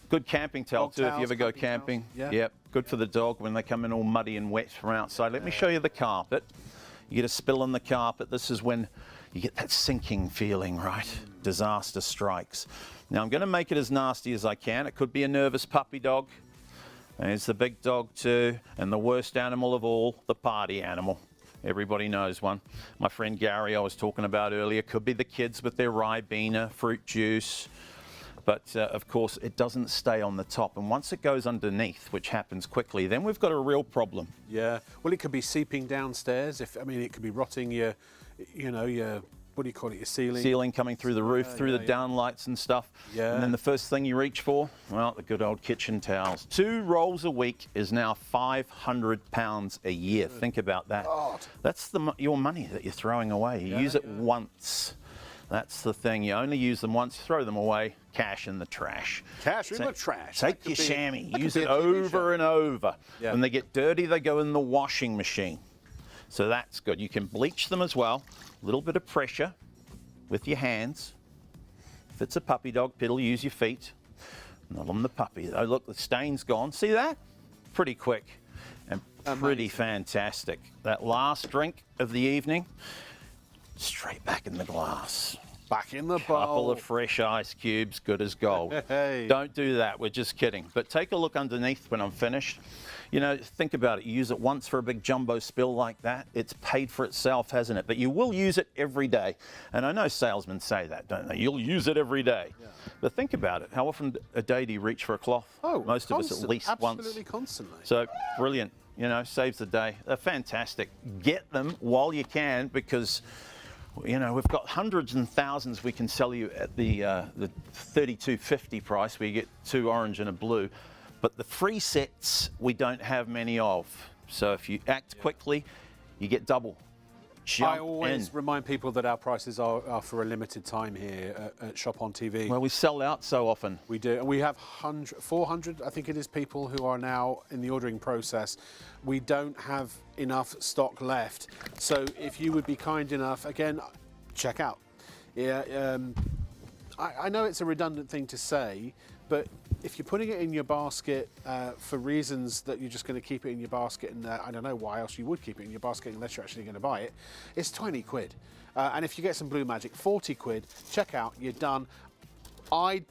Good camping towel too if you ever go camping. Yep. Good for the dog when they come in all muddy and wet from outside. Let me show you the carpet. You get a spill on the carpet. This is when you get that sinking feeling, right? Disaster strikes. Now I'm going to make it as nasty as I can. It could be a nervous puppy dog. There's the big dog too, and the worst animal of all, the party animal. Everybody knows one. My friend Gary I was talking about earlier, could be the kids with their Ribena, fruit juice. But of course, it doesn't stay on the top. And once it goes underneath, which happens quickly, then we've got a real problem. Yeah. Well, it could be seeping downstairs. I mean, it could be rotting your, your, what do you call it, your ceiling? Ceiling coming through the roof, through the downlights and stuff. Yeah. And then the first thing you reach for, well, the good old kitchen towels. 2 rolls a week is now £500 a year. Think about that. God. That's your money that you're throwing away. You use it once. That's the thing. You only use them once, throw them away, cash in the trash. Cash in the trash. Take your chamois, use it over and over. Yeah. When they get dirty, they go in the washing machine. So that's good. You can bleach them as well. A little bit of pressure with your hands. If it's a puppy dog, it'll use your feet. Not on the puppy. Oh, look, the stain's gone. See that? Pretty quick and pretty fantastic. That last drink of the evening, straight back in the glass. Back in the bowl. Couple of fresh ice cubes, good as gold. Hey. Don't do that, we're just kidding. But take a look underneath when I'm finished. Think about it. You use it once for a big jumbo spill like that. It's paid for itself, hasn't it? But you will use it every day. And I know salesmen say that, don't they? You'll use it every day. Yeah. But think about it. How often a day do you reach for a cloth? Oh, most of us at least once. Absolutely constantly. So brilliant. Saves the day. They're fantastic. Get them while you can, because we've got hundreds and thousands we can sell you at the $32.50 price, where you get 2 orange and a blue. But the free sets, we don't have many of. So if you act quickly, you get double. Jump I always in. remind people that our prices are for a limited time here at ShopOnTV. Well, we sell out so often. We do. And we have 400, I think it is, people who are now in the ordering process. We don't have enough stock left. So if you would be kind enough, again, check out. Yeah, I know it's a redundant thing to say, but if you're putting it in your basket for reasons that you're just going to keep it in your basket, and I don't know why else you would keep it in your basket unless you're actually going to buy it, it's 20 quid. And if you get some Blue Magic, 40 quid, check out, you're done. I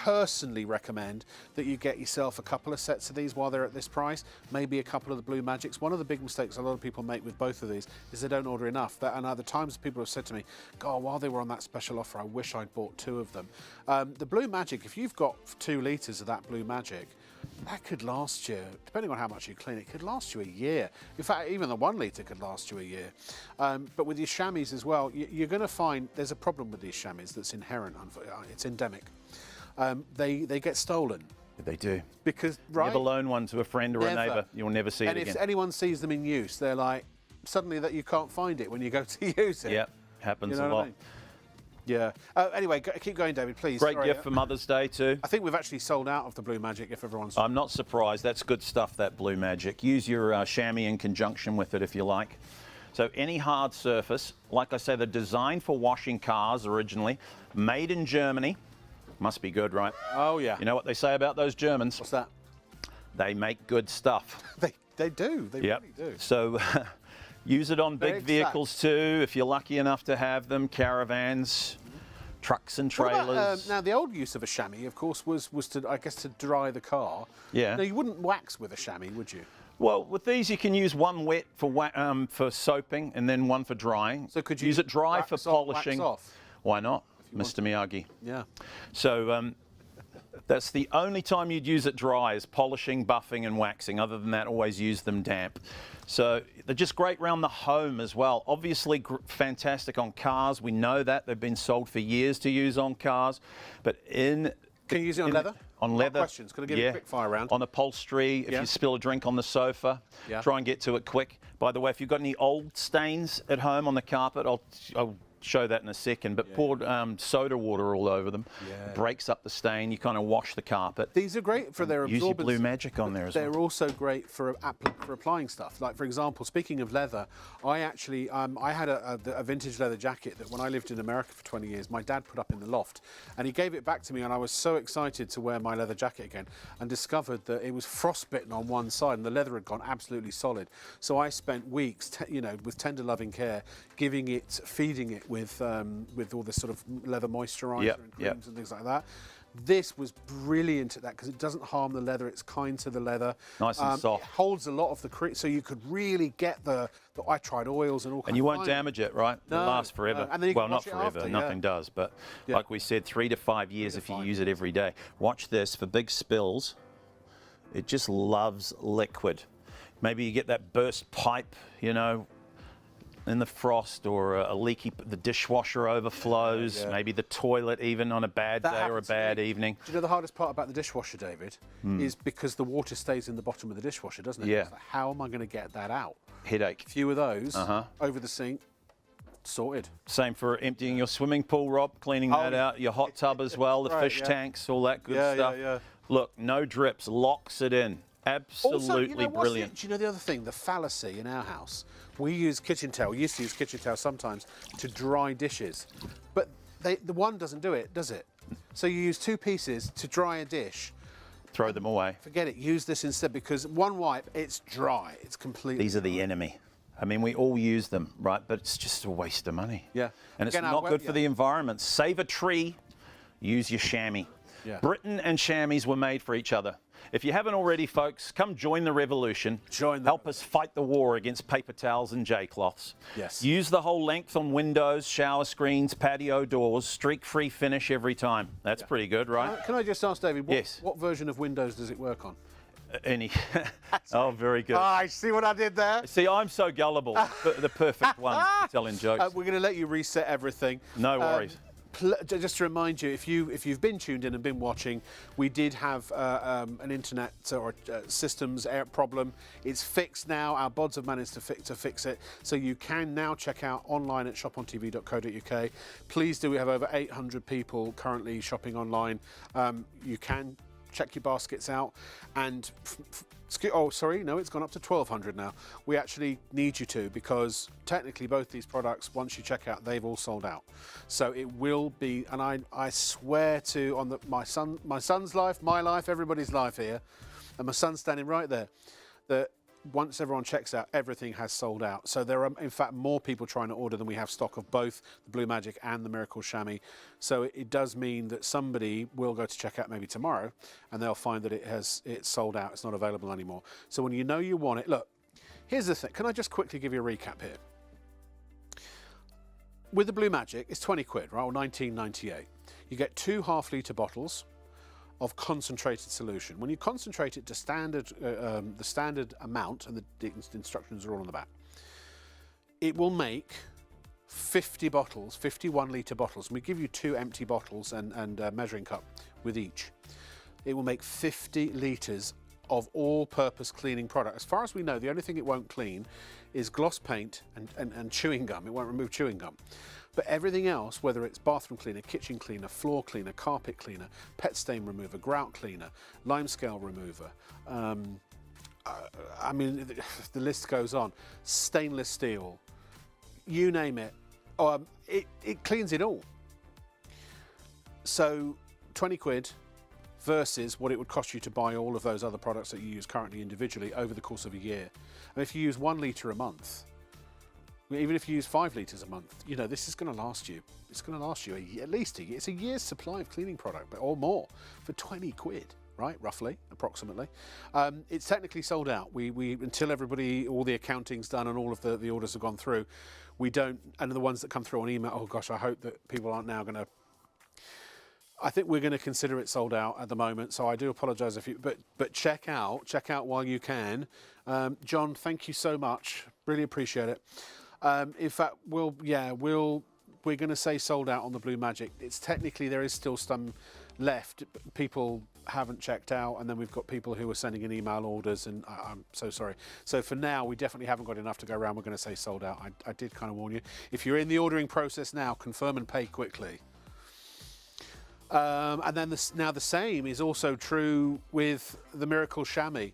personally recommend that you get yourself a couple of sets of these while they're at this price, maybe a couple of the Blue Magics. One of the big mistakes a lot of people make with both of these is they don't order enough. And other times people have said to me, God, while they were on that special offer, I wish I'd bought 2 of them. The Blue Magic, if you've got 2 litres of that Blue Magic, that could last you, depending on how much you clean, it could last you a year. In fact, even the 1 litre could last you a year. But with your chamois as well, you're going to find there's a problem with these chamois that's inherent. It's endemic. They get stolen. They do. Because, right? Never loan one to a friend or a neighbour. You'll never see it again. And if anyone sees them in use, they're like, suddenly that you can't find it when you go to use it. Yeah, happens a lot. What I mean? Yeah. Anyway, keep going, David, please. Great gift for Mother's Day too. I think we've actually sold out of the Blue Magic, if everyone's... I'm not surprised. That's good stuff, that Blue Magic. Use your chamois in conjunction with it if you like. So any hard surface, like I say, they're designed for washing cars originally, made in Germany. Must be good, right? Oh, yeah. You know what they say about those Germans? What's that? They make good stuff. They do. They really do. So use it on Very big vehicles too, if you're lucky enough to have them, caravans, trucks and trailers. What about, now, the old use of a chamois, of course, was to, I guess, to dry the car. Yeah. Now, you wouldn't wax with a chamois, would you? Well, with these, you can use one wet for soaping and then one for drying. So could you use it dry for wax on, polishing? wax off? Why not, Mr. Miyagi? Yeah. So that's the only time you'd use it dry, is polishing, buffing and waxing. Other than that, always use them damp. So they're just great around the home as well. Obviously fantastic on cars. We know that. They've been sold for years to use on cars. But can you use it on leather? On leather. Questions. Can I give you a quick fire round? On upholstery, if you spill a drink on the sofa, try and get to it quick. By the way, if you've got any old stains at home on the carpet, I'll show that in a second, but poured soda water all over them, breaks up the stain. You kind of wash the carpet. These are great for their absorbents. Use your Blue Magic on there as well. They're also great for applying stuff. Like, for example, speaking of leather, I actually I had a vintage leather jacket that when I lived in America for 20 years, my dad put up in the loft, and he gave it back to me, and I was so excited to wear my leather jacket again, and discovered that it was frostbitten on one side, and the leather had gone absolutely solid. So I spent weeks, with tender loving care, feeding it with all this sort of leather moisturiser and creams and things like that. This was brilliant at that because it doesn't harm the leather. It's kind to the leather. Nice and soft. It holds a lot of the crease, so you could really get the I tried oils and all kinds. And you won't of damage it, right? No, It'll last forever. and then you well, can not wash it forever. after, Nothing yeah. does. But Yeah. like we said, 3 to 5 years if you use it every day. Watch this for big spills. It just loves liquid. Maybe you get that burst pipe, you know, in the frost, or a leaky, the dishwasher overflows, Yeah. maybe the toilet even on a bad That day or a happens to bad me. evening. Do you know the hardest part about the dishwasher, David, is because the water stays in the bottom of the dishwasher, doesn't it? Yeah. It's like, how am I going to get that out? Headache. Few of those over the sink, sorted. Same for emptying your swimming pool, Rob, cleaning that out, your hot tub as well, the Right, fish yeah. tanks, all that good Yeah, stuff. yeah. Look, no drips, locks it in. Absolutely Also, you know, brilliant. Do you know the other thing? The fallacy in our house. We use kitchen towel. We used to use kitchen towel sometimes to dry dishes, but the one doesn't do it, does it? So you use 2 pieces to dry a dish. Throw them away. Forget it. Use this instead because one wipe, it's dry. It's completely. These are the enemy. I mean, we all use them, right? But it's just a waste of money. Yeah. And it's Again, not good for the environment. Save a tree, use your chamois. Yeah. Britain and chamois were made for each other. If you haven't already, folks, come join the revolution. Help us fight the war against paper towels and J-cloths. Yes. Use the whole length on windows, shower screens, patio doors. Streak-free finish every time. That's pretty good, right? Can I just ask David? Yes. What version of Windows does it work on? Any? Oh, very good. I see what I did there. See, I'm so gullible. The perfect one for telling jokes. We're going to let you reset everything. No worries. Just to remind you, if you've been tuned in and been watching, we did have an internet or systems error problem. It's fixed now. Our bods have managed to fix it, so you can now check out online at shopontv.co.uk. Please do. We have over 800 people currently shopping online. You can check your baskets out, and oh, sorry, no, it's gone up to 1,200 now. We actually need you to, because technically both these products, once you check out, they've all sold out. So it will be, and I swear to, on my son's life, my life, everybody's life here, and my son's standing right there, that once everyone checks out, everything has sold out. So there are, in fact, more people trying to order than we have stock of both the Blue Magic and the Miracle Chamois. So it does mean that somebody will go to check out maybe tomorrow, and they'll find that it's sold out. It's not available anymore. So when you know you want it, look, here's the thing. Can I just quickly give you a recap here? With the Blue Magic, it's 20 quid, right, or 19.98. You get 2 half-litre bottles of concentrated solution. When you concentrate it to the standard amount, and the instructions are all on the back, it will make 50 bottles, 51-litre bottles. And we give you 2 empty bottles and a measuring cup with each. It will make 50 litres of all-purpose cleaning product. As far as we know, the only thing it won't clean is gloss paint and chewing gum. It won't remove chewing gum. But everything else, whether it's bathroom cleaner, kitchen cleaner, floor cleaner, carpet cleaner, pet stain remover, grout cleaner, limescale remover, I mean, the list goes on. Stainless steel, you name it, it cleans it all. So 20 quid versus what it would cost you to buy all of those other products that you use currently individually over the course of a year. And if you use 1 litre a month, even if you use 5 litres a month, you know, this is going to last you. It's going to last you at least a year. It's a year's supply of cleaning product, or more, for 20 quid, right? Roughly, approximately. It's technically sold out. We until all the accounting's done and all of the orders have gone through, we don't, and the ones that come through on email, oh gosh, I hope that people aren't now going to, I think we're going to consider it sold out at the moment, so I do apologise if you, but check out while you can. John, thank you so much. Really appreciate it. In fact, we're going to say sold out on the Blue Magic. It's technically, there is still some left. People haven't checked out, and then we've got people who are sending in email orders, and I'm so sorry. So for now, we definitely haven't got enough to go around. We're going to say sold out. I did kind of warn you. If you're in the ordering process now, confirm and pay quickly. And then now the same is also true with the Miracle Chamois.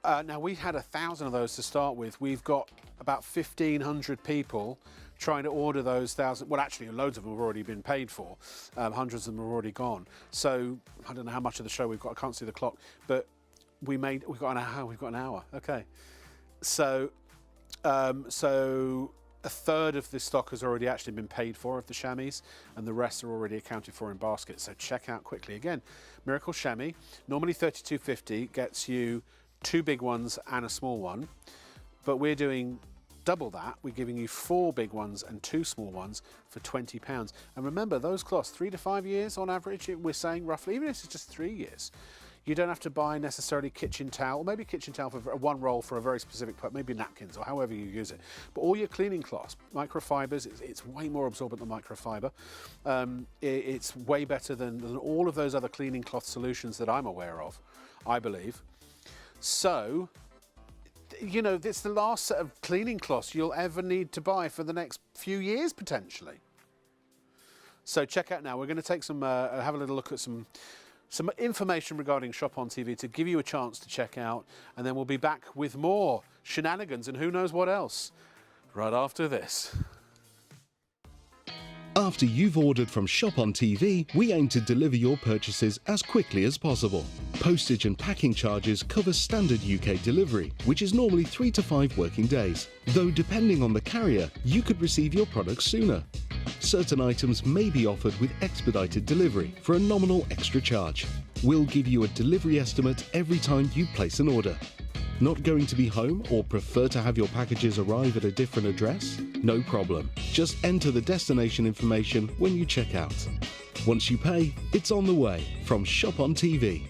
Now, we had 1,000 of those to start with. We've got about 1,500 people trying to order those 1,000. Well, actually, loads of them have already been paid for. Hundreds of them are already gone. So I don't know how much of the show we've got. I can't see the clock, but we've got an hour. Okay. So a third of the stock has already actually been paid for of the chamois, and the rest are already accounted for in baskets. So check out quickly. Again, Miracle Chamois, normally $32.50, gets you 2 big ones and a small one, but we're doing double that. We're giving you 4 big ones and 2 small ones for £20. And remember, those cloths, 3 to 5 years on average, we're saying roughly, even if it's just 3 years. You don't have to buy necessarily kitchen towel, maybe kitchen towel for one roll for a very specific purpose, maybe napkins or however you use it. But all your cleaning cloths, microfibers, it's way more absorbent than microfiber. It's way better than all of those other cleaning cloth solutions that I'm aware of, I believe. So, you know, it's the last set of cleaning cloths you'll ever need to buy for the next few years potentially. So check out now. We're going to take some, have a little look at some information regarding Shop on TV to give you a chance to check out, and then we'll be back with more shenanigans and who knows what else right after this. After you've ordered from Shop on TV, we aim to deliver your purchases as quickly as possible. Postage and packing charges cover standard UK delivery, which is normally 3 to 5 working days, though depending on the carrier, you could receive your products sooner. Certain items may be offered with expedited delivery for a nominal extra charge. We'll give you a delivery estimate every time you place an order. Not going to be home or prefer to have your packages arrive at a different address? No problem. Just enter the destination information when you check out. Once you pay, it's on the way from Shop on TV.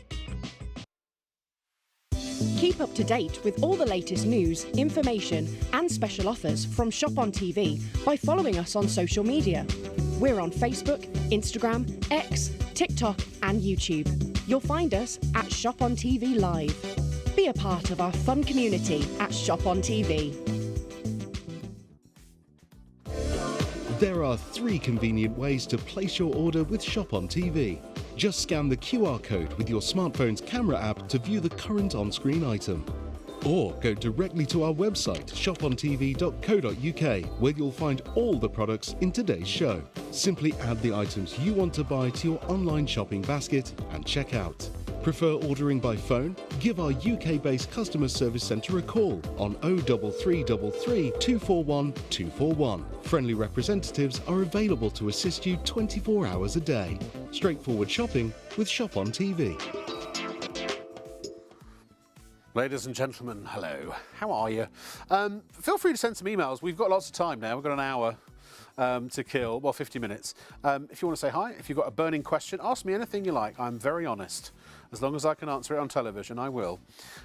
Keep up to date with all the latest news, information and special offers from Shop on TV by following us on social media. We're on Facebook, Instagram, X, TikTok and YouTube. You'll find us at ShopOnTV Live. Be a part of our fun community at Shop on TV. There are 3 convenient ways to place your order with Shop on TV. Just scan the QR code with your smartphone's camera app to view the current on-screen item. Or go directly to our website, shopontv.co.uk, where you'll find all the products in today's show. Simply add the items you want to buy to your online shopping basket and check out. Prefer ordering by phone? Give our UK-based customer service centre a call on 03333 241 241. Friendly representatives are available to assist you 24 hours a day. Straightforward shopping with Shop on TV. Ladies and gentlemen, hello. How are you? Feel free to send some emails. We've got lots of time now. We've got an hour to kill, well, 50 minutes. If you want to say hi, if you've got a burning question, ask me anything you like. I'm very honest. As long as I can answer it on television, I will.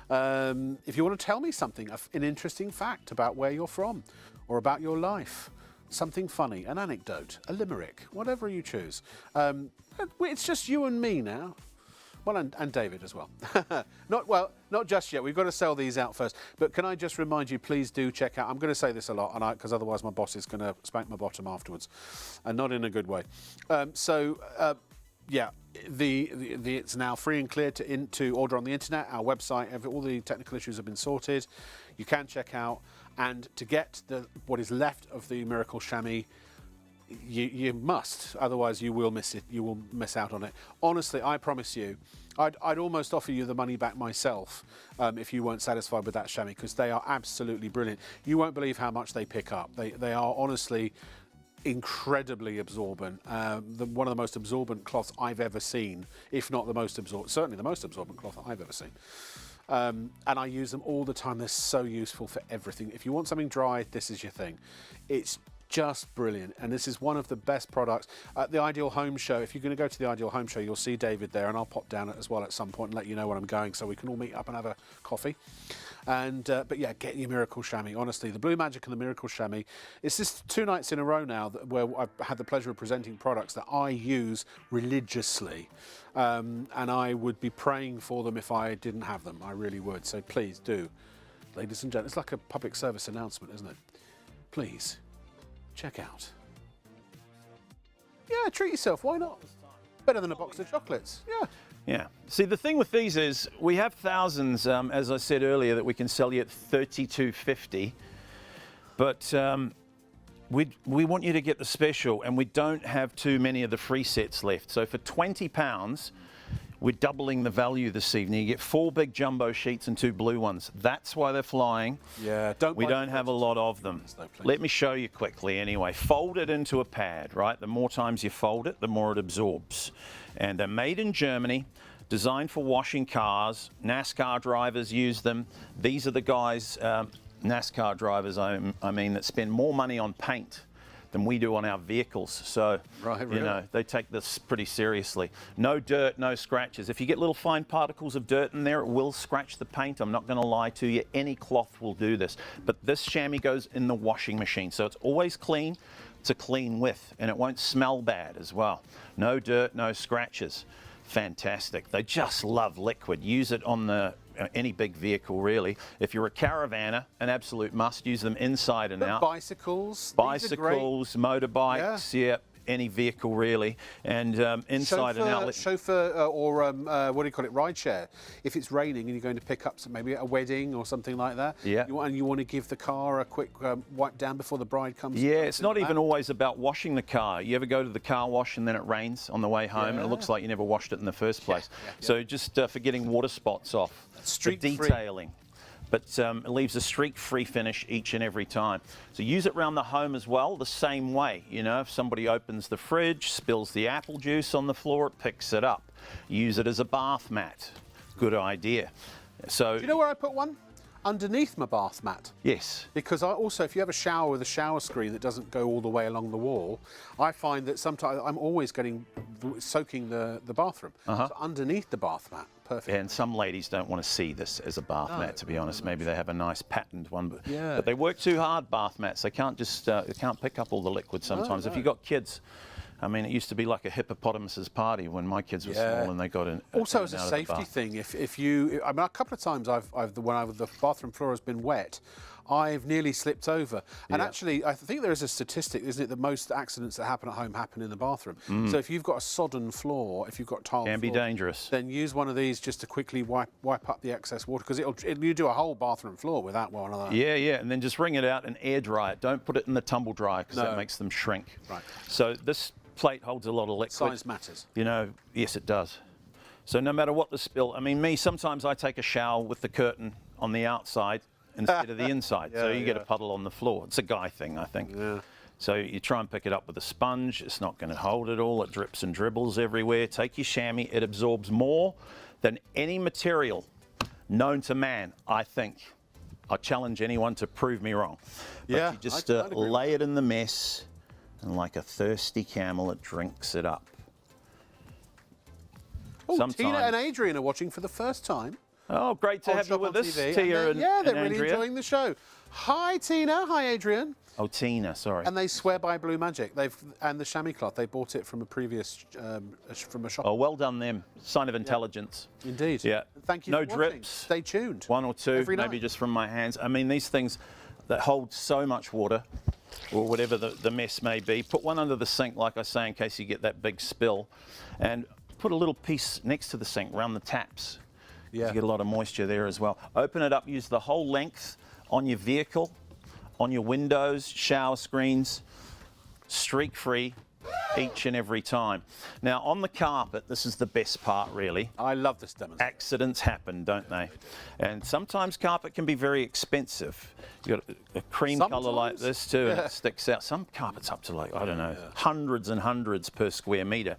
If you want to tell me something, an interesting fact about where you're from or about your life, something funny, an anecdote, a limerick, whatever you choose. It's just you and me now. Well, and David as well. Not just yet. We've got to sell these out first. But can I just remind you, please do check out. I'm going to say this a lot, because otherwise my boss is going to spank my bottom afterwards, and not in a good way. Yeah, it's now free and clear to order on the internet. Our website, all the technical issues have been sorted. You can check out, and to get what is left of the Miracle Chamois, you must, otherwise you will miss it. You will miss out on it. Honestly, I promise you, I'd almost offer you the money back myself if you weren't satisfied with that chamois, because they are absolutely brilliant. You won't believe how much they pick up. They are honestly incredibly absorbent. One of the most absorbent cloths I've ever seen, if not the most absorbent, certainly the most absorbent cloth I've ever seen. And I use them all the time. They're so useful for everything. If you want something dry, this is your thing. It's just brilliant, and this is one of the best products. At the Ideal Home Show, if you're going to go to the Ideal Home Show, you'll see David there, and I'll pop down as well at some point and let you know when I'm going, so we can all meet up and have a coffee. And but yeah, get your Miracle Chamois. Honestly, the Blue Magic and the Miracle Chamois. It's just 2 nights in a row now where I've had the pleasure of presenting products that I use religiously, and I would be praying for them if I didn't have them. I really would. So please do, ladies and gentlemen. It's like a public service announcement, isn't it? Please check out. Yeah, treat yourself. Why not? Better than a box of chocolates. Yeah. Yeah. See, the thing with these is we have thousands, as I said earlier, that we can sell you at $32.50. But we want you to get the special, and we don't have too many of the free sets left. So for £20, We're doubling the value this evening. You get 4 big jumbo sheets and 2 blue ones. That's why they're flying. Yeah, we don't have a lot of them. Let me show you quickly anyway. Fold it into a pad, right? The more times you fold it, the more it absorbs. And they're made in Germany, designed for washing cars. NASCAR drivers use them. These are the guys, NASCAR drivers, I mean, that spend more money on paint than we do on our vehicles. So, you know, they take this pretty seriously. No dirt, no scratches. If you get little fine particles of dirt in there, it will scratch the paint. I'm not going to lie to you. Any cloth will do this. But this chamois goes in the washing machine. So it's always clean to clean with, and it won't smell bad as well. No dirt, no scratches. Fantastic. They just love liquid. Use it on the any big vehicle, really. If you're a caravaner, an absolute must. Use them inside and out. Bicycles, motorbikes, yeah, any vehicle really. And inside and out. Chauffeur or what do you call it, ride share. If it's raining and you're going to pick up maybe a wedding or something like that, yeah, and you want to give the car a quick wipe down before the bride comes. Yeah, it's not even always about washing the car. You ever go to the car wash and then it rains on the way home and it looks like you never washed it in the first place. So just for getting water spots off. Streak detailing. But it leaves a streak-free finish each and every time. So use it around the home as well, the same way. You know, if somebody opens the fridge, spills the apple juice on the floor, it picks it up. Use it as a bath mat. Good idea. So, do you know where I put one? Underneath my bath mat. Yes. Because I also, if you have a shower with a shower screen that doesn't go all the way along the wall, I find that sometimes I'm always soaking the bathroom. So underneath the bath mat. Perfect. And some ladies don't want to see this as a bath mat, to be honest. Maybe they have a nice patterned one, but they work too hard, bath mats. They can't just they can't pick up all the liquid sometimes. If you've got kids, I mean, it used to be like a hippopotamus's party when my kids were small and they got in. Also, as a safety thing, if you, I mean, a couple of times when the bathroom floor has been wet, I've nearly slipped over. And actually, I think there is a statistic, isn't it, that most accidents that happen at home happen in the bathroom. So if you've got a sodden floor, if you've got tile floor, can be dangerous. Then use one of these just to quickly wipe up the excess water, because you do a whole bathroom floor with that one. Yeah, and then just wring it out and air dry it. Don't put it in the tumble dryer because that makes them shrink. Right. So this plate holds a lot of liquid. Size matters. You know, yes, it does. So no matter what the spill, I mean, sometimes I take a shower with the curtain on the outside instead of the inside. So you get a puddle on the floor. It's a guy thing, I think. Yeah. So you try and pick it up with a sponge. It's not going to hold it all. It drips and dribbles everywhere. Take your chamois. It absorbs more than any material known to man, I think. I challenge anyone to prove me wrong. But you just lay it in the mess, and like a thirsty camel, it drinks it up. Oh, Tina and Adrian are watching for the first time. Oh, great to have you with us, Tia and yeah, they're really Andrea. enjoying the show. Hi, Tina. Hi, Adrian. Oh, Tina, sorry. And they swear by Blue Magic. And the chamois cloth. They bought it from a previous from a shop. Oh, well done them. Sign of intelligence. Indeed. Yeah. Thank you. No for drips. Watching. Stay tuned. One or two, maybe just from my hands. I mean, these things that hold so much water, or whatever the mess may be. Put one under the sink, like I say, in case you get that big spill, and put a little piece next to the sink around the taps. Yeah. You get a lot of moisture there as well. Open it up, use the whole length on your vehicle, on your windows, shower screens, streak-free each and every time. Now, on the carpet, this is the best part, really. I love this demonstration. Accidents happen, don't they? And sometimes carpet can be very expensive. You've got a cream colour like this too, and it sticks out. Some carpet's up to like, I don't know, hundreds and hundreds per square metre.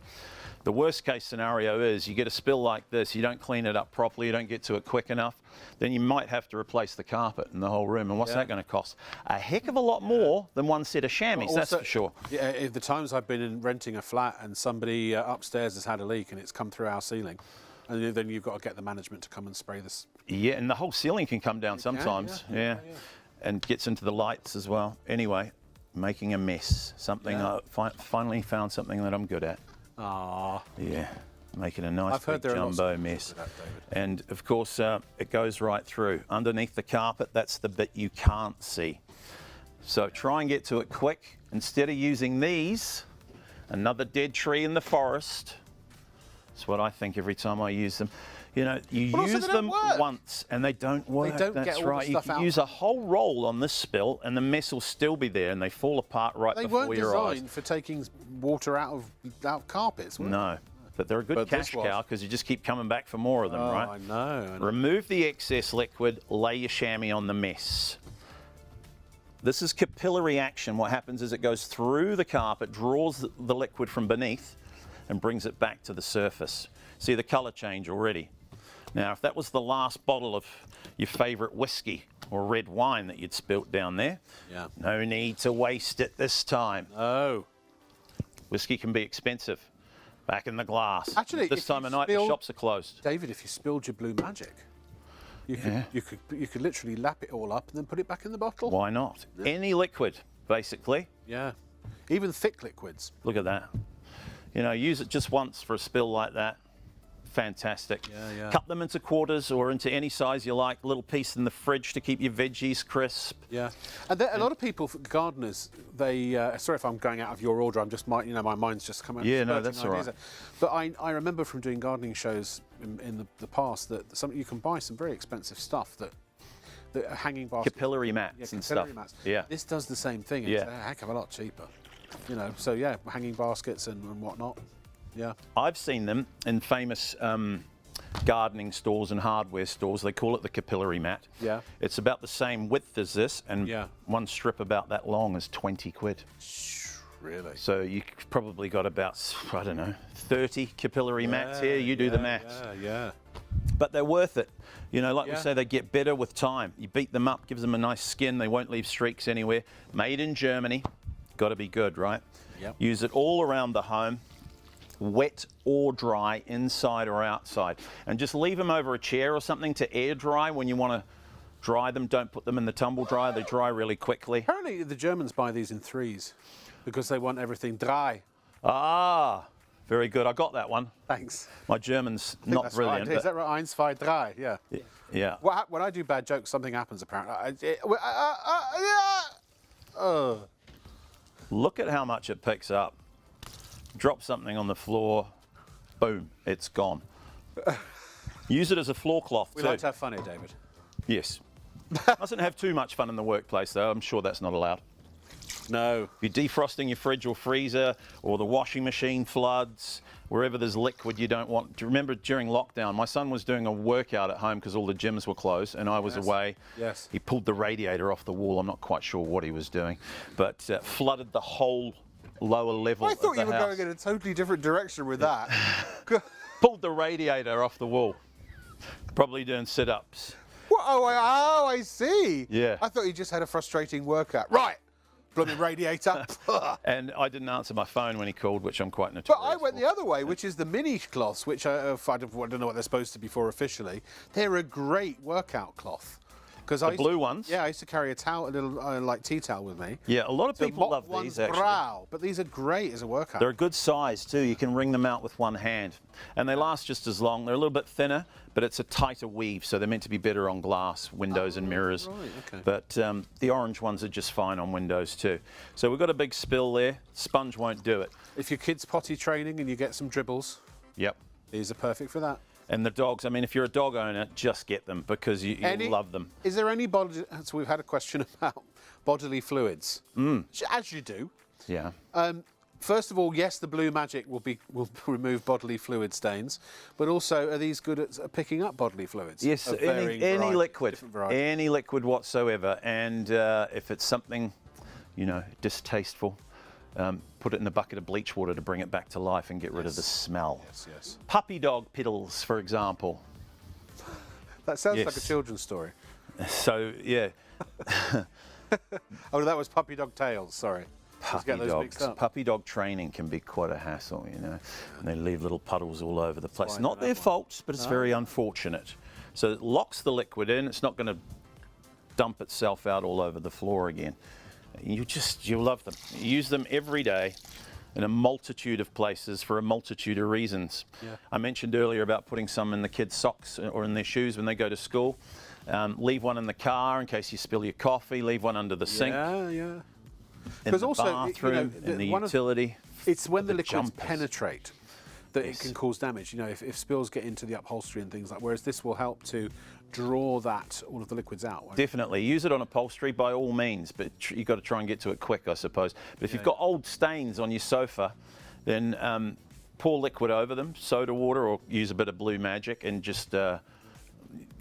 The worst case scenario is you get a spill like this, you don't clean it up properly, you don't get to it quick enough, then you might have to replace the carpet in the whole room. And what's that going to cost? A heck of a lot more than one set of chamois, that's for sure. Yeah, the times I've been renting a flat and somebody upstairs has had a leak and it's come through our ceiling, and then you've got to get the management to come and spray this. Yeah, and the whole ceiling can come down sometimes. Yeah. And gets into the lights as well. Anyway, making a mess. Something I finally found something that I'm good at. Ah. Yeah, making a nice big jumbo mess. And of course, it goes right through. Underneath the carpet, that's the bit you can't see. So try and get to it quick. Instead of using these, another dead tree in the forest. That's what I think every time I use them. You know, you use them once and they don't work. They don't That's get all right. the stuff You can out. use a whole roll on this spill and the mess will still be there and they fall apart right before your eyes. They weren't designed for taking water out of carpets, were they? No. But they're a good But this cash was. cow because you just keep coming back for more of them, Oh, right? I know. Remove the excess liquid, lay your chamois on the mess. This is capillary action. What happens is it goes through the carpet, draws the liquid from beneath, and brings it back to the surface. See the colour change already. Now, if that was the last bottle of your favourite whiskey or red wine that you'd spilt down there, Yeah. no need to waste it this time. Oh. Whiskey can be expensive. Back in the glass. Actually, this if time you of night, the spill- shops are closed. David, if you spilled your Blue Magic, you could literally lap it all up and then put it back in the bottle. Why not? Any liquid, basically. Yeah. Even thick liquids. Look at that. You know, use it just once for a spill like that. Fantastic. Yeah. Cut them into quarters or into any size you like. A little piece in the fridge to keep your veggies crisp. Yeah. And there, a lot of people, gardeners, they, sorry if I'm going out of your order, I'm just, my mind's just coming. Yeah, no, spurting that's all ideas. right. But I remember from doing gardening shows in the past that you can buy some very expensive stuff that are hanging baskets. Capillary mats and capillary stuff. mats. Yeah. This does the same thing. Yeah. It's a heck of a lot cheaper. You know, so yeah, hanging baskets and whatnot. Yeah. I've seen them in famous gardening stores and hardware stores. They call it the capillary mat. Yeah. It's about the same width as this, and Yeah. one strip about that long is 20 quid. Really? So you probably got about, I don't know, 30 capillary mats here. You do the maths. Yeah. But they're worth it. You know, like we Yeah. say, they get better with time. You beat them up, gives them a nice skin. They won't leave streaks anywhere. Made in Germany. Got to be good, right? Yep. Use it all around the home. Wet or dry, inside or outside. And just leave them over a chair or something to air dry when you want to dry them. Don't put them in the tumble dryer. They dry really quickly. Apparently the Germans buy these in threes because they want everything dry. Ah, very good. I got that one. Thanks. My German's I think not that's brilliant. Right. Is But that right? Eins, zwei, drei. Yeah. yeah. When I do bad jokes, something happens apparently. Look at how much it picks up. Drop something on the floor, boom, it's gone. Use it as a floor cloth We too. like to have fun here, David. Yes. Mustn't have too much fun in the workplace though. I'm sure that's not allowed. No. If you're defrosting your fridge or freezer or the washing machine floods, wherever there's liquid you don't want. Do you remember during lockdown, my son was doing a workout at home because all the gyms were closed and I was away. Yes. He pulled the radiator off the wall. I'm not quite sure what he was doing, but flooded the whole lower level I thought of the you were house. going in a totally different direction with that. Pulled the radiator off the wall. Probably doing sit-ups. What? Oh, I see. Yeah. I thought you just had a frustrating workout. Right. Blooming radiator. And I didn't answer my phone when he called, which I'm quite But notorious I went for. the other way, which is the mini cloths, which I don't know what they're supposed to be for officially. They're a great workout cloth. The blue ones? Yeah, I used to carry a little like tea towel with me. Yeah, a lot of To people mop love one's these actually. brow, but these are great as a workout. They're a good size too. You can wring them out with one hand. And they last just as long. They're a little bit thinner, but it's a tighter weave, so they're meant to be better on glass, windows and mirrors. right, okay. But the orange ones are just fine on windows too. So we've got a big spill there. Sponge won't do it. If your kid's potty training and you get some dribbles, Yep. these are perfect for that. And the dogs, I mean, if you're a dog owner, just get them because you love them. Is there any bodily... So we've had a question about bodily fluids. As you do. Yeah. First of all, yes, the Blue Magic will remove bodily fluid stains, but also are these good at picking up bodily fluids? Yes, Of any varying liquid, different variety. any liquid whatsoever. And if it's something, you know, distasteful, put it in a bucket of bleach water to bring it back to life and get rid of the smell. Yes. Puppy dog piddles, for example. That sounds like a Yes. children's story. So, yeah, Oh, that was puppy dog tails, sorry. Let's puppy get those mixed dogs. up. Puppy dog training can be quite a hassle, you know. And they leave little puddles all over the place. why I Not don't their have one. fault, but it's very unfortunate. So it locks the liquid in. It's not going to dump itself out all over the floor again. You love them. You use them every day in a multitude of places for a multitude of reasons. Yeah. I mentioned earlier about putting some in the kids' socks or in their shoes when they go to school. Leave one in the car in case you spill your coffee. Leave one under the sink. Yeah. In 'Cause the also, you know, bathroom, in the one of- utility. It's when the the liquids jumpers. penetrate that Yes. it can cause damage. You know, if spills get into the upholstery and things like, whereas this will help to draw all of the liquids out. won't it? Definitely. Use it on upholstery by all means, but you've got to try and get to it quick, I suppose. But if you've got old stains on your sofa, then pour liquid over them, soda water, or use a bit of Blue Magic, and just go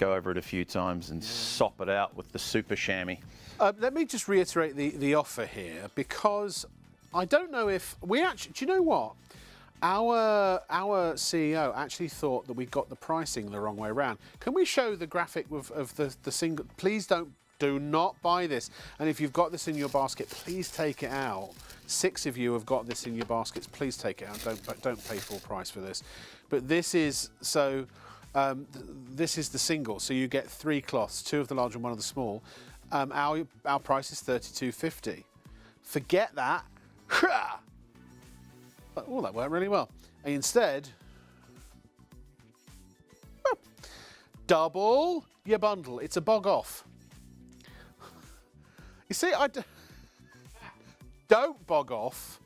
over it a few times and sop it out with the super chamois. Let me just reiterate the offer here, because I don't know if we actually, do you know what? Our CEO actually thought that we got the pricing the wrong way around. Can we show the graphic of the single? Please do not buy this. And if you've got this in your basket, please take it out. 6 of you have got this in your baskets. Please take it out. Don't pay full price for this. But this is so. This is the single. So you get 3 cloths, 2 of the large and 1 of the small. Our price is $32.50. Forget that. Oh, that worked really well. And instead, double your bundle. It's a bog off. You see, don't bog off,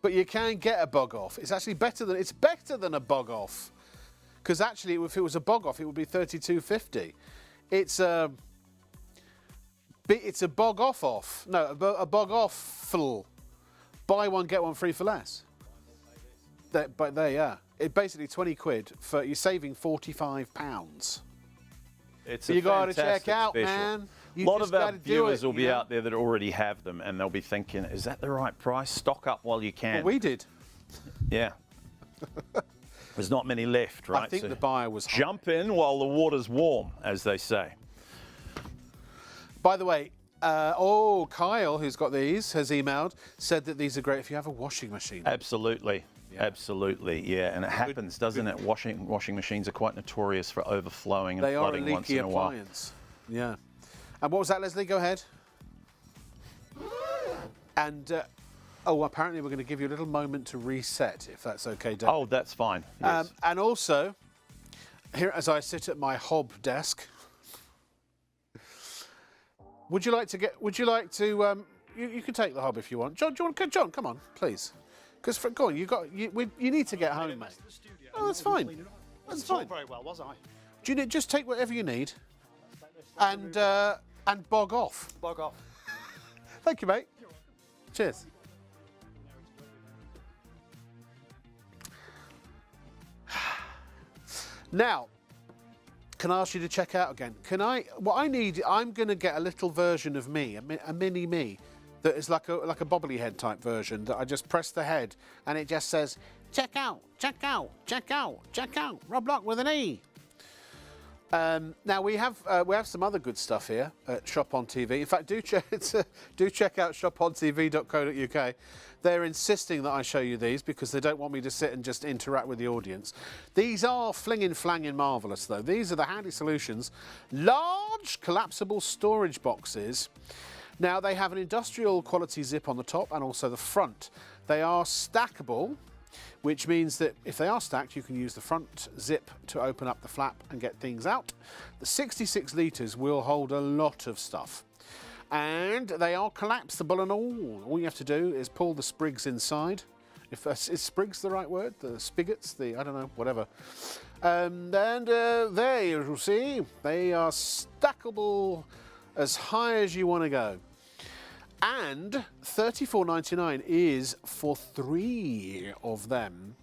but you can get a bog off. It's actually better than a bog off, because actually, if it was a bog off, it would be $32.50. It's a bog off. No, a bog off. Buy one get one free for less. But there, yeah. It basically 20 quid for you're saving £45. It's you got to fantastic check out, special. man. A lot of our viewers will be out there that already have them, and they'll be thinking, is that the right price? Stock up while you can. Well, we did. Yeah. There's not many left, right? I think the buyer was hot. Jump in while the water's warm, as they say. By the way, Kyle, who's got these, has emailed, said that these are great if you have a washing machine. Absolutely. Yeah. Absolutely, yeah, and it happens, doesn't it? Washing machines are quite notorious for overflowing and flooding once in a while. They are a leaky appliance. Yeah. And what was that, Leslie? Go ahead. And apparently we're going to give you a little moment to reset, if that's okay, Dave. Oh, that's fine. Yes. And also, here as I sit at my hob desk, would you like to? You can take the hob if you want. John, John, come on, please. Because go on, you need to get home, mate. Oh, that's fine. That's fine. Very well, was I? Do you just take whatever you need, and bog off. Bog off. Thank you, mate. Cheers. Now, can I ask you to check out again? What I need, I'm going to get a little version of me, a mini me, that is like a bobbly head type version that I just press the head and it just says, check out, check out, check out, check out, Rob Lock with an E. Now we have some other good stuff here at ShopOnTV. In fact, do check out shopontv.co.uk. They're insisting that I show you these because they don't want me to sit and just interact with the audience. These are flinging, flanging marvellous though. These are the Handy Solutions large collapsible storage boxes. Now they have an industrial quality zip on the top and also the front. They are stackable, which means that if they are stacked, you can use the front zip to open up the flap and get things out. The 66 litres will hold a lot of stuff. And they are collapsible and all. All you have to do is pull the sprigs inside. Is sprigs the right word? The spigots? I don't know, whatever. And there you see, they are stackable as high as you want to go. And $34.99 is for 3 of them.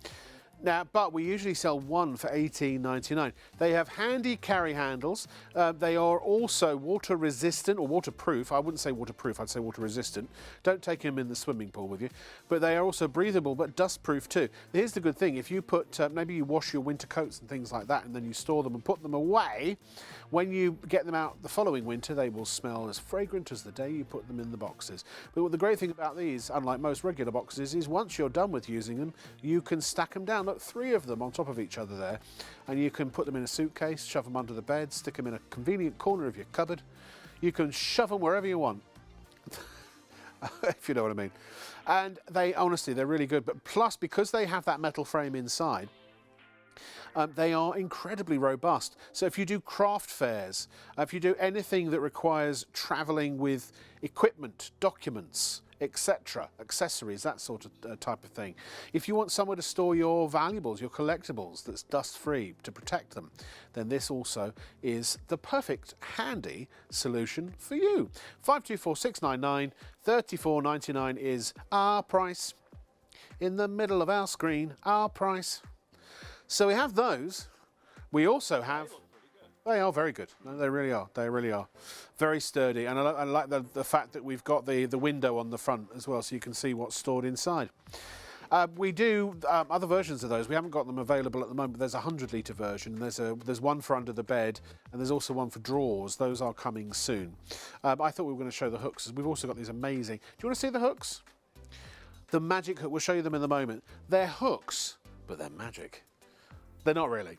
Now, but we usually sell 1 for $18.99. They have handy carry handles. They are also water resistant or waterproof. I wouldn't say waterproof, I'd say water resistant. Don't take them in the swimming pool with you. But they are also breathable, but dust proof too. Here's the good thing. If you put, maybe you wash your winter coats and things like that, and then you store them and put them away, when you get them out the following winter, they will smell as fragrant as the day you put them in the boxes. But what the great thing about these, unlike most regular boxes, is once you're done with using them, you can stack them down. Look, 3 of them on top of each other there, and you can put them in a suitcase, shove them under the bed, stick them in a convenient corner of your cupboard. You can shove them wherever you want, if you know what I mean. And they, honestly, they're really good. But plus, because they have that metal frame inside, they are incredibly robust. So if you do craft fairs, if you do anything that requires travelling with equipment, documents, etc., accessories, that sort of type of thing. If you want somewhere to store your valuables, your collectibles that's dust-free to protect them, then this also is the perfect handy solution for you. 524699, $34.99 is our price. in the middle of our screen, our price. So we have those. We also have... They are very good. No, they really are. They really are. Very sturdy. And I like the fact that we've got the window on the front as well, so you can see what's stored inside. We do other versions of those. We haven't got them available at the moment. There's a 100-litre version. There's one for under the bed, and there's also one for drawers. Those are coming soon. I thought we were going to show the hooks. We've also got these amazing... Do you want to see the hooks? The magic hook. We'll show you them in a moment. They're hooks, but they're magic. They're not really.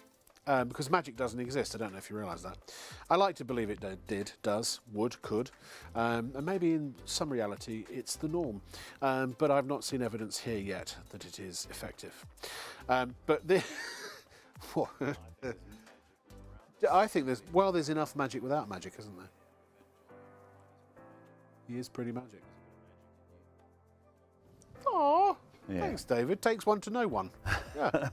Because magic doesn't exist. I don't know if you realise that. I like to believe it does, would, could. And maybe in some reality it's the norm. But I've not seen evidence here yet that it is effective. But I think there's enough magic without magic, isn't there? He is pretty magic. Aww. Yeah. Thanks, David. Takes one to know one. Yeah.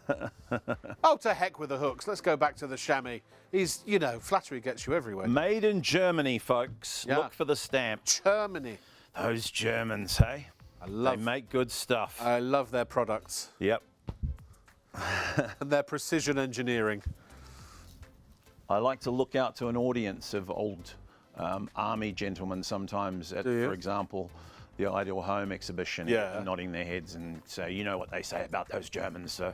Oh, to heck with the hooks. Let's go back to the chamois. He's, you know, flattery gets you everywhere. Made in Germany, folks. Yeah. Look for the stamp. Germany. Those Germans, hey? They make good stuff. I love their products. Yep. And their precision engineering. I like to look out to an audience of old army gentlemen sometimes at, for example, the Ideal Home exhibition, nodding their heads and say, you know what they say about those Germans, so,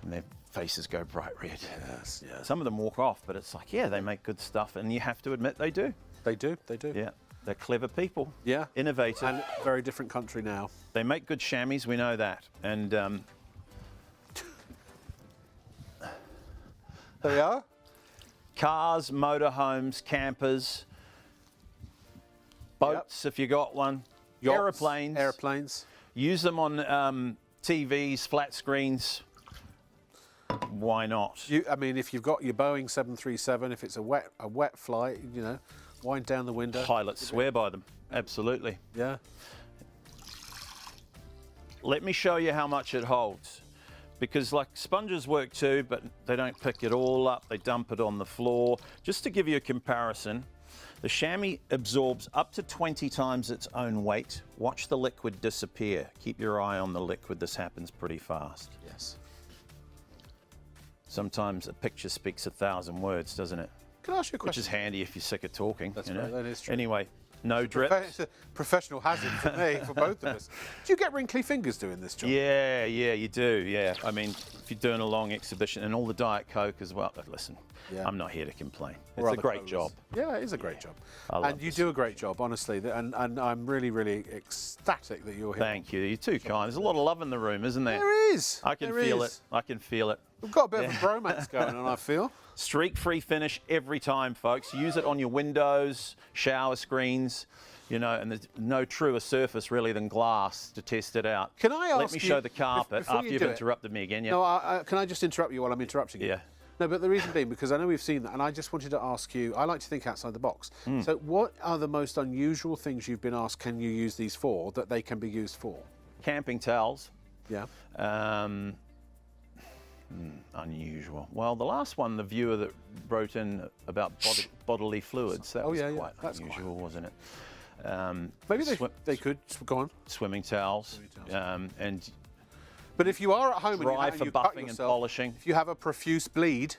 and their faces go bright red. Yes, yeah. Some of them walk off, but it's like, yeah, they make good stuff, and you have to admit they do. They do, they do. Yeah, they're clever people. Yeah. Innovative. And very different country now. They make good chamois, we know that. And there we are. Cars, motorhomes, campers, boats if you got one. Yachts, aeroplanes. Use them on TVs, flat screens. Why not? I mean, if you've got your Boeing 737, if it's a wet flight, you know, wind down the window. Pilots swear by them. Absolutely. Yeah. Let me show you how much it holds. Because like sponges work too, but they don't pick it all up. They dump it on the floor. Just to give you a comparison, the chamois absorbs up to 20 times its own weight. Watch the liquid disappear. Keep your eye on the liquid. This happens pretty fast. Yes. Sometimes a picture speaks 1,000 words, doesn't it? Can I ask you a question? Which is handy if you're sick of talking. That's you right, know? that is true. Anyway, no drip. It's a professional hazard for me, for both of us. Do you get wrinkly fingers doing this job? Yeah, you do, yeah. I mean, if you're doing a long exhibition and all the Diet Coke as well, listen, I'm not here to complain. It's a great job. Yeah, it is a great job. And you do a great job, honestly. And I'm really, really ecstatic that you're here. Thank you. You're too kind. There's a lot of love in the room, isn't there? There is. I can feel it. I can feel it. We've got a bit of a bromance going on, I feel. Streak-free finish every time, folks. Use it on your windows, shower screens. You know, and there's no truer surface really than glass to test it out. Can I ask Let me show the carpet after you've interrupted me again. Yeah. No, can I just interrupt you while I'm interrupting you? Yeah. No, but the reason being, because I know we've seen that, and I just wanted to ask you, I like to think outside the box. So what are the most unusual things you've been asked, can you use these for, that they can be used for? Camping towels. Yeah. Unusual. Well, the last one, the viewer that wrote in about bodily fluids, that was quite unusual, wasn't it? Maybe they could go on. Swimming towels, and but if you are at home dry and for you buffing cut yourself, and polishing, if you have a profuse bleed,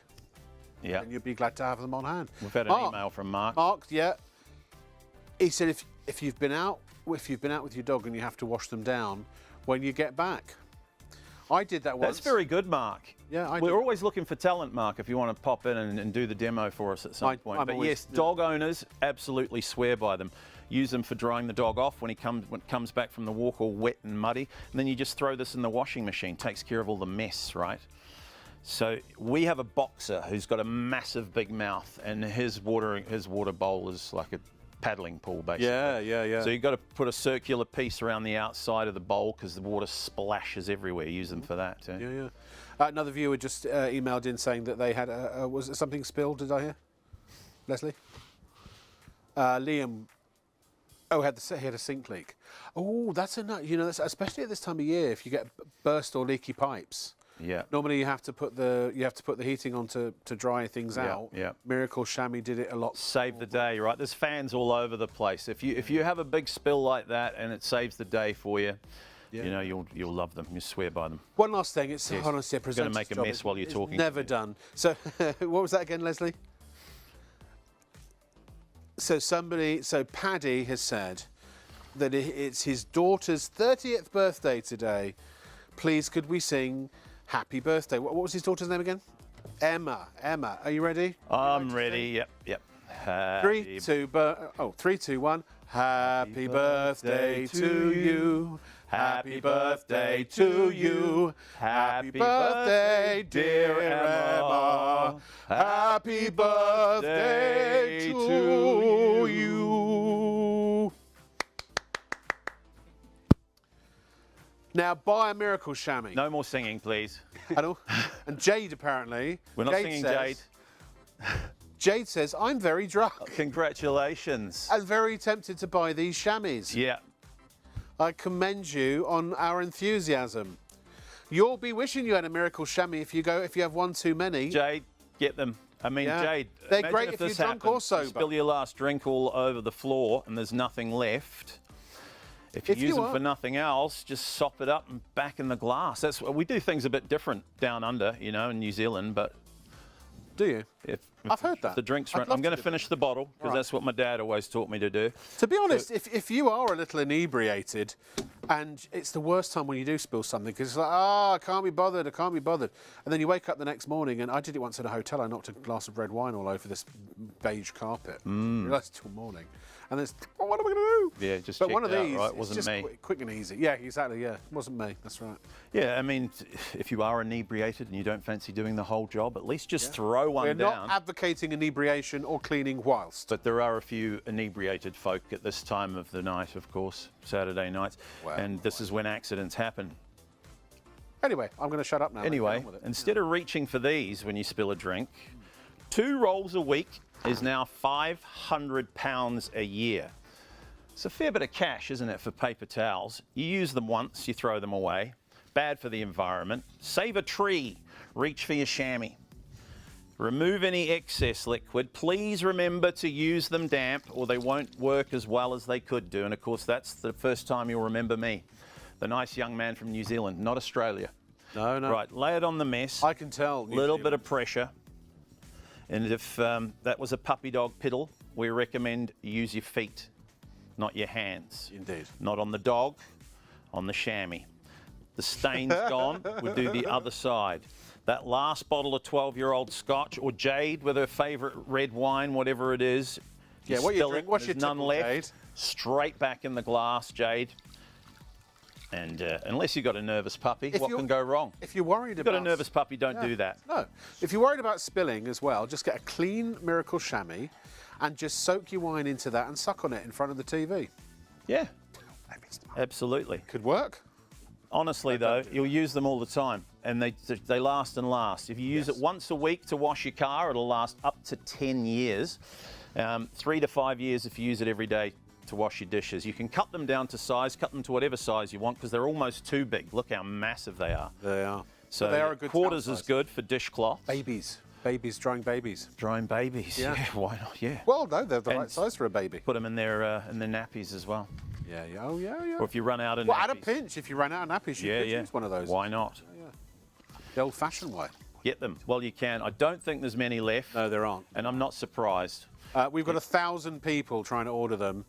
then you'd be glad to have them on hand. We've had an email from Mark. Mark, he said if you've been out with your dog and you have to wash them down when you get back. I did that once. That's very good, Mark. Yeah, we're always looking for talent, Mark, if you want to pop in and do the demo for us at some point. But yes, dog owners absolutely swear by them. Use them for drying the dog off when it comes back from the walk all wet and muddy. And then you just throw this in the washing machine. Takes care of all the mess, right? So we have a boxer who's got a massive big mouth, and his water bowl is like a paddling pool, basically. Yeah. So you've got to put a circular piece around the outside of the bowl because the water splashes everywhere. Use them for that too. Yeah. Another viewer just emailed in saying that they had was it something spilled? Did I hear? Leslie? Liam. Oh, he had a sink leak. Oh, that's enough. You know, especially at this time of year, if you get burst or leaky pipes. Yeah. Normally you have to put the heating on to dry things out. Yeah. Miracle Chamois did it a lot. Save the day, right? There's fans all over the place. If you have a big spill like that and it saves the day for you, Yeah. You know, you'll love them. You swear by them. One last thing. It's Yes. honestly a Gonna presenter's make a job mess is- while you're is talking. Never done. So, what was that again, Leslie? So Paddy has said that it's his daughter's 30th birthday today. Please, could we sing Happy Birthday? What was his daughter's name again? Emma. Emma, are you ready? I'm ready. Yep. Three, two, one. Happy birthday to you. Happy birthday to you. Happy birthday, dear Emma. Happy birthday to you. Now buy a miracle chamois. No more singing, please. And Jade apparently. We're not singing Jade. Jade says, I'm very drunk Congratulations. and very tempted to buy these chamois. Yeah. I commend you on our enthusiasm. You'll be wishing you had a miracle chamois if you have one too many. Jade, get them. I mean, Yeah. Jade, They're imagine great if if you're this drunk or happens, you sober. spill your last drink all over the floor and there's nothing left. If you If use you them are- for nothing else, just sop it up and back in the glass. We do things a bit different down under, you know, in New Zealand, but Do you? if I've heard that. the drinks I'd run, love I'm going to to do finish the bottle because All right. that's what my dad always taught me to do. To be honest, if you are a little inebriated, and it's the worst time when you do spill something, because it's like, I can't be bothered, and then you wake up the next morning, and I did it once at a hotel, I knocked a glass of red wine all over this beige carpet. Realised till morning. And it's, what am I going to do? Yeah, just But one checked of out, these, right? it's Wasn't just me. quick and easy. Yeah, exactly, yeah. It wasn't me, that's right. Yeah, I mean, if you are inebriated and you don't fancy doing the whole job, at least just throw one We're down. not advocating inebriation or cleaning whilst. But there are a few inebriated folk at this time of the night, of course, Saturday nights, and this is when accidents happen. Anyway, I'm going to shut up now. Anyway, Get on with it. instead of reaching for these when you spill a drink, 2 rolls a week is now £500 a year. It's a fair bit of cash, isn't it, for paper towels? You use them once, you throw them away. Bad for the environment. Save a tree. Reach for your chamois. Remove any excess liquid. Please remember to use them damp or they won't work as well as they could do. And of course, that's the first time you'll remember me. The nice young man from New Zealand, not Australia. No. Right, lay it on the mess. I can tell. A little bit of pressure. And if that was a puppy dog piddle, we recommend use your feet, not your hands. Indeed. Not on the dog, on the chamois. The stain's gone, we do the other side. That last bottle of 12-year-old Scotch or Jade with her favourite red wine, whatever it is. Yeah, what you spill drink, it, what's there's your none tipple, left. Jade? Straight back in the glass, Jade. And unless you've got a nervous puppy, what can go wrong? If you're worried If you've about... got a nervous puppy, don't do that. No. If you're worried about spilling as well, just get a clean Miracle Chamois and just soak your wine into that and suck on it in front of the TV. Yeah, absolutely. Could work. Honestly, though, you'll use them all the time, and they last and last. If you use it once a week to wash your car, it'll last up to 10 years. 3 to 5 years if you use it every day to wash your dishes. You can cut them down to size, cut them to whatever size you want, because they're almost too big. Look how massive they are. They are. So But they are a good quarters towel is size. good for dishcloth. Babies. Babies, drying babies. Drying babies. Yeah. Yeah, why not? Yeah. Well, no, they're the And right size for a baby. Put them in their nappies as well. Yeah, yeah. Oh, yeah, yeah. Or if you run out of Well, nappies. at a pinch, if you ran out of nappies, you Yeah, could yeah. use one of those. Why not? The old-fashioned way. Get them. Well, you can. I don't think there's many left. No, there aren't. And I'm not surprised. We've got 1,000 people trying to order them.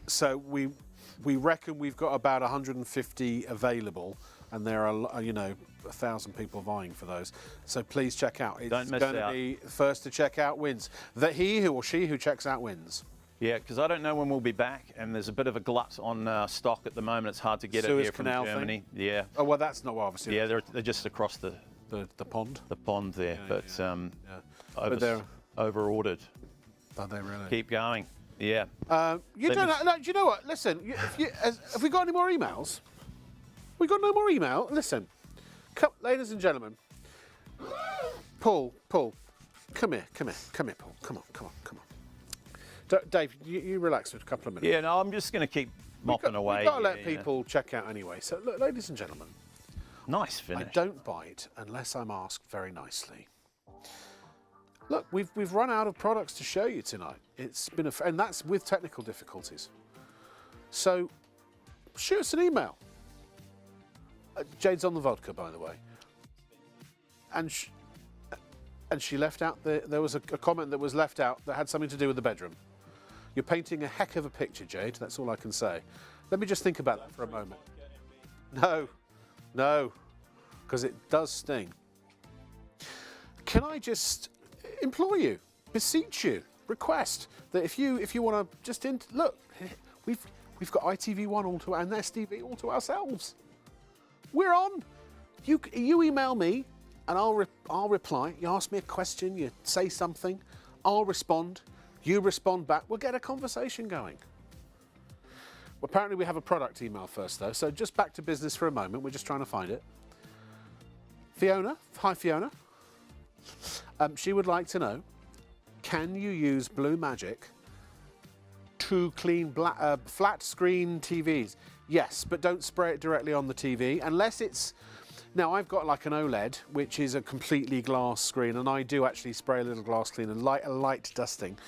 So we reckon we've got about 150 available, and there are 1,000 people vying for those. So please check out. It's Don't miss going to out. be first to check out wins. That he who or she who checks out wins. Yeah, because I don't know when we'll be back, and there's a bit of a glut on stock at the moment. It's hard to get Suez it here from Canal Germany. Yeah, Oh well, that's not obviously yeah, they're just across the pond. pond there, but But they're over-ordered. are they really? Keep going. Yeah. You Let don't. me- No, do you know what? Listen, have we got any more emails? We got no more email. Listen, ladies and gentlemen. Paul, come here, Paul. Come on. Dave, you relax for a couple of minutes. Yeah, no, I'm just going to keep mopping away. We've got to here, let people check out anyway. So, look, ladies and gentlemen, Nice I finish. don't bite unless I'm asked very nicely. Look, we've run out of products to show you tonight. It's been and that's with technical difficulties. So, shoot us an email. Jade's on the vodka, by the way. And she left out, there was a comment that was left out that had something to do with the bedroom. You're painting a heck of a picture, Jade. That's all I can say. Let me just think about that for a moment. No, because it does sting. Can I just implore you, beseech you, request that if you want to just look, we've got ITV1 all to and STV all to ourselves. We're on. You email me and I'll reply. You ask me a question, you say something, I'll respond. You respond back. We'll get a conversation going. Well, apparently we have a product email first though, so just back to business for a moment. We're just trying to find it. Fiona, hi Fiona. She would like to know, can you use Blue Magic to clean flat screen TVs? Yes, but don't spray it directly on the TV unless it's... Now, I've got like an OLED, which is a completely glass screen, and I do actually spray a little glass cleaner, a light dusting,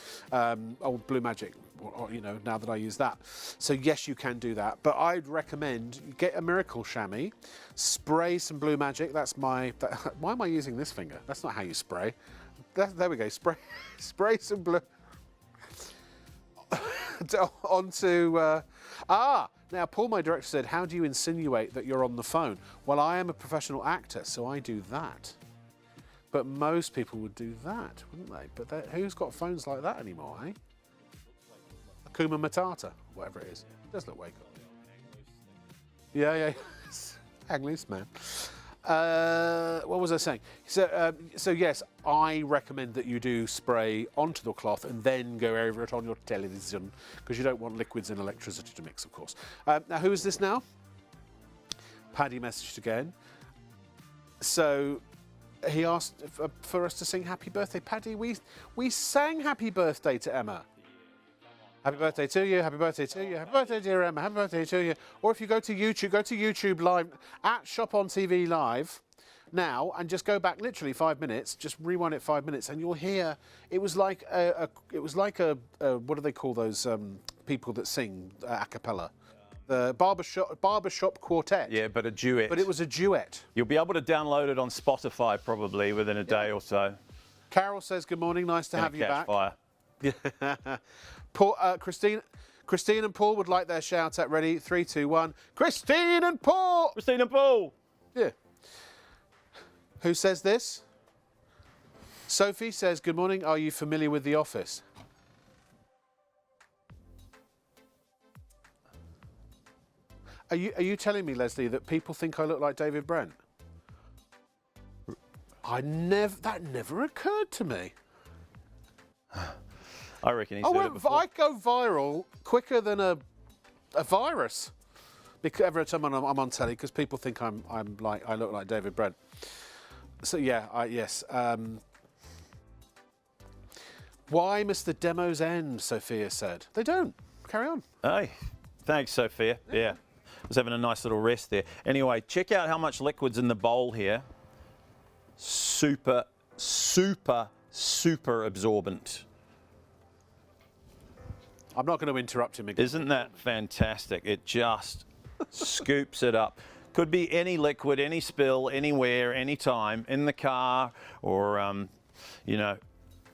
old Blue Magic, or, you know, now that I use that. So yes, you can do that, but I'd recommend you get a Miracle Chamois, spray some Blue Magic. That's my... why am I using this finger? That's not how you spray. There we go, spray some blue... onto... Now, Paul, my director, said, how do you insinuate that you're on the phone? Well, I am a professional actor, so I do that. But most people would do that, wouldn't they? But who's got phones like that anymore, eh? Akuma Matata, whatever it is. It does look way cool. Yeah. Hang loose, man. What was I saying? So yes, I recommend that you do spray onto the cloth and then go over it on your television, because you don't want liquids and electricity to mix, of course. Now, who is this now? Paddy messaged again. So he asked for us to sing Happy Birthday. Paddy, we sang Happy Birthday to Emma. Happy birthday to you, happy birthday to you, happy birthday dear Emma, happy birthday to you. Or if you go to YouTube Live, at ShopOnTV Live now, and just go back literally 5 minutes, just rewind it 5 minutes, and you'll hear, it was like a what do they call those people that sing a cappella? The barbershop quartet. Yeah, but a duet. But it was a duet. You'll be able to download it on Spotify probably within a day or so. Carol says, good morning, nice to have you back. Fire. Paul, Christine and Paul would like their shout out. Ready? 3, 2, 1. Christine and Paul! Christine and Paul! Yeah. Who says this? Sophie says, good morning. Are you familiar with The Office? Are you telling me, Leslie, that people think I look like David Brent? That never occurred to me. I reckon he's heard it before. I go viral quicker than a virus. Because every time I'm on telly, because people think I look like David Brent. So yeah, yes. Why must the demos end? Sophia said. They don't. Carry on. Hey, thanks, Sophia. Yeah, I was having a nice little rest there. Anyway, check out how much liquid's in the bowl here. Super absorbent. I'm not going to interrupt him again. Isn't that fantastic? It just scoops it up. Could be any liquid, any spill, anywhere, anytime, in the car or, you know,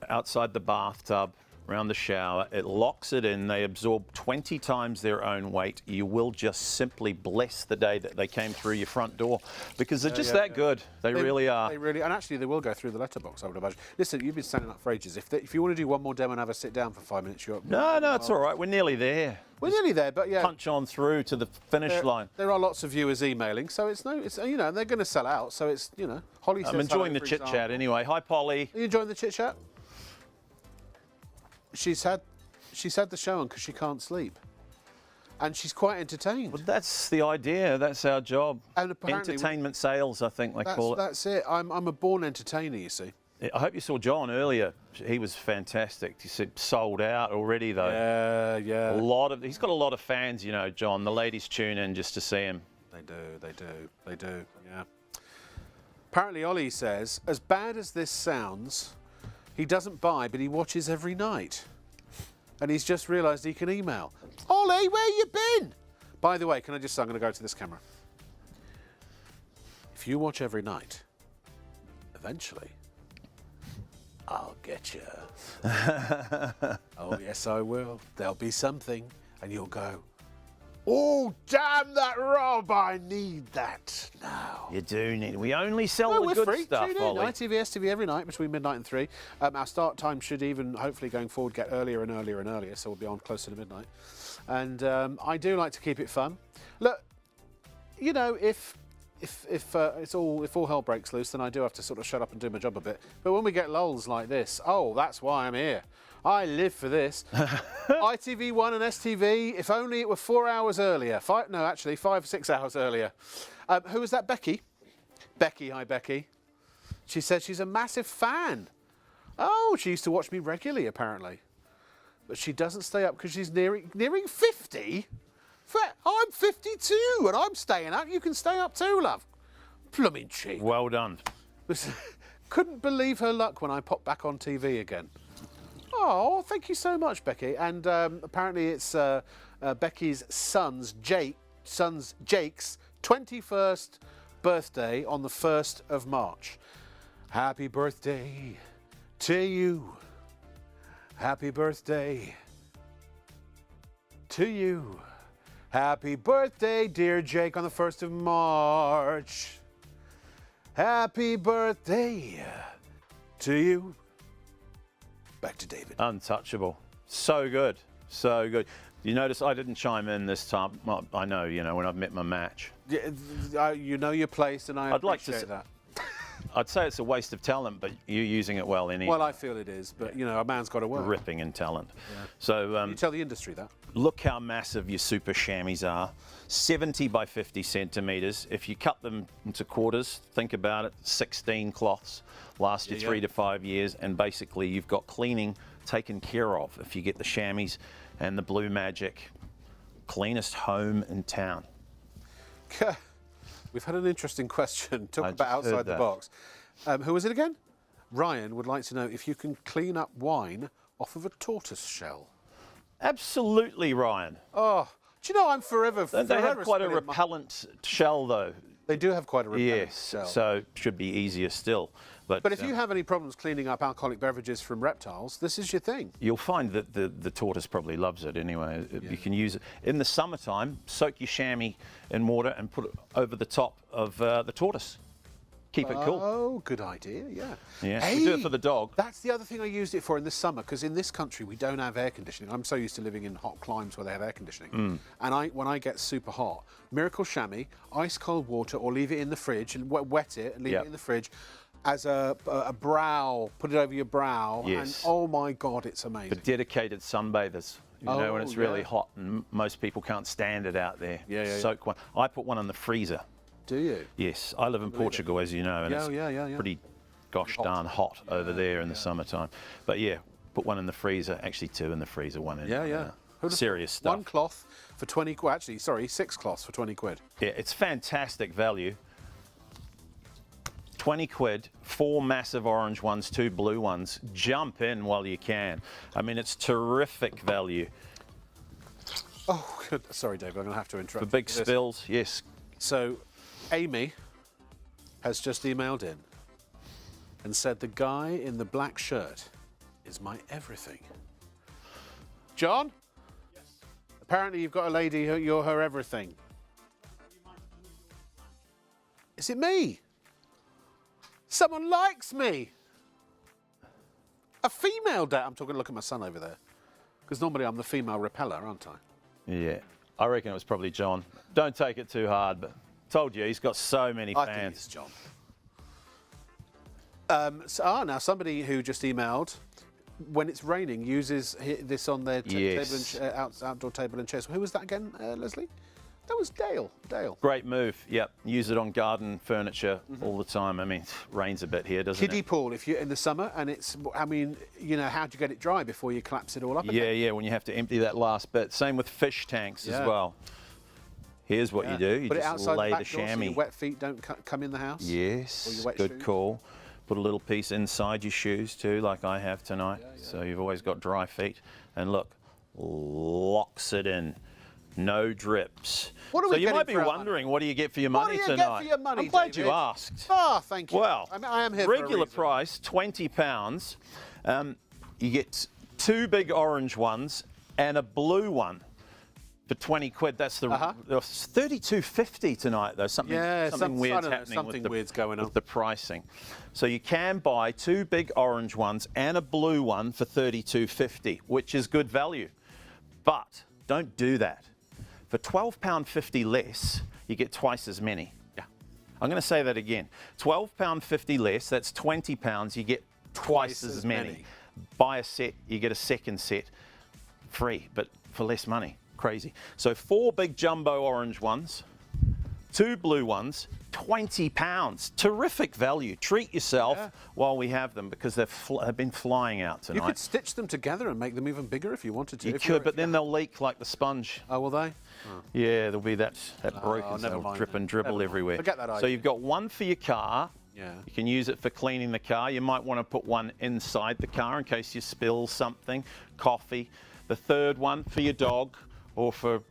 outside the bathtub, around the shower. It locks it in. They absorb 20 times their own weight. You will just simply bless the day that they came through your front door, because they're just that good. They really are. They really, and actually they will go through the letterbox, I would imagine. Listen, you've been standing up for ages. If you want to do one more demo and have a sit down for 5 minutes, you're... No, it's all right. We're nearly there. We're nearly there, but yeah. Punch on through to the finish line. There are lots of viewers emailing, so it's you know, they're going to sell out, so it's, you know, Holly says I'm enjoying hello, the for chit chat example. anyway. Hi, Polly. Are you enjoying the chit chat? She's had the show on because she can't sleep, and she's quite entertained. Well, that's the idea. That's our job. And apparently, entertainment sales, I think they call it. That's it. I'm a born entertainer, you see. I hope you saw John earlier. He was fantastic. He said sold out already, though. Yeah. He's got a lot of fans, you know, John. The ladies tune in just to see him. They do. Yeah. Apparently, Ollie says, as bad as this sounds, he doesn't buy, but he watches every night. And he's just realised he can email. Ollie, where you been? By the way, I'm going to go to this camera. If you watch every night, eventually, I'll get you. Oh, yes, I will. There'll be something, and you'll go, oh, damn that Rob, I need that now. You do need. We only sell No, the we're good free. stuff, Tune in. Ollie. ITV, STV every night between midnight and 3. Our start time should even, hopefully going forward, get earlier and earlier and earlier, so we'll be on closer to midnight. And I do like to keep it fun. Look, you know, if all hell breaks loose, then I do have to sort of shut up and do my job a bit. But when we get lulls like this, oh, that's why I'm here. I live for this. ITV1 and STV, if only it were 4 hours earlier. 5 or 6 hours earlier. Who was that? Becky? Becky, hi Becky. She said she's a massive fan. Oh, she used to watch me regularly, apparently. But she doesn't stay up because she's nearing 50? I'm 52 and I'm staying up. You can stay up too, love. Plummin' cheap. Well done. Couldn't believe her luck when I popped back on TV again. Oh, thank you so much, Becky. And apparently it's Becky's son's Jake's 21st birthday on the 1st of March. Happy birthday to you. Happy birthday to you. Happy birthday, dear Jake, on the 1st of March. Happy birthday to you. Back to David. Untouchable. So good. So good. You notice I didn't chime in this time. Well, I know, you know, when I've met my match. Yeah, you know your place, and I appreciate that. I'd say it's a waste of talent, but you're using it well anyway. Well, I feel it is, but, you know, a man's got to work. Ripping in talent. Yeah. So you tell the industry that. Look how massive your super chamois are. 70 by 50 centimetres. If you cut them into quarters, think about it, 16 cloths. Last you 3 to 5 years, and basically you've got cleaning taken care of if you get the chamois and the Blue Magic. Cleanest home in town. We've had an interesting question. Talk about outside the box. Who was it again? Ryan would like to know if you can clean up wine off of a tortoise shell. Absolutely, Ryan. Oh, do you know I'm forever. They have quite a repellent shell, though. They do have quite a repellent shell. So should be easier still. But if you have any problems cleaning up alcoholic beverages from reptiles, this is your thing. You'll find that the tortoise probably loves it anyway. You can use it. In the summertime, soak your chamois in water and put it over the top of the tortoise. Keep it cool. Oh, good idea, yeah. Yeah, hey, we do it for the dog. That's the other thing I used it for in the summer, because in this country we don't have air conditioning. I'm so used to living in hot climes where they have air conditioning. And when I get super hot, Miracle Chamois, ice cold water, or leave it in the fridge and wet it and leave it in the fridge as a brow, put it over your brow. Yes. And oh my God, it's amazing. For dedicated sunbathers. You know, when it's really hot and most people can't stand it out there. Soak one. I put one in the freezer. Do you? Yes, I live in Portugal, as you know, and it's pretty gosh darn hot over there in the summertime. But yeah, put one in the freezer, actually 2 in the freezer, 1 in serious stuff. 1 cloth for 20 quid, actually, sorry, 6 cloths for 20 quid. Yeah, it's fantastic value. 20 quid, 4 massive orange ones, 2 blue ones. Jump in while you can. I mean, it's terrific value. Oh, good. Sorry, Dave, I'm going to have to interrupt. For big spills, yes. So, Amy has just emailed in and said the guy in the black shirt is my everything. John? Yes. Apparently you've got a lady who you're her everything. Is it me? Someone likes me. A female dad. I'm talking, look at my son over there. Because normally I'm the female repeller, aren't I? Yeah, I reckon it was probably John. Don't take it too hard, but told you, he's got so many fans. I think it's John. Now somebody who just emailed, when it's raining, uses this on their outdoor table and chairs. Who was that again, Leslie? That was Dale. Great move. Yep. Use it on garden furniture all the time. I mean, it rains a bit here, doesn't it? Kiddie pool, if you're in the summer, and it's, I mean, you know, how do you get it dry before you collapse it all up again? Yeah, when you have to empty that last bit. Same with fish tanks as well. Here's what you do. You Put it just outside lay the the back door chamois. So your wet feet don't come in the house? Yes, Or your wet good shoes? call. Put a little piece inside your shoes too, like I have tonight. So you've always got dry feet. And look, locks it in. no drips. What are So we you getting might be for our wondering, what do you get for your money do you get tonight? for your money, I'm glad David? you asked. Ah, thank you. Well, I am here for a regular reason. price, £20. You get 2 big orange ones and a blue one for 20 quid. That's the $32.50 tonight, though. Something Yeah, weird's I don't know, happening something with the, weird's going on. with the pricing. So you can buy 2 big orange ones and a blue one for $32.50, which is good value. But don't do that. For £12.50 less, you get twice as many. Yeah. I'm going to say that again. £12.50 less, that's £20, you get twice as many. Buy a set, you get a second set free, but for less money. Crazy. So 4 big jumbo orange ones, 2 blue ones, £20. Terrific value. Treat yourself while we have them, because they've been flying out tonight. You could stitch them together and make them even bigger if you wanted to. You could, but then they'll leak like the sponge. Oh, will they? Oh. Yeah, there'll be that broken, never they'll mind drip then. and dribble Never mind. everywhere. Forget that So idea. you've got one for your car. Yeah. You can use it for cleaning the car. You might want to put one inside the car in case you spill something, coffee. The third one for your dog, or for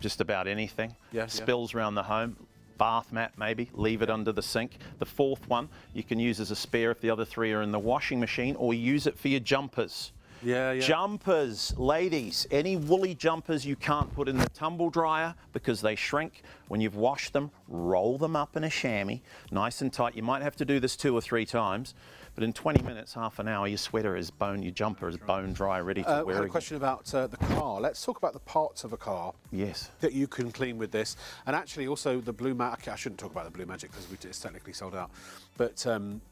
just about anything. Spills around the home. Bath mat maybe, leave it under the sink. The fourth one you can use as a spare if the other 3 are in the washing machine, or use it for your jumpers. Jumpers, ladies, any woolly jumpers you can't put in the tumble dryer because they shrink. When you've washed them, roll them up in a chamois, nice and tight. You might have to do this 2 or 3 times, but in 20 minutes, half an hour, your sweater is your jumper is bone dry, ready to I wear had a again. question about the car. Let's talk about the parts of a car. Yes. That you can clean with this, and actually also the Blue Magic. I shouldn't talk about the Blue Magic because it's technically sold out. But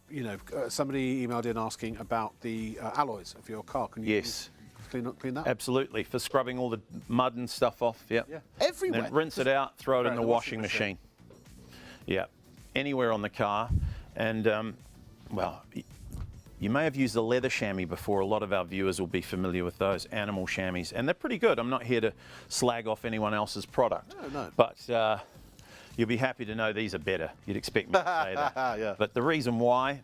you know, somebody emailed in asking about the alloys of your car. Can you clean that? Absolutely, for scrubbing all the mud and stuff off. Yep. Yeah. Everywhere. Then rinse it out, throw it in the washing machine. Yeah, anywhere on the car, and well. You may have used a leather chamois before. A lot of our viewers will be familiar with those animal chamois, and they're pretty good. I'm not here to slag off anyone else's product. No. But you'll be happy to know these are better. You'd expect me to say that. Yeah. But the reason why,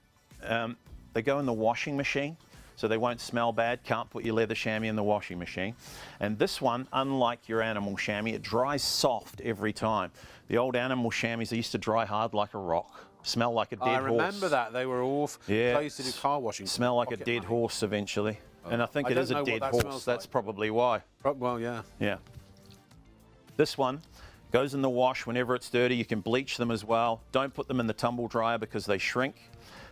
they go in the washing machine, so they won't smell bad. Can't put your leather chamois in the washing machine. And this one, unlike your animal chamois, it dries soft every time. The old animal chamois, they used to dry hard like a rock. Smell like a dead horse. I remember that. They were all. Yeah. I used to do car washing. Smell like a dead horse eventually. And I think it is a dead horse. That's probably why. Well, yeah. Yeah. This one goes in the wash whenever it's dirty. You can bleach them as well. Don't put them in the tumble dryer because they shrink.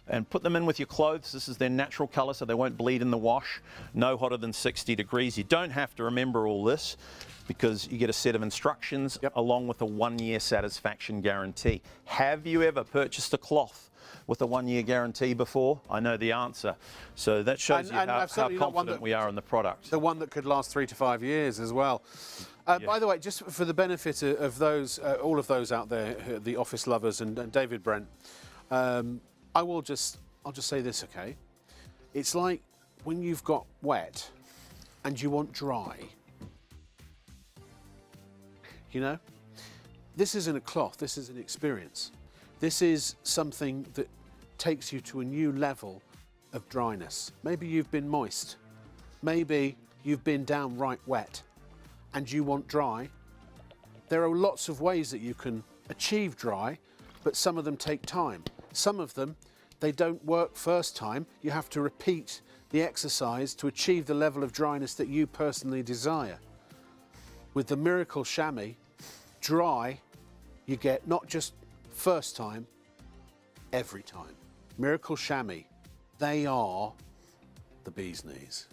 And put them in with your clothes. This is their natural colour, so they won't bleed in the wash. No hotter than 60 degrees. You don't have to remember all this, because you get a set of instructions along with a 1-year satisfaction guarantee. Have you ever purchased a cloth with a 1-year guarantee before? I know the answer. So that shows you how confident we are in the product. The one that could last 3 to 5 years as well. By the way, just for the benefit of those, all of those out there, the office lovers and David Brent, I'll just say this, okay? It's like when you've got wet and you want dry. You know, this isn't a cloth, this is an experience. This is something that takes you to a new level of dryness. Maybe you've been moist, maybe you've been downright wet and you want dry. There are lots of ways that you can achieve dry, but some of them take time. Some of them, they don't work first time. You have to repeat the exercise to achieve the level of dryness that you personally desire. With the Miracle Chamois, dry, you get not just first time, every time. Miracle Chamois, they are the bee's knees.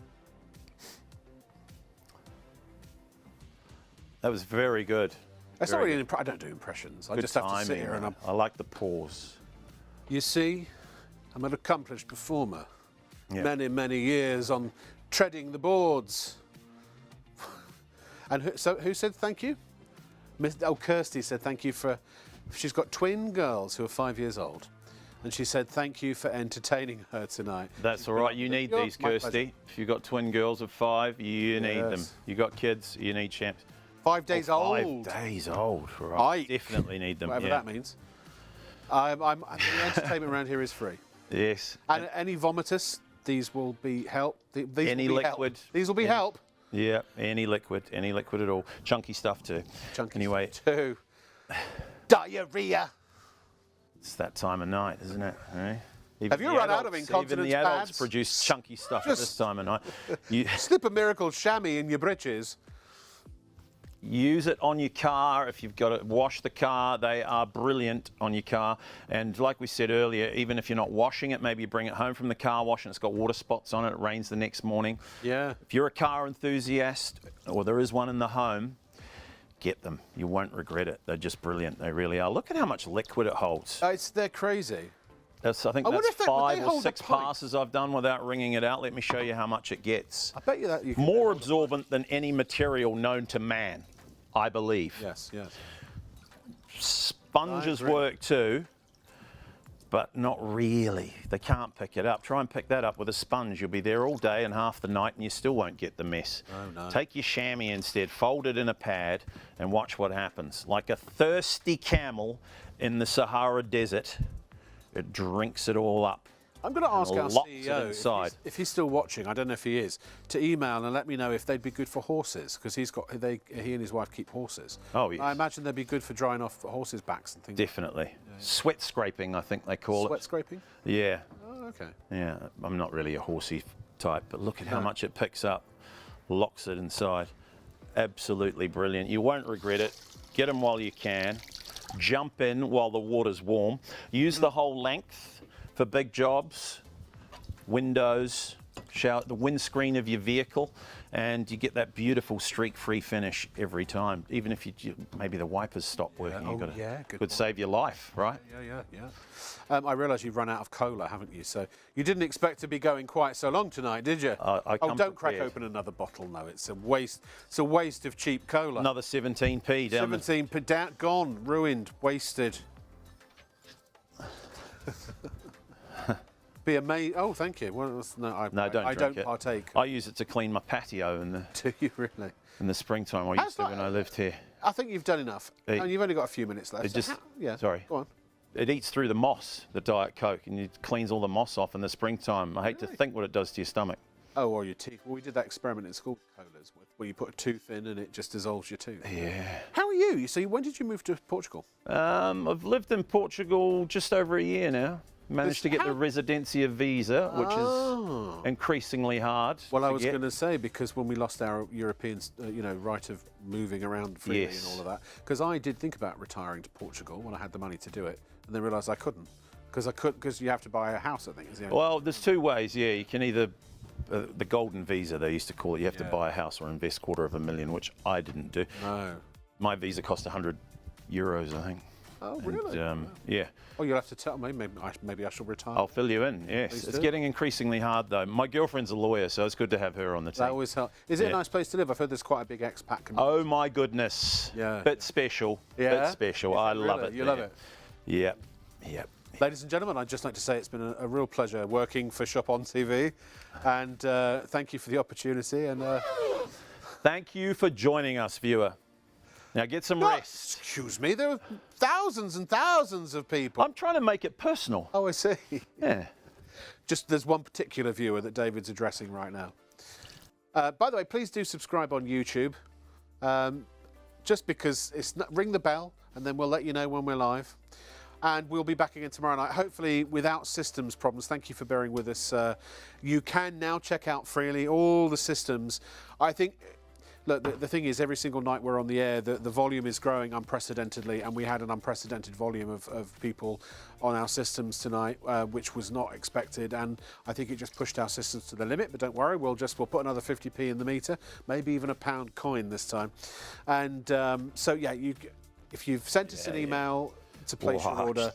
That was very good. That's not really I don't do impressions. I just have to sit here and I like the pause. You see, I'm an accomplished performer. Many, many years on treading the boards. And who said thank you? Kirsty said thank you for. She's got twin girls who are 5 years old, and she said thank you for entertaining her tonight. That's all right. You need these, Kirsty. If you've got twin girls of 5, you need them. You got kids, you need champs. 5 days old. 5 days old. Right. Definitely need them. Whatever that means. The entertainment around here is free. Yes. And any vomitus, these will be help. Any liquid. These will be help. Yeah, any liquid at all. Chunky stuff too. Chunky anyway, too. Diarrhea. it's that time of night, isn't it? Eh? Have you run out of incontinence Even the adults pads? produce chunky stuff at this time of night. You Slip a miracle chamois in your britches. use it on your car if you've got to wash the car. They are brilliant on your car. And like we said earlier, even if you're not washing it, maybe you bring it home from the car wash and it's got water spots on it. It rains the next morning. Yeah. If you're a car enthusiast, or there is one in the home, get them. You won't regret it. They're just brilliant. They really are. Look at how much liquid it holds. They're crazy. I think I wonder that's if would they 5 or hold a 6 pint? passes I've done without wringing it out. Let me show you how much it gets. I bet you that you can More absorbent than any material known to man, I believe. Yes, yes. Sponges I agree. work too, but not really. They can't pick it up. Try and pick that up with a sponge. You'll be there all day and half the night and you still won't get the mess. No, no. Take your chamois instead, fold it in a pad and watch what happens. Like a thirsty camel in the Sahara Desert, it drinks it all up. I'm going to ask our locks it CEO inside. if he's still watching. I don't know if he is, to email and let me know if they'd be good for horses, because he and his wife keep horses. Oh, yes. I imagine they'd be good for drying off horses' backs and things. Definitely. Sweat scraping, I think they call Sweat it. scraping. Yeah. Oh, okay. Yeah, I'm not really a horsey type, but look at how much it picks up, locks it inside. Absolutely brilliant. You won't regret it. Get them while you can. Jump in while the water's warm. Use the whole length for big jobs, windows, the windscreen of your vehicle, and you get that beautiful streak-free finish every time. Even if maybe the wipers stop working, good could save your life, right? Yeah. I realise you've run out of cola, haven't you? So you didn't expect to be going quite so long tonight, did you? Don't crack prepared. open another bottle. No, it's a waste. It's a waste of cheap cola. Another 17p down. 17p down, gone, ruined, wasted. Be amazing. Oh, thank you. Well, I don't partake. I use it to clean my patio Do you really? in the springtime. I used to when I lived here. I think you've done enough, and you've only got a few minutes left. It just, sorry. Go on. It eats through the moss, the Diet Coke, and it cleans all the moss off in the springtime. I hate to think what it does to your stomach. Oh, or your teeth. Well, we did that experiment in school with colas, where you put a tooth in and it just dissolves your tooth. Yeah. How are you? So when did you move to Portugal? I've lived in Portugal just over a year now. Managed to get the Residencia visa, which is increasingly hard. Well, I to was get. going to say, because when we lost our European, right of moving around freely and all of that, because I did think about retiring to Portugal when I had the money to do it, and then realised I couldn't, because you have to buy a house, I think. Is the only Well, there's 2 ways. Yeah, you can either the golden visa they used to call it. You have to buy a house or invest $250,000, which I didn't do. No. My visa cost €100, I think. Oh, really? And, yeah. Oh, you'll have to tell me. Maybe I shall retire. I'll fill you in, yes. Please It's do. getting increasingly hard, though. My girlfriend's a lawyer, so it's good to have her on the team. That always helps. Is it a nice place to live? I've heard there's quite a big expat community. Oh, my goodness. Yeah. Bit special. Yeah? Bit special. Is it I love really? it. You love it? Yep. Ladies and gentlemen, I'd just like to say it's been a real pleasure working for ShopOnTV, and thank you for the opportunity. And Thank you for joining us, viewer. Now get some rest. Excuse me, there are thousands and thousands of people. I'm trying to make it personal. Oh, I see. Yeah. Just there's one particular viewer that David's addressing right now. By the way, please do subscribe on YouTube. Just because ring the bell, and then we'll let you know when we're live. And we'll be back again tomorrow night, hopefully without systems problems. Thank you for bearing with us. You can now check out freely all the systems. I think, look, the thing is, every single night we're on the air, the volume is growing unprecedentedly, and we had an unprecedented volume of people on our systems tonight, which was not expected, and I think it just pushed our systems to the limit. But don't worry, we'll put another 50p in the meter, maybe even a £1 coin this time. And so yeah, if you've sent us an email to place your order,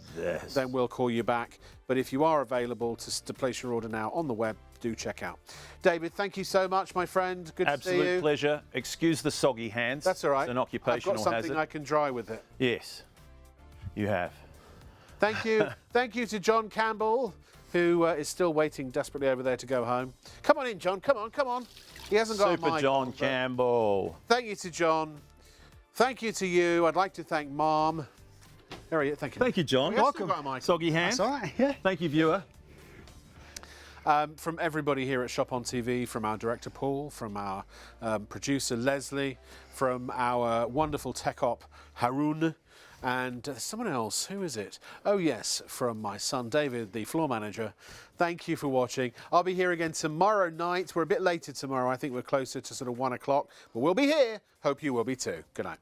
then we'll call you back. But if you are available to place your order now on the web, do check out. David, thank you so much, my friend. Good to see you. Absolute pleasure. Excuse the soggy hands. That's all right. It's an occupational I've got something hazard. I can dry with it. Yes, you have. Thank you. Thank you to John Campbell, who is still waiting desperately over there to go home. Come on in, John. Come on. He hasn't got a Super mic John on, but Campbell. Thank you to John. Thank you to you. I'd like to thank Mom. There he is. Thank you. Thank you, John. He has still got a mic on. Soggy hands. That's all right, yeah. Thank you, viewer. From everybody here at Shop on TV, from our director Paul, from our producer Leslie, from our wonderful tech op Haroon, and someone else, who is it? Oh yes, from my son David, the floor manager. Thank you for watching. I'll be here again tomorrow night. We're a bit later tomorrow. I think we're closer to sort of 1 o'clock, but we'll be here. Hope you will be too. Good night.